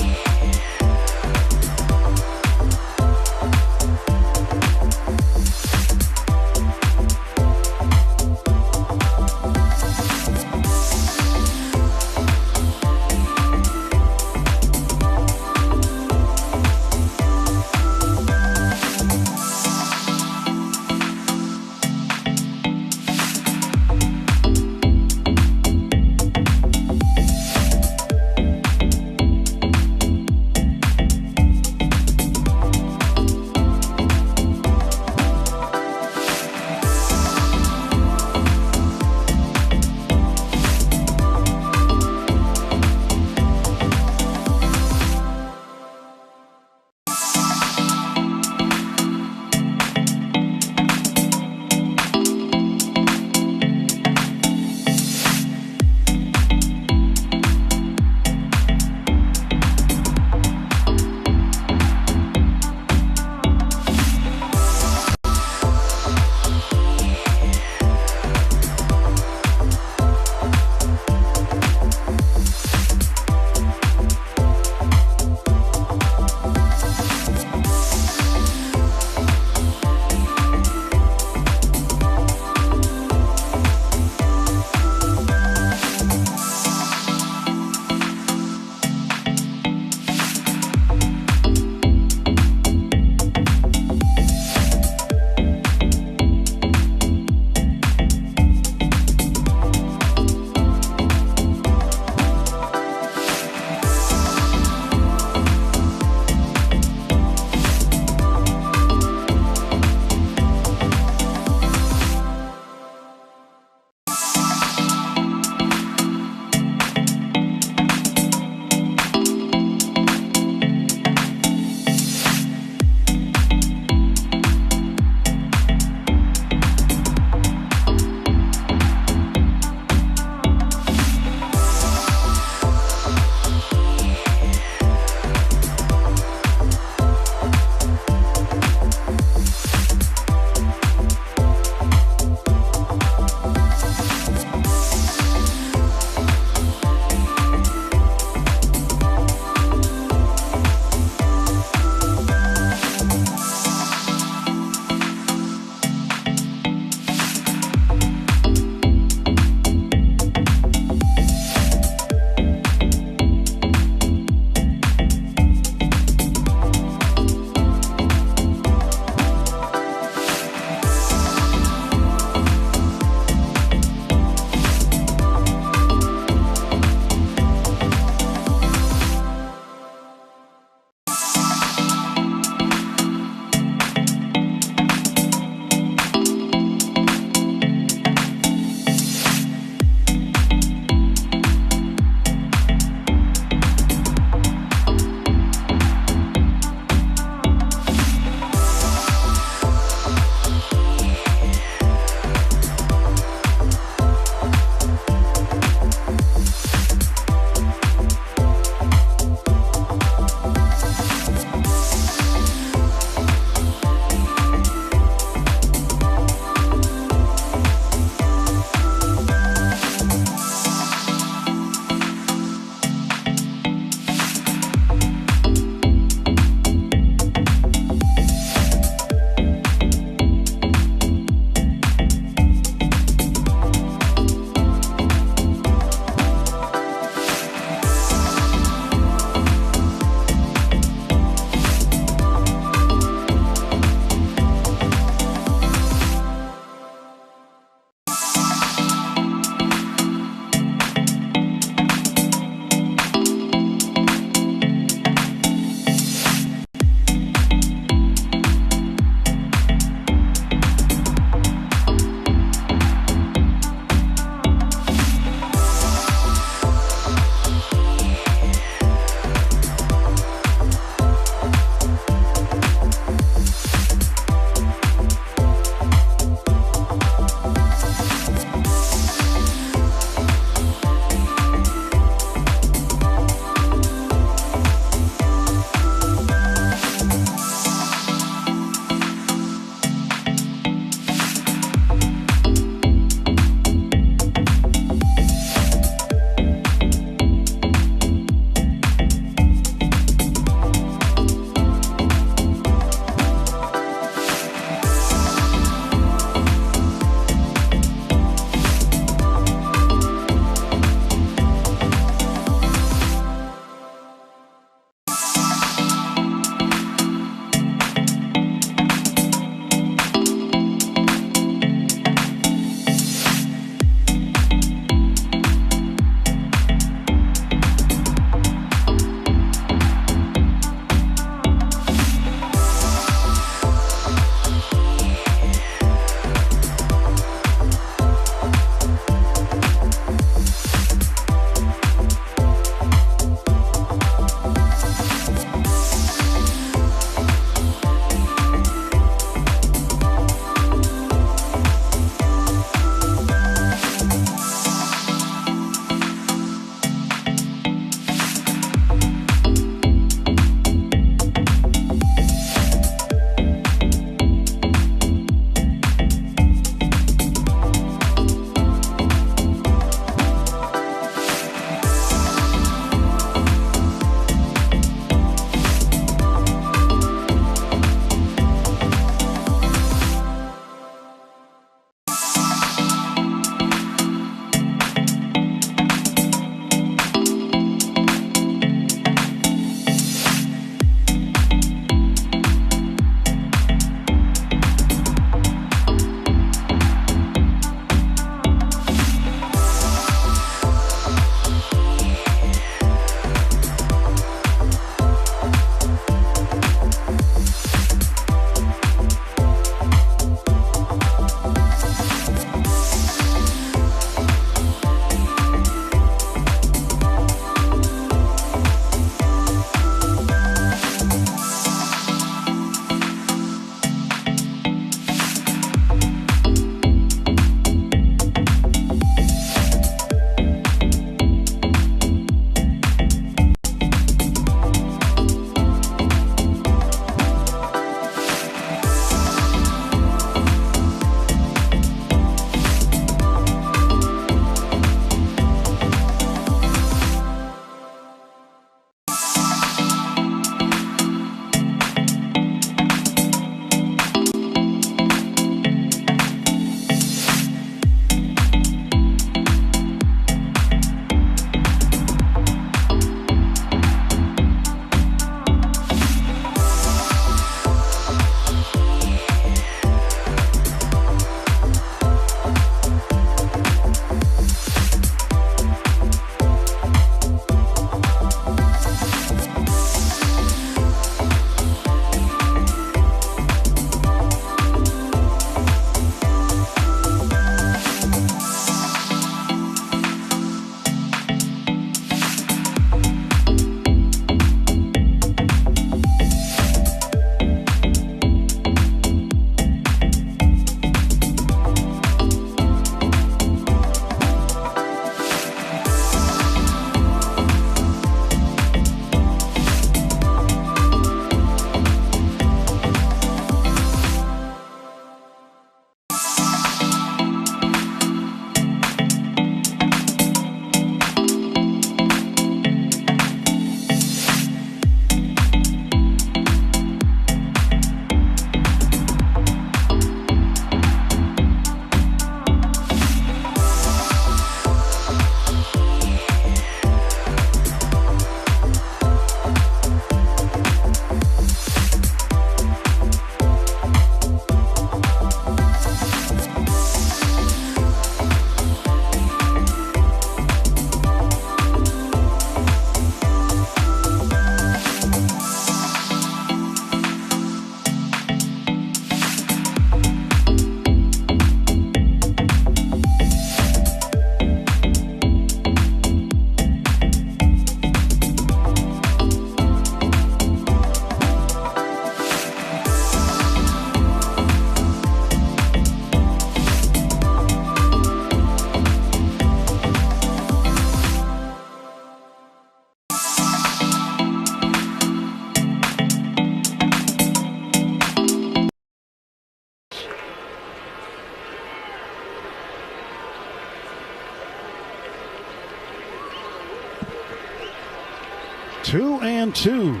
2-2.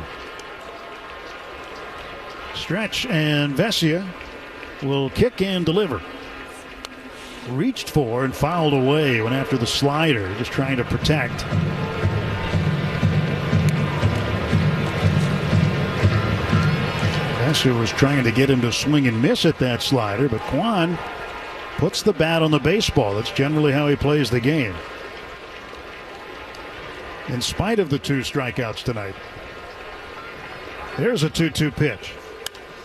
Stretch and Vesia will kick and deliver. Reached for and fouled away. Went after the slider, just trying to protect. Vesia was trying to get him to swing and miss at that slider, but Kwan puts the bat on the baseball. That's generally how he plays the game. In spite of the 2 strikeouts tonight. Here's a 2-2 pitch.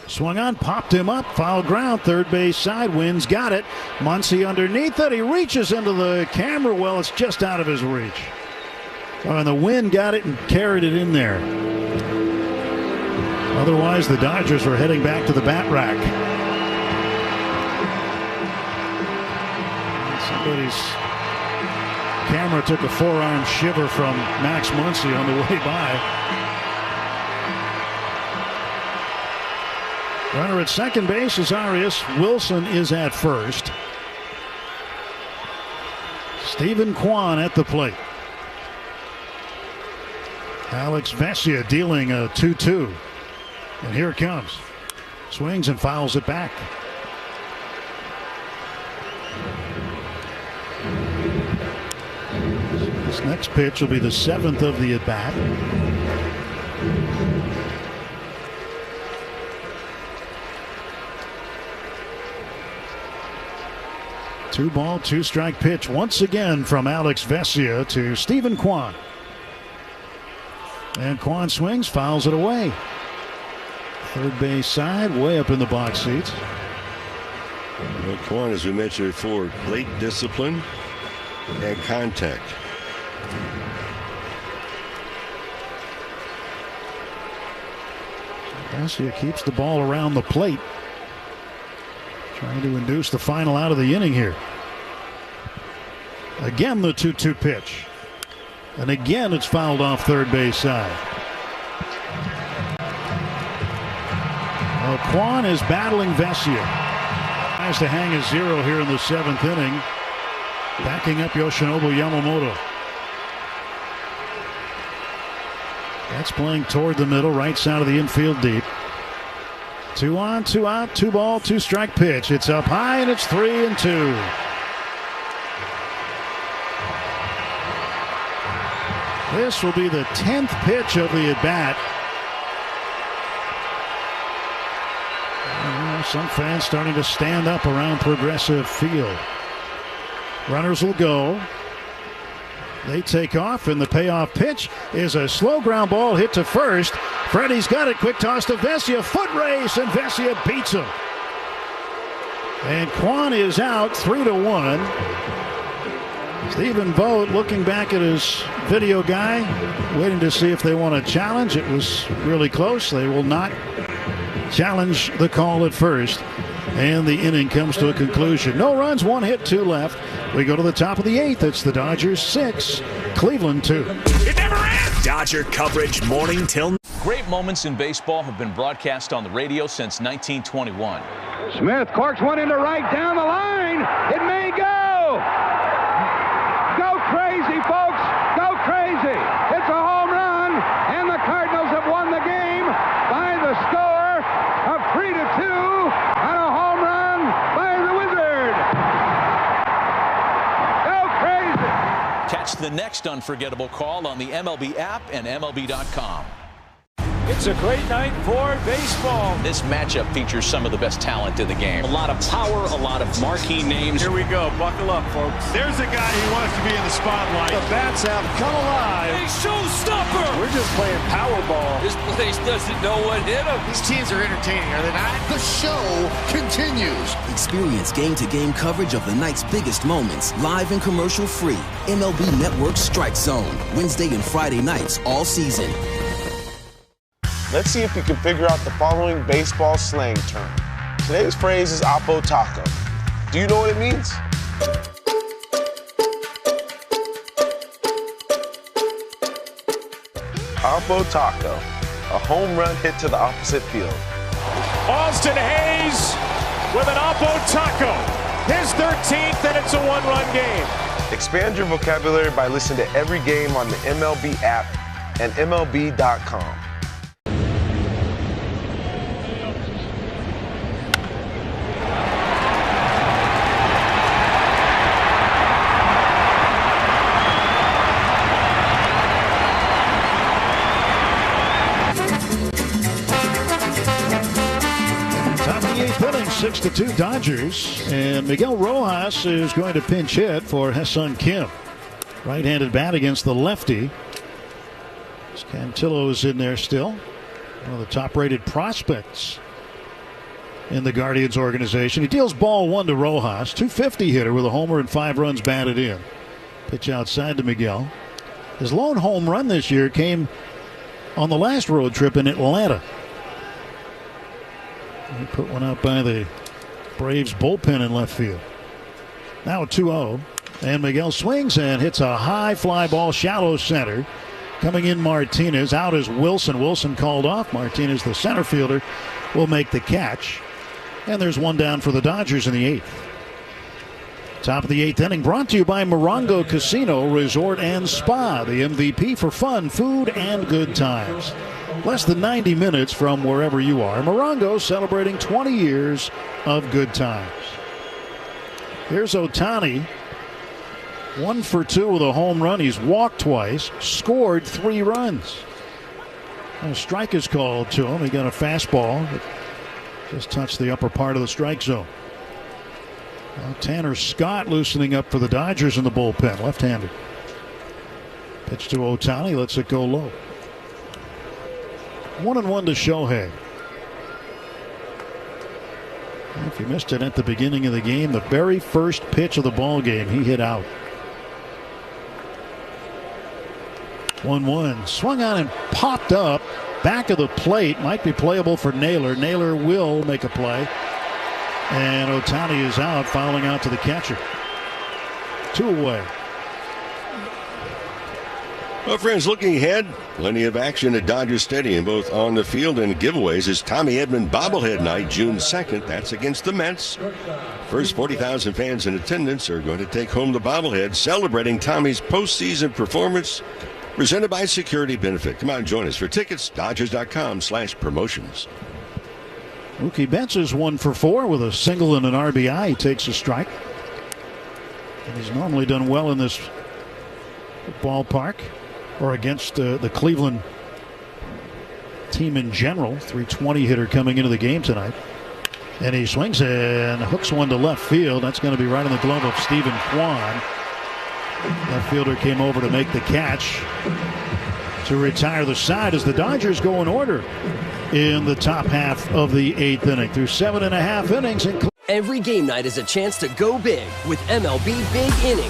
Swung on, popped him up, foul ground, third base side, Wins got it. Muncy underneath it, he reaches into the camera well, it's just out of his reach. And the Wind got it and carried it in there. Otherwise, the Dodgers were heading back to the bat rack. Somebody's camera took a forearm shiver from Max Muncy on the way by. Runner at second base is Arias. Wilson is at first. Stephen Kwan at the plate. Alex Vesia dealing a 2-2. And here it comes. Swings and fouls it back. This next pitch will be the 7th of the at-bat. Two ball, 2 strike pitch once again from Alex Vesia to Stephen Kwan. And Kwan swings, fouls it away. Third base side, way up in the box seats. Well, Kwan, as we mentioned before, plate discipline and contact. Vesia keeps the ball around the plate. Trying to induce the final out of the inning here. Again, the 2-2 pitch. And again, it's fouled off third base side. Well, Kwan is battling Vesia. Tries to hang a 0 here in the 7th inning. Backing up Yoshinobu Yamamoto. That's playing toward the middle, right side of the infield deep. 2 on, 2 out, 2 ball, 2 strike pitch. It's up high and it's 3-2. This will be the 10th pitch of the at-bat. Some fans starting to stand up around Progressive Field. Runners will go. They take off, and the payoff pitch is a slow ground ball hit to first. Freddie's got it. Quick toss to Vesia. Foot race, and Vesia beats him. And Kwan is out 3-1. Stephen Vogt looking back at his video guy, waiting to see if they want to challenge. It was really close. They will not challenge the call at first. And the inning comes to a conclusion. No runs, 1 hit, 2 left. We go to the top of the 8th. It's the Dodgers 6, Cleveland 2. It never ends. Dodger coverage morning till. Great moments in baseball have been broadcast on the radio since 1921. Smith corks one into right down the line. It may go. Go crazy, folks. Go crazy. It's a home run, and the Cardinals have won the game by the score of 3-2 on a home run by the Wizard. Go crazy. Catch the next unforgettable call on the MLB app and MLB.com. It's a great night for baseball. This matchup features some of the best talent in the game. A lot of power, a lot of marquee names. Here we go. Buckle up, folks. There's a guy who wants to be in the spotlight. The bats have come alive. A showstopper. We're just playing Powerball. This place doesn't know what hit him. These teams are entertaining, are they not? The show continues. Experience game-to-game coverage of the night's biggest moments, live and commercial-free. MLB Network Strike Zone, Wednesday and Friday nights all season. Let's see if we can figure out the following baseball slang term. Today's phrase is Oppo Taco. Do you know what it means? Oppo Taco, a home run hit to the opposite field. Austin Hayes with an Oppo Taco. His 13th, and it's a 1-run game. Expand your vocabulary by listening to every game on the MLB app and MLB.com. Top of the eighth inning, 6-2 Dodgers, and Miguel Rojas is going to pinch hit for Ha-Seong Kim. Right-handed bat against the lefty. Cantillo's in there still. One of the top-rated prospects in the Guardians organization. He deals ball one to Rojas. 250 hitter with a homer and 5 runs batted in. Pitch outside to Miguel. His lone home run this year came on the last road trip in Atlanta. He put one out by the Braves bullpen in left field. Now 2-0. And Miguel swings and hits a high fly ball, shallow center. Coming in Martinez. Out is Wilson. Wilson called off. Martinez, the center fielder, will make the catch. And there's one down for the Dodgers in the eighth. Top of the eighth inning brought to you by Morongo Casino Resort and Spa. The MVP for fun, food, and good times. Less than 90 minutes from wherever you are. Morongo celebrating 20 years of good times. Here's Ohtani. 1 for 2 with a home run. He's walked twice, scored 3 runs. A strike is called to him. He got a fastball that just touched the upper part of the strike zone. Now Tanner Scott loosening up for the Dodgers in the bullpen, left-handed. Pitch to Ohtani, lets it go low. 1-1 to Shohei. If you missed it at the beginning of the game, the very first pitch of the ball game, he hit out. 1-1. Swung on and popped up. Back of the plate. Might be playable for Naylor. Naylor will make a play. And Ohtani is out, fouling out to the catcher. 2 away. Well, friends, looking ahead, plenty of action at Dodger Stadium, both on the field and giveaways. It's Tommy Edman bobblehead night, June 2nd. That's against the Mets. First 40,000 fans in attendance are going to take home the bobblehead, celebrating Tommy's postseason performance. Presented by Security Benefit. Come on, join us for tickets. Dodgers.com/promotions. Mookie Betts is 1 for 4 with a single and an RBI. He takes a strike. And he's normally done well in this ballpark or against the Cleveland team in general. 320 hitter coming into the game tonight. And he swings and hooks one to left field. That's going to be right in the glove of Stephen Kwan. Left fielder came over to make the catch to retire the side as the Dodgers go in order in the top half of the eighth inning through 7.5 innings. Every game night is a chance to go big with MLB Big Inning.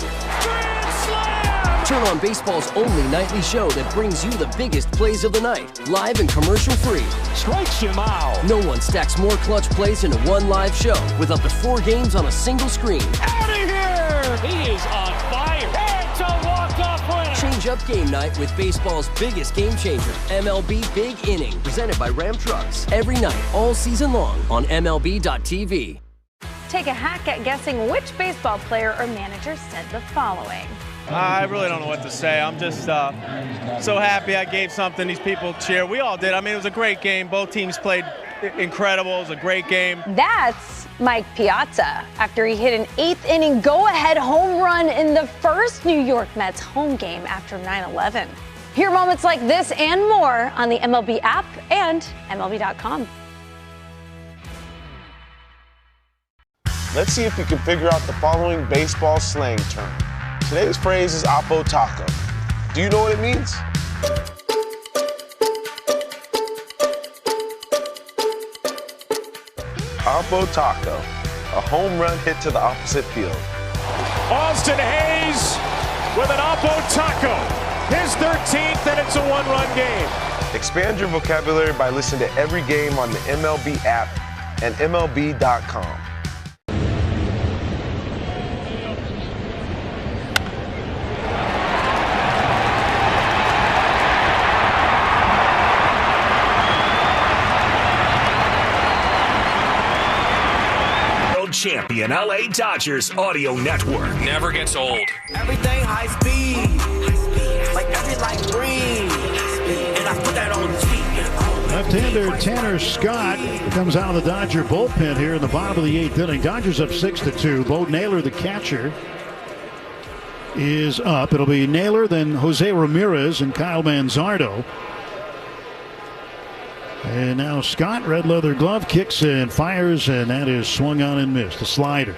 Turn on baseball's only nightly show that brings you the biggest plays of the night, live and commercial-free. Strikes him out. No one stacks more clutch plays into one live show with up to 4 games on a single screen. Out of here! He is on fire. It's a walk-off winner. Change up game night with baseball's biggest game changer, MLB Big Inning, presented by Ram Trucks. Every night, all season long on MLB.tv. Take a hack at guessing which baseball player or manager said the following. I really don't know what to say. I'm just so happy I gave something these people cheer. We all did. I mean, it was a great game. Both teams played incredible. It was a great game. That's Mike Piazza after he hit an 8th inning go-ahead home run in the first New York Mets home game after 9/11. Hear moments like this and more on the MLB app and MLB.com. Let's see if you can figure out the following baseball slang term. Today's phrase is Oppo Taco. Do you know what it means? Oppo Taco, a home run hit to the opposite field. Austin Hayes with an Oppo Taco. His 13th, and it's a 1-run game. Expand your vocabulary by listening to every game on the MLB app and MLB.com. Champion LA Dodgers audio network. Never gets old. Everything high speed. Like every light breeze. Left-hander Tanner Scott comes out of the Dodger bullpen here in the bottom of the 8th inning. Dodgers up 6-2. Bo Naylor, the catcher, is up. It'll be Naylor, then Jose Ramirez, and Kyle Manzardo. And now Scott, red leather glove, kicks and fires, and that is swung on and missed. A slider.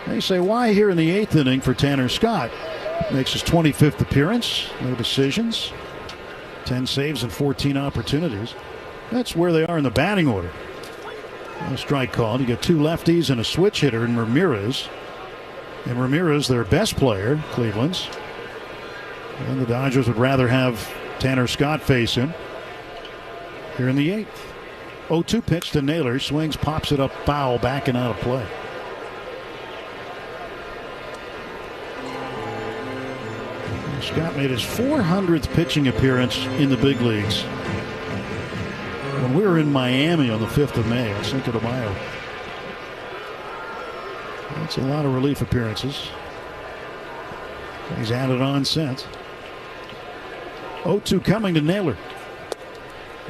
They say, why here in the 8th inning for Tanner Scott? Makes his 25th appearance. No decisions. 10 saves and 14 opportunities. That's where they are in the batting order. No strike called. You got 2 lefties and a switch hitter in Ramirez. And Ramirez, their best player, Cleveland's. And the Dodgers would rather have Tanner Scott face him here in the 8th. 0-2 pitch to Naylor. Swings, pops it up foul, backing out of play. Scott made his 400th pitching appearance in the big leagues when we were in Miami on the 5th of May at Cinco de Mayo. That's a lot of relief appearances. He's added on since. 0-2 coming to Naylor.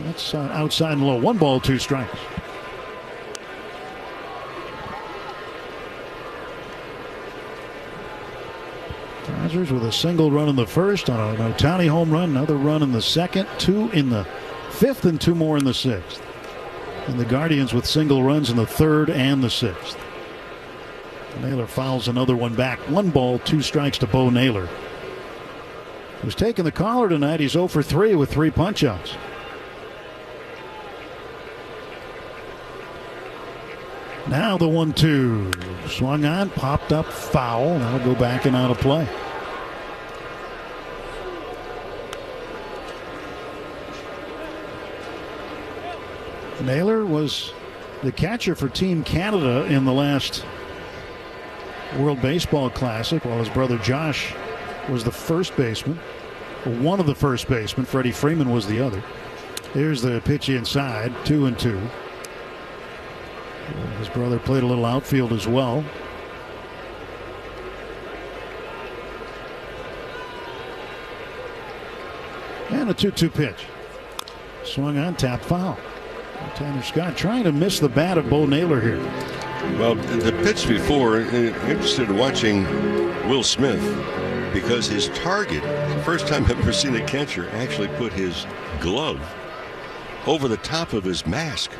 That's outside and low. 1 ball, 2 strikes. Dodgers with a single run in the first on an Ohtani home run, another run in the second, 2 in the 5th, and 2 more in the 6th. And the Guardians with single runs in the 3rd and the 6th. Naylor fouls another one back. 1 ball, 2 strikes to Bo Naylor, who's taking the collar tonight. He's 0 for 3 with 3 punch-outs. Now the 1-2. Swung on, popped up, foul. That'll go back and out of play. Naylor was the catcher for Team Canada in the last World Baseball Classic, while his brother Josh was the first baseman. One of the first basemen. Freddie Freeman was the other. Here's the pitch inside, 2-2. His brother played a little outfield as well. And a 2-2 pitch. Swung on, tap foul. Tanner Scott trying to miss the bat of Bo Naylor here. Well, the pitch before, interested in watching Will Smith, because his target, the first time I've ever seen a catcher actually put his glove over the top of his mask.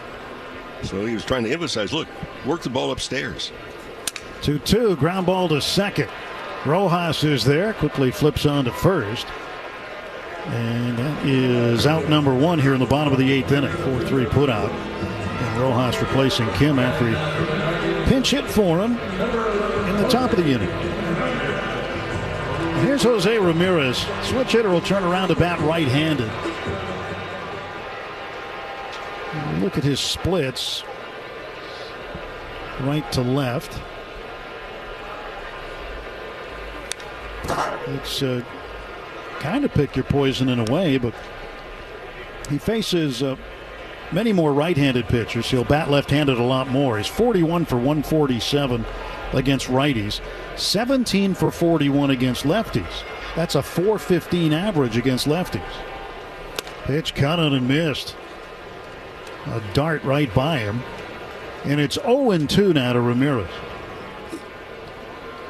So he was trying to emphasize, look, work the ball upstairs. 2-2, ground ball to second. Rojas is there, quickly flips on to first. And that is out number 1 here in the bottom of the 8th inning. 4-3 put out. And Rojas replacing Kim after he pinch hit for him in the top of the inning. And here's Jose Ramirez. Switch hitter will turn around to bat right-handed. Look at his splits. Right to left. It's kind of pick your poison in a way, but he faces many more right-handed pitchers. He'll bat left-handed a lot more. He's 41 for 147 against righties, 17 for 41 against lefties. That's a .415 average against lefties. Pitch cut on and missed. A dart right by him. And it's 0-2 now to Ramirez.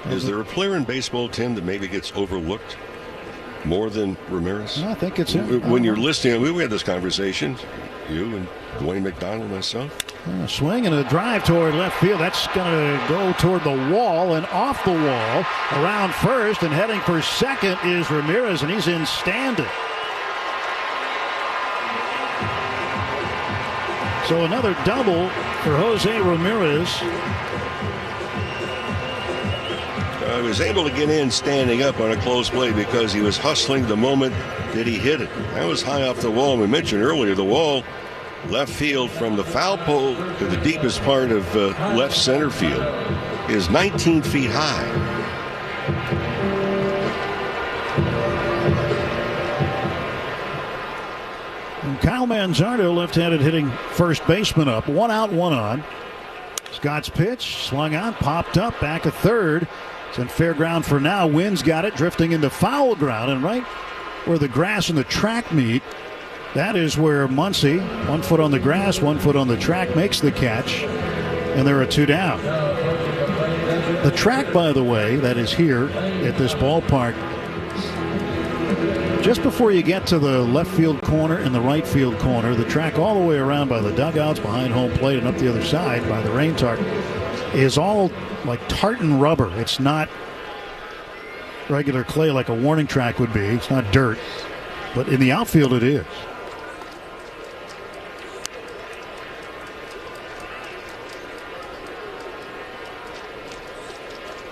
Is there a player in baseball, Tim, that maybe gets overlooked more than Ramirez? I think it's him. When you're listening, we had this conversation, you and Dwayne McDonald, myself. A swing and a drive toward left field. That's going to go toward the wall and off the wall. Around first and heading for second is Ramirez, and he's in standing. So another double for Jose Ramirez. He was able to get in standing up on a close play because he was hustling the moment that he hit it. That was high off the wall. We mentioned earlier the wall left field from the foul pole to the deepest part of left center field is 19 feet high. And Kyle Manzardo, left-handed hitting first baseman up. 1 out, 1 on. Scott's pitch swung on, popped up, back of third. It's in fair ground for now. Wynn's got it, drifting into foul ground, and right where the grass and the track meet That is where Muncy, 1 foot on the grass, 1 foot on the track, makes the catch, and there are 2 down. The track, by the way, that is here at this ballpark, just before you get to the left field corner and the right field corner, the track all the way around by the dugouts, behind home plate, and up the other side by the rain tarp is all like tartan rubber. It's not regular clay like a warning track would be. It's not dirt. But in the outfield it is.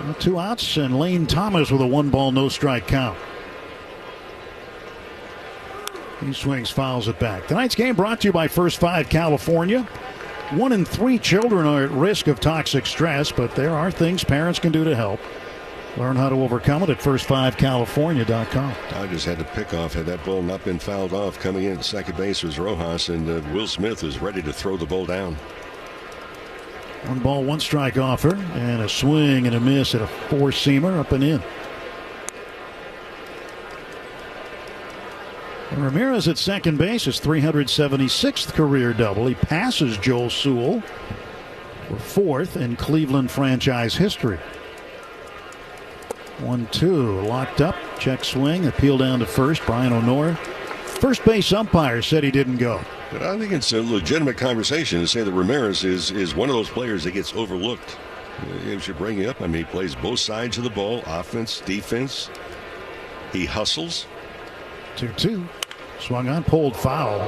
Well, 2 outs, and Lane Thomas with a 1-ball, no-strike count. He swings, fouls it back. Tonight's game brought to you by First 5 California. 1 in 3 children are at risk of toxic stress, but there are things parents can do to help. Learn how to overcome it at first5california.com. Dodgers had to pick off. Had that ball not been fouled off, coming in at second base was Rojas, and Will Smith was ready to throw the ball down. 1-ball, 1-strike offer, and a swing and a miss at a 4-seamer up and in. And Ramirez at second base, his 376th career double. He passes Joel Sewell for 4th in Cleveland franchise history. 1-2, locked up, check swing, appeal down to first. Brian O'Nora, first base umpire, said he didn't go. But I think it's a legitimate conversation to say that Ramirez is one of those players that gets overlooked. You should bring it up. I mean, he plays both sides of the ball, offense, defense. He hustles. 2-2. Swung on, pulled foul.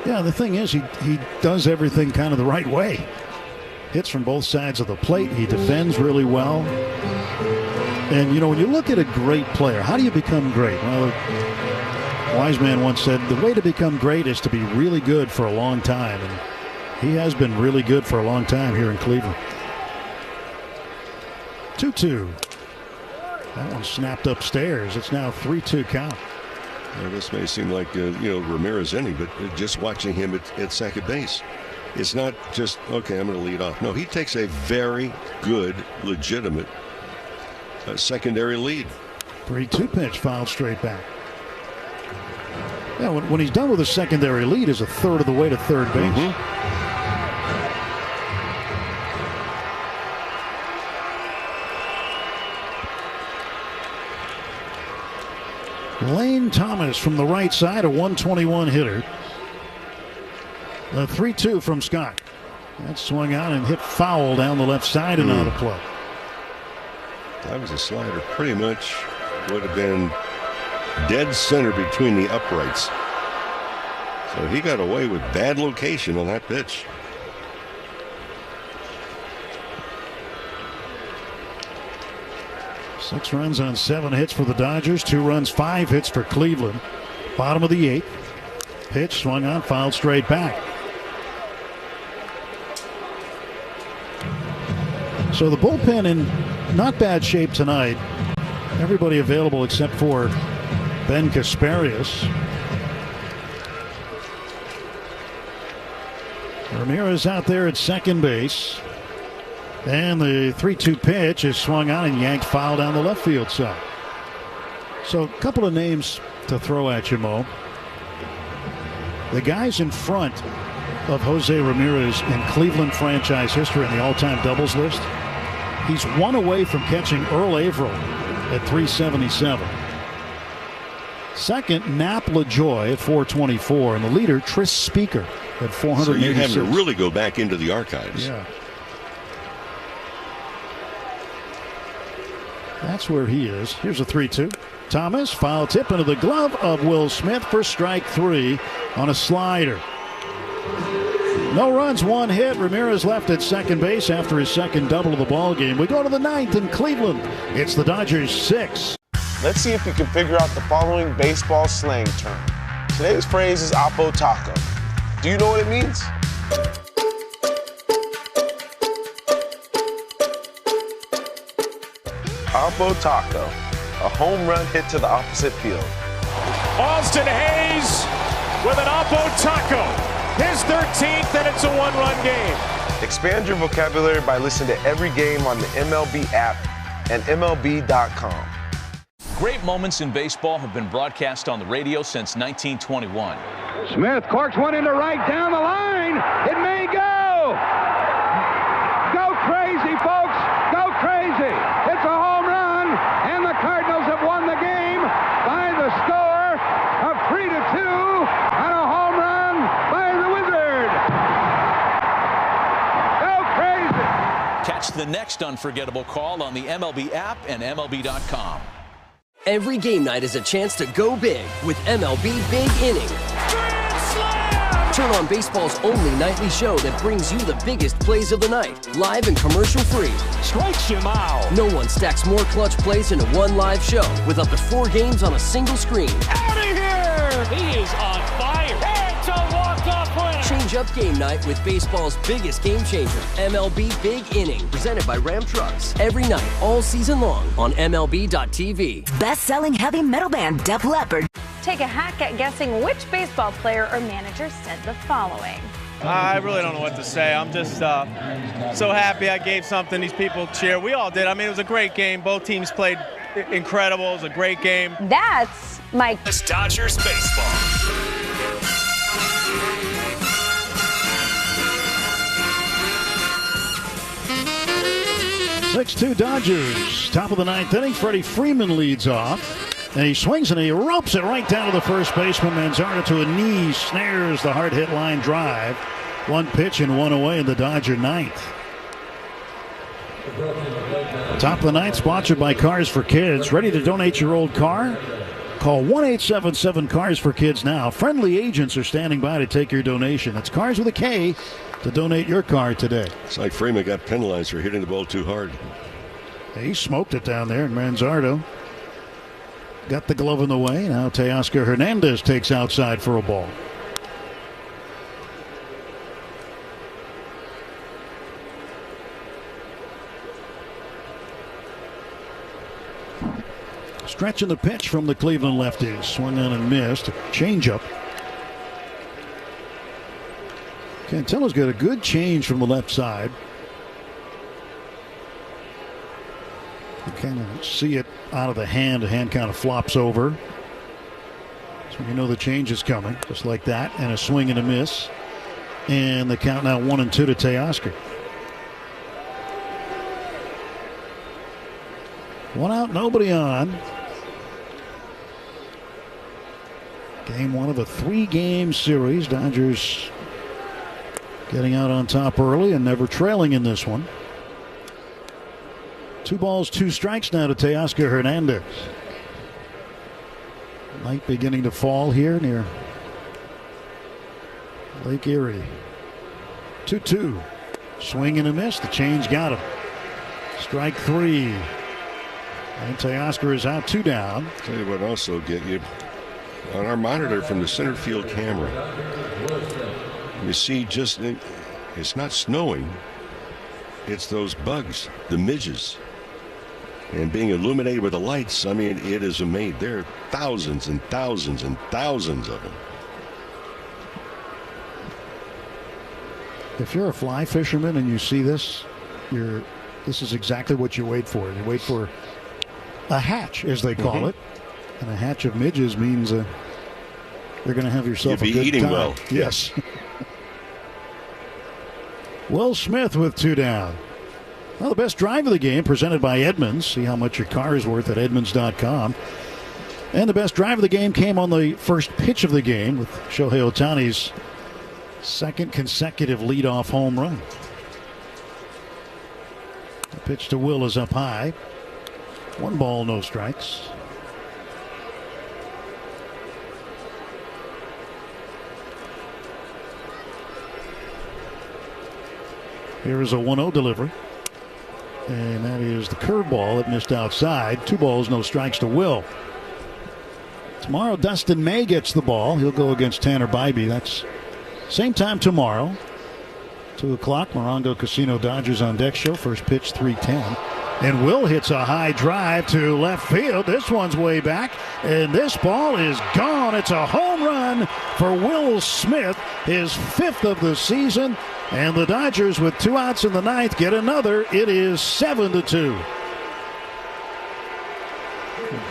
Yeah, the thing is, he does everything kind of the right way. Hits from both sides of the plate. He defends really well. And, you know, when you look at a great player, how do you become great? Well, wise man once said, the way to become great is to be really good for a long time. And he has been really good for a long time here in Cleveland. 2-2. That one snapped upstairs. It's now 3-2 count. Well, this may seem like, Ramirez inning, but just watching him at second base, it's not just, okay, I'm going to lead off. No, he takes a very good, legitimate secondary lead. 3-2 pitch, fouled straight back. Yeah, when he's done with a secondary lead, is a third of the way to third base. Lane Thomas from the right side, a 121 hitter. The 3-2 from Scott. That swung out and hit foul down the left side and out of play. That was a slider. Pretty much would have been dead center between the uprights. So he got away with bad location on that pitch. Six runs on 7 hits for the Dodgers. 2 runs, 5 hits for Cleveland. Bottom of the 8th. Pitch swung on, fouled straight back. So the bullpen in not bad shape tonight. Everybody available except for Ben Kasparius. Ramirez out there at second base. And the 3-2 pitch is swung on and yanked foul down the left field side. So a couple of names to throw at you, Mo. The guys in front of Jose Ramirez in Cleveland franchise history in the all-time doubles list. He's 1 away from catching Earl Averill at 377. Second, Nap LaJoy at 424. And the leader, Tris Speaker at 486. So you have to really go back into the archives. Yeah. That's where he is. Here's a 3-2. Thomas, foul tip into the glove of Will Smith for strike 3 on a slider. No runs, 1 hit. Ramirez left at second base after his second double of the ball game. We go to the 9th in Cleveland. It's the Dodgers 6. Let's see if you can figure out the following baseball slang term. Today's phrase is Oppo Taco. Do you know what it means? Oppo Taco, a home run hit to the opposite field. Austin Hayes with an Oppo Taco. His 13th, and it's a 1-run game. Expand your vocabulary by listening to every game on the MLB app and MLB.com. Great moments in baseball have been broadcast on the radio since 1921. Smith corks one into right down the line. It may go. Go crazy, folks. Go crazy. It's a home run, and the Cardinals have won the game by the score of 3-2 on a home run by the Wizard. Go crazy. Catch the next unforgettable call on the MLB app and MLB.com. Every game night is a chance to go big with MLB Big Inning. Turn on baseball's only nightly show that brings you the biggest plays of the night, live and commercial-free. Strikes him out. No one stacks more clutch plays into one live show with up to 4 games on a single screen. Out of here! He is on fire. It's a walk-off winner. Change up game night with baseball's biggest game changer, MLB Big Inning, presented by Ram Trucks. Every night, all season long on MLB.tv. Best-selling heavy metal band Def Leppard. Take a hack at guessing which baseball player or manager said the following. I really don't know what to say. I'm just so happy I gave something these people cheer. We all did. I mean, it was a great game. Both teams played incredible. It was a great game. That's Mike. It's Dodgers baseball. 6-2 Dodgers. Top of the 9th inning. Freddie Freeman leads off. And he swings and he ropes it right down to the first baseman. Manzardo to a knee, snares the hard hit line drive. 1 pitch and 1 away in the Dodger 9th. Top of the 9th, sponsored by Cars for Kids. Ready to donate your old car? Call 1-877-CARS-FOR-KIDS now. Friendly agents are standing by to take your donation. It's Cars with a K to donate your car today. It's like Freeman got penalized for hitting the ball too hard. He smoked it down there, and Manzardo got the glove in the way. Now Teoscar Hernandez takes outside for a ball. Stretching the pitch from the Cleveland lefties. Swung on and missed. Changeup. Cantella's got a good change from the left side. You kind of see it out of the hand. The hand kind of flops over. So you know the change is coming. Just like that. And a swing and a miss. And the count now 1-2 to Teoscar. 1 out, nobody on. Game 1 of a 3-game series. Dodgers getting out on top early and never trailing in this one. 2 balls, 2 strikes now to Teoscar Hernandez. Light beginning to fall here near Lake Erie. 2-2. Swing and a miss. The change got him. Strike 3. And Teoscar is out, 2 down. Tell you what also get you. On our monitor from the center field camera, you see it's not snowing. It's those bugs, the midges. And being illuminated with the lights, I mean, it is amazing. There are thousands and thousands and thousands of them. If you're a fly fisherman and you see this, this is exactly what you wait for. You wait for a hatch, as they call it. And a hatch of midges means you're going to have yourself a good time. You'll be eating well. Yes. Will Smith with 2 down. Well, the best drive of the game presented by Edmunds. See how much your car is worth at Edmunds.com. And the best drive of the game came on the first pitch of the game with Shohei Ohtani's 2nd consecutive leadoff home run. The pitch to Will is up high. 1 ball, no strikes. Here is a 1-0 delivery. And that is the curveball that missed outside. 2 balls, no strikes to Will. Tomorrow, Dustin May gets the ball. He'll go against Tanner Bybee. That's same time tomorrow. 2 o'clock, Morongo Casino Dodgers on Deck show. First pitch, 3:10. And Will hits a high drive to left field. This one's way back. And this ball is gone. It's a home run for Will Smith, his 5th of the season. And the Dodgers, with 2 outs in the 9th, get another. It is 7-2.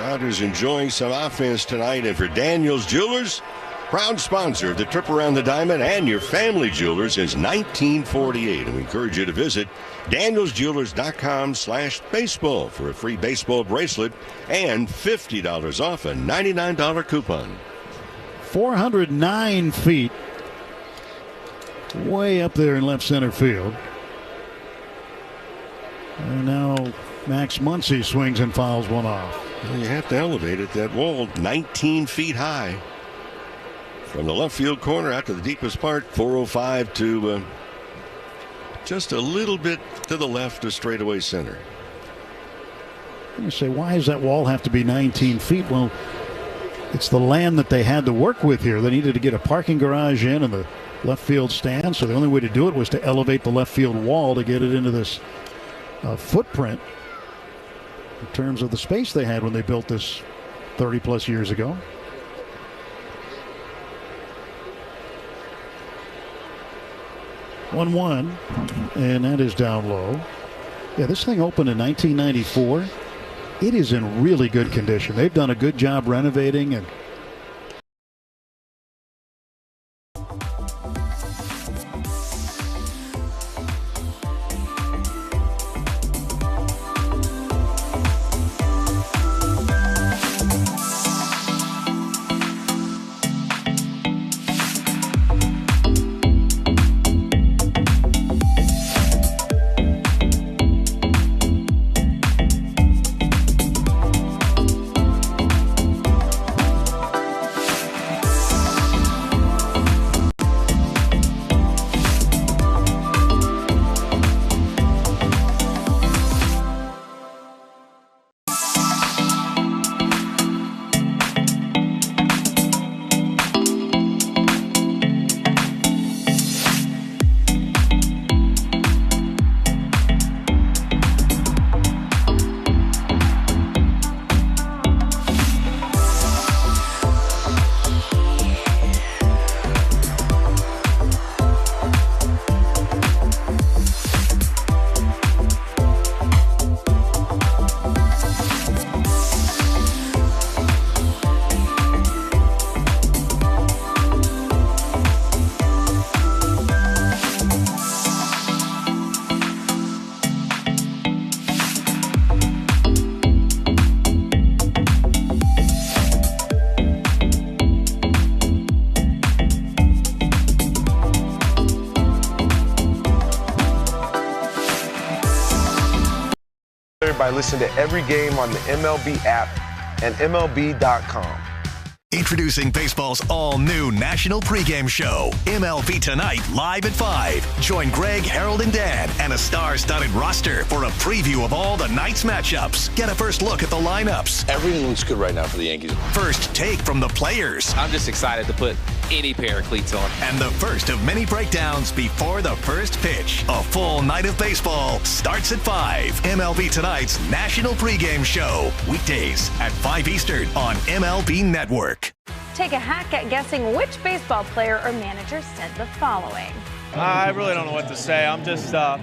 Dodgers enjoying some offense tonight. And for Daniels Jewelers, proud sponsor of the trip around the diamond and your family jewelers since 1948. And we encourage you to visit danielsjewelers.com/baseball for a free baseball bracelet and $50 off a $99 coupon. 409 feet. Way up there in left center field. And now Max Muncy swings and fouls one off. Well, you have to elevate it. That wall 19 feet high. From the left field corner out to the deepest part, 405 to just a little bit to the left of straightaway center. You say, why does that wall have to be 19 feet? Well, it's the land that they had to work with here. They needed to get a parking garage in and the left field stand, so the only way to do it was to elevate the left field wall to get it into this footprint in terms of the space they had when they built this 30 plus years ago. One, and that is down low. Yeah, this thing opened in 1994. It is in really good condition. They've done a good job renovating and by listening to every game on the MLB app and MLB.com. Introducing baseball's all-new national pregame show, MLB Tonight, live at 5. Join Greg, Harold, and Dan and a star-studded roster for a preview of all the night's matchups. Get a first look at the lineups. Everything looks good right now for the Yankees. First take from the players. I'm just excited to put any pair of cleats on. And the first of many breakdowns before the first pitch. A full night of baseball starts at 5. MLB Tonight's national pregame show. Weekdays at 5 Eastern on MLB Network. Take a hack at guessing which baseball player or manager said the following. I really don't know what to say. I'm just so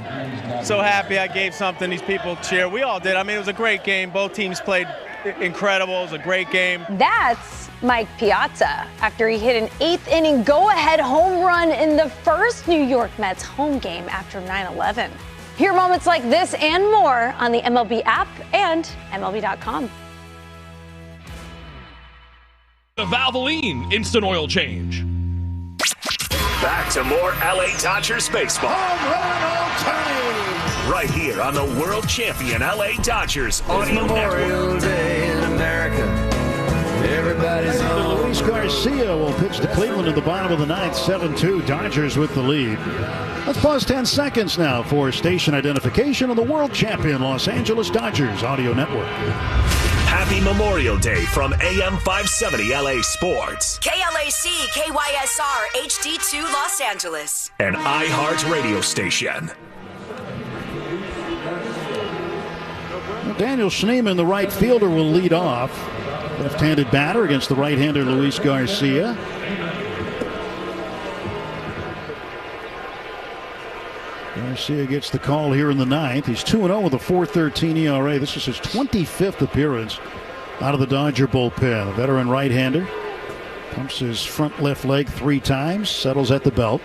happy I gave something these people cheer. We all did. I mean, it was a great game. Both teams played incredible. It was a great game. That's Mike Piazza after he hit an 8th inning go-ahead home run in the first New York Mets home game after 9/11. Hear moments like this and more on the MLB app and MLB.com. The Valvoline Instant Oil Change. Back to more LA Dodgers baseball. Home run, right here on the world champion LA Dodgers Audio Memorial Day in America. Everybody's on. Luis Garcia will pitch to Cleveland in the bottom of the ninth. 7-2 Dodgers with the lead. Let's pause 10 seconds now for station identification on the world champion Los Angeles Dodgers Audio Network. Happy Memorial Day from AM 570 LA Sports. KLAC, KYSR, HD2 Los Angeles. An iHeart radio station. Daniel Schneemann, the right fielder, will lead off. Left-handed batter against the right-hander Luis Garcia. Garcia gets the call here in the ninth. He's 2-0 with a 4.13 ERA. This is his 25th appearance out of the Dodger bullpen. A veteran right-hander. Pumps his front left leg 3 times. Settles at the belt.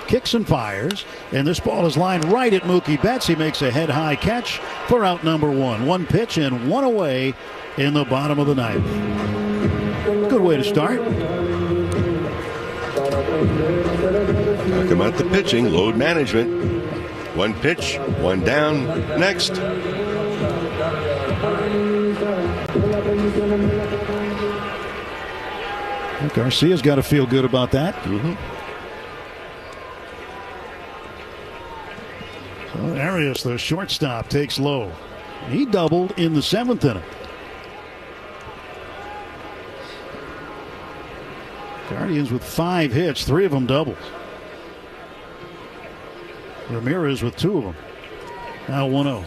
Kicks and fires. And this ball is lined right at Mookie Betts. He makes a head-high catch for out number 1. 1 pitch and 1 away in the bottom of the 9th. Good way to start. Talk about the pitching, load management. 1 pitch, 1 down, next. Garcia's got to feel good about that. So Arias, the shortstop, takes low. He doubled in the 7th inning. Guardians with 5 hits, 3 of them doubles. Ramirez with 2 of them. Now 1-0.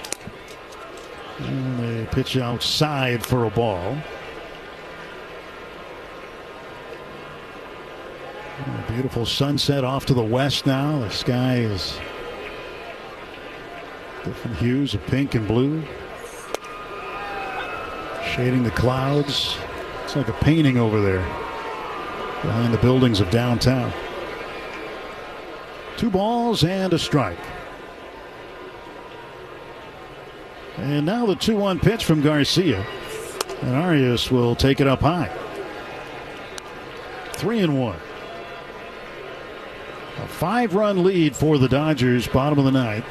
And they pitch outside for a ball. A beautiful sunset off to the west now. The sky is different hues of pink and blue. Shading the clouds. It's like a painting over there behind the buildings of downtown. 2 balls and a strike. And now the 2-1 pitch from Garcia. And Arias will take it up high. 3-1. A 5-run lead for the Dodgers, bottom of the 9th.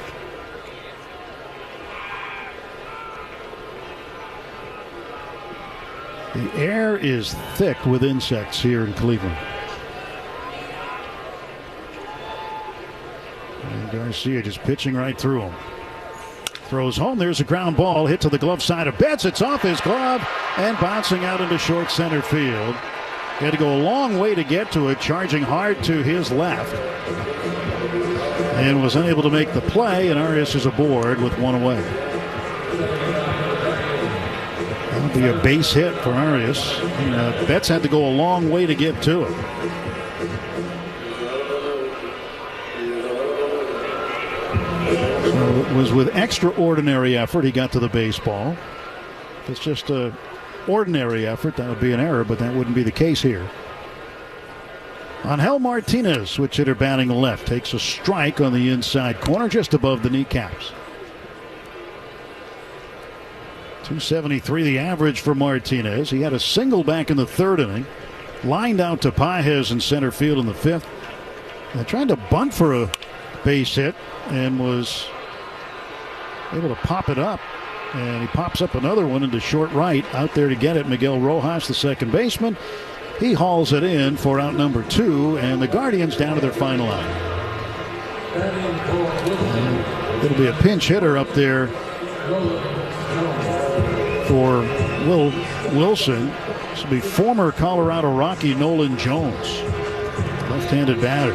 The air is thick with insects here in Cleveland. And Garcia just pitching right through him. Throws home. There's a ground ball hit to the glove side of Betts. It's off his glove and bouncing out into short center field. He had to go a long way to get to it, charging hard to his left. And was unable to make the play, and Arias is aboard with 1 away. That'll be a base hit for Arias. And, Betts had to go a long way to get to it. So it was with extraordinary effort he got to the baseball. If it's just a ordinary effort, that would be an error, but that wouldn't be the case here. Angel Martinez, switch hitter batting left, takes a strike on the inside corner just above the kneecaps. 273 the average for Martinez. He had a single back in the 3rd inning. Lined out to Pages in center field in the 5th. They tried to bunt for a base hit and was able to pop it up. And he pops up another one into short right. Out there to get it, Miguel Rojas, the second baseman. He hauls it in for out number 2, and the Guardians down to their final out. And it'll be a pinch hitter up there for Will Wilson. This will be former Colorado Rocky Nolan Jones, left-handed batter.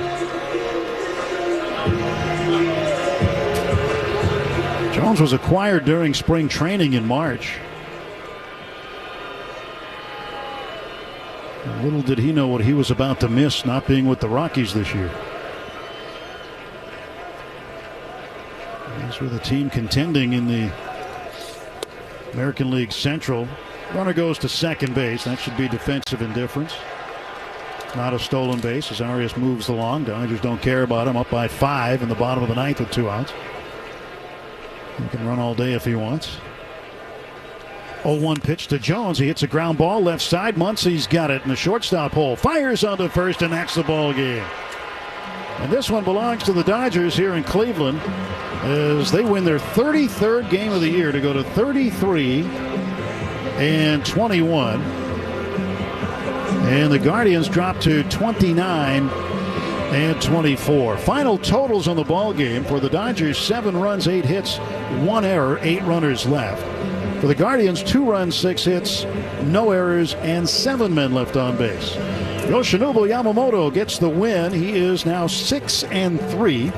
Jones was acquired during spring training in March. And little did he know what he was about to miss not being with the Rockies this year. He's with a team contending in the American League Central. Runner goes to second base. That should be defensive indifference. Not a stolen base as Arias moves along. Dodgers don't care about him. Up by 5 in the bottom of the 9th with 2 outs. He can run all day if he wants. 0-1 pitch to Jones. He hits a ground ball left side. Muncie's got it in the shortstop hole. Fires onto first, and that's the ball game. And this one belongs to the Dodgers here in Cleveland as they win their 33rd game of the year to go to 33-21. And the Guardians drop to 29-24. Final totals on the ball game for the Dodgers: 7 runs, 8 hits, 1 error, 8 runners left. For the Guardians, 2 runs, 6 hits, no errors, and 7 men left on base. Yoshinobu Yamamoto gets the win. He is now 6-3.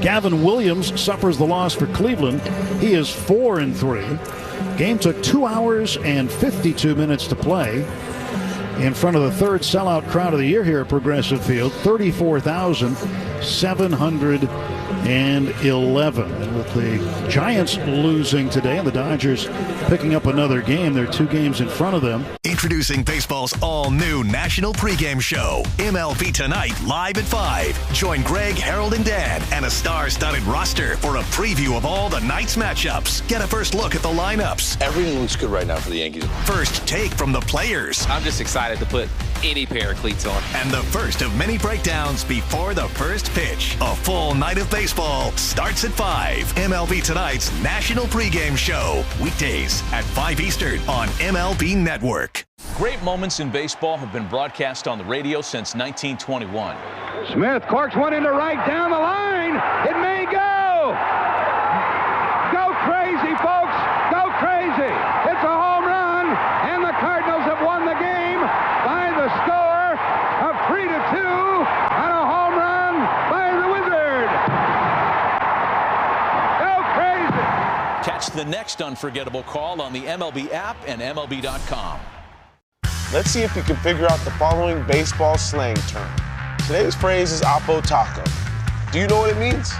Gavin Williams suffers the loss for Cleveland. He is 4-3. Game took 2 hours and 52 minutes to play in front of the 3rd sellout crowd of the year here at Progressive Field. 34,700 11. And with the Giants losing today and the Dodgers picking up another game, they're 2 games in front of them. Introducing baseball's all-new national pregame show, MLB Tonight, live at 5. Join Greg, Harold, and Dan and a star-studded roster for a preview of all the night's matchups. Get a first look at the lineups. Everything looks good right now for the Yankees. First take from the players. I'm just excited to put any pair of cleats on. And the first of many breakdowns before the first pitch. A full night of baseball starts at 5. MLB Tonight's national pregame show. Weekdays at 5 Eastern on MLB Network. Great moments in baseball have been broadcast on the radio since 1921. Smith corks one into right down the line. It may go. Go crazy, folks. Go crazy. It's a home run, and the Cardinals have won the game by the score of 3-2 on a home run by the Wizard. Go crazy. Catch the next unforgettable call on the MLB app and MLB.com. Let's see if we can figure out the following baseball slang term. Today's phrase is Oppo Taco. Do you know what it means?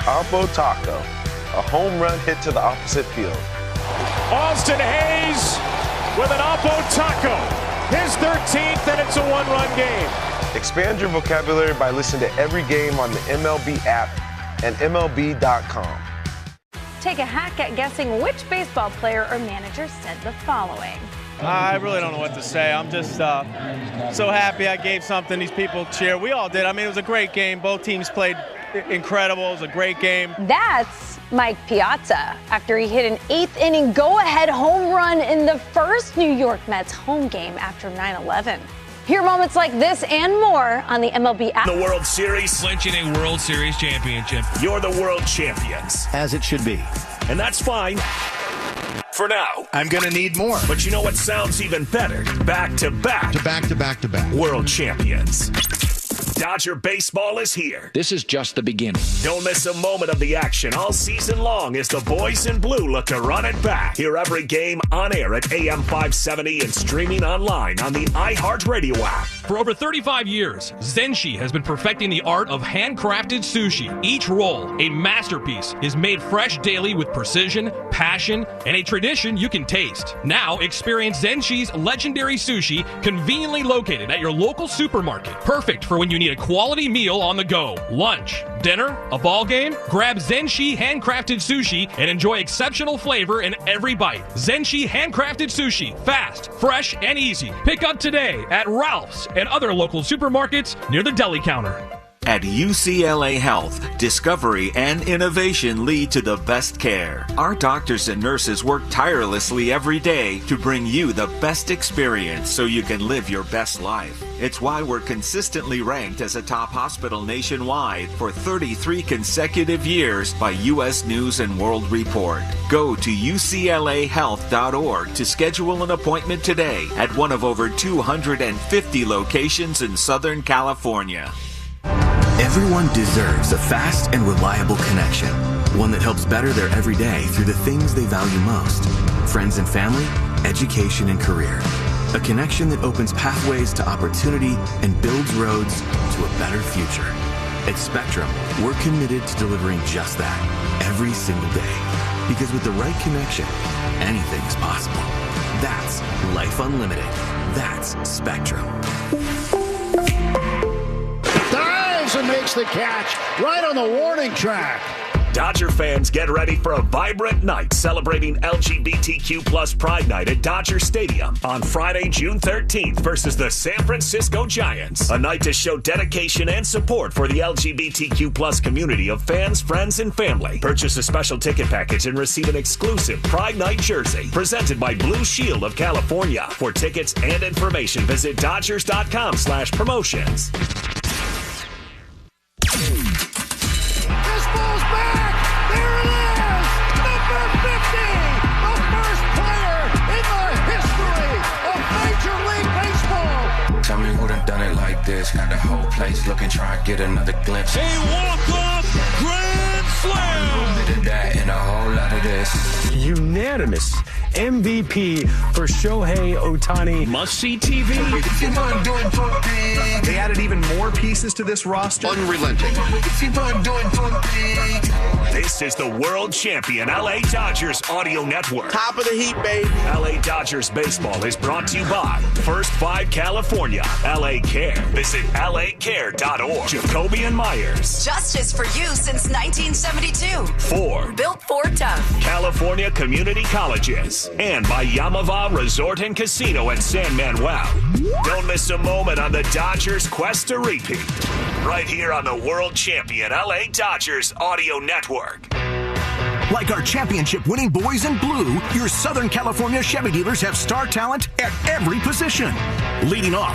Oppo Taco, a home run hit to the opposite field. Austin Hayes with an Oppo Taco. His 13th, and it's a 1-run game. Expand your vocabulary by listening to every game on the MLB app and MLB.com. Take a hack at guessing which baseball player or manager said the following. I really don't know what to say. I'm just so happy I gave something these people cheer. We all did. I mean, it was a great game. Both teams played incredible. It was a great game. That's Mike Piazza after he hit an 8th inning go-ahead home run in the first New York Mets home game after 9/11. Hear moments like this and more on the MLB app. The World Series. Clinching a World Series championship. You're the world champions. As it should be. And that's fine. For now. I'm going to need more. But you know what sounds even better? Back-to-back. Back-to-back-to-back. World champions. Dodger baseball is here. This is just the beginning. Don't miss a moment of the action all season long as the boys in blue look to run it back. Hear every game on air at AM 570 and streaming online on the iHeartRadio app. For over 35 years, Zenshi has been perfecting the art of handcrafted sushi. Each roll, a masterpiece, is made fresh daily with precision, passion, and a tradition you can taste. Now, experience Zenshi's legendary sushi conveniently located at your local supermarket. Perfect for when you need a quality meal on the go. Lunch, dinner, a ball game? Grab Zenshi handcrafted sushi and enjoy exceptional flavor in every bite. Zenshi handcrafted sushi. Fast, fresh, and easy. Pick up today at Ralph's and other local supermarkets near the deli counter. At UCLA Health, discovery and innovation lead to the best care. Our doctors and nurses work tirelessly every day to bring you the best experience so you can live your best life. It's why we're consistently ranked as a top hospital nationwide for 33 consecutive years by U.S. News & World Report. Go to uclahealth.org to schedule an appointment today at one of over 250 locations in Southern California. Everyone deserves a fast and reliable connection, one that helps better their everyday through the things they value most: friends and family, education and career. A connection that opens pathways to opportunity and builds roads to a better future. At Spectrum, we're committed to delivering just that every single day. Because with the right connection, anything is possible. That's Life Unlimited. That's Spectrum. And makes the catch right on the warning track. Dodger fans, get ready for a vibrant night celebrating LGBTQ plus Pride Night at Dodger Stadium on Friday, June 13th versus the San Francisco Giants. A night to show dedication and support for the LGBTQ plus community of fans, friends, and family. Purchase a special ticket package and receive an exclusive Pride Night jersey presented by Blue Shield of California. For tickets and information, visit Dodgers.com/promotions. This ball's back! There it is! Number 50! The first player in the history of Major League Baseball! Tell me who done it like this. Got the whole place looking, try to get another glimpse. A walk-off grand slam! A little bit of that and a whole lot of this. Unanimous MVP for Shohei Ohtani. Must-see TV. They added even more pieces to this roster. Unrelenting. This is the world champion LA Dodgers audio network. Top of the heap, baby. LA Dodgers baseball is brought to you by First 5 California, LA Care. Visit lacare.org. Jacoby and Myers. Justice for you since 1972. Ford. Built for tough. California Community Colleges. And by Yamava Resort and Casino at San Manuel. Don't miss a moment on the Dodgers' quest to repeat. Right here on the world champion LA Dodgers audio network. Like our championship-winning boys in blue, your Southern California Chevy dealers have star talent at every position. Leading off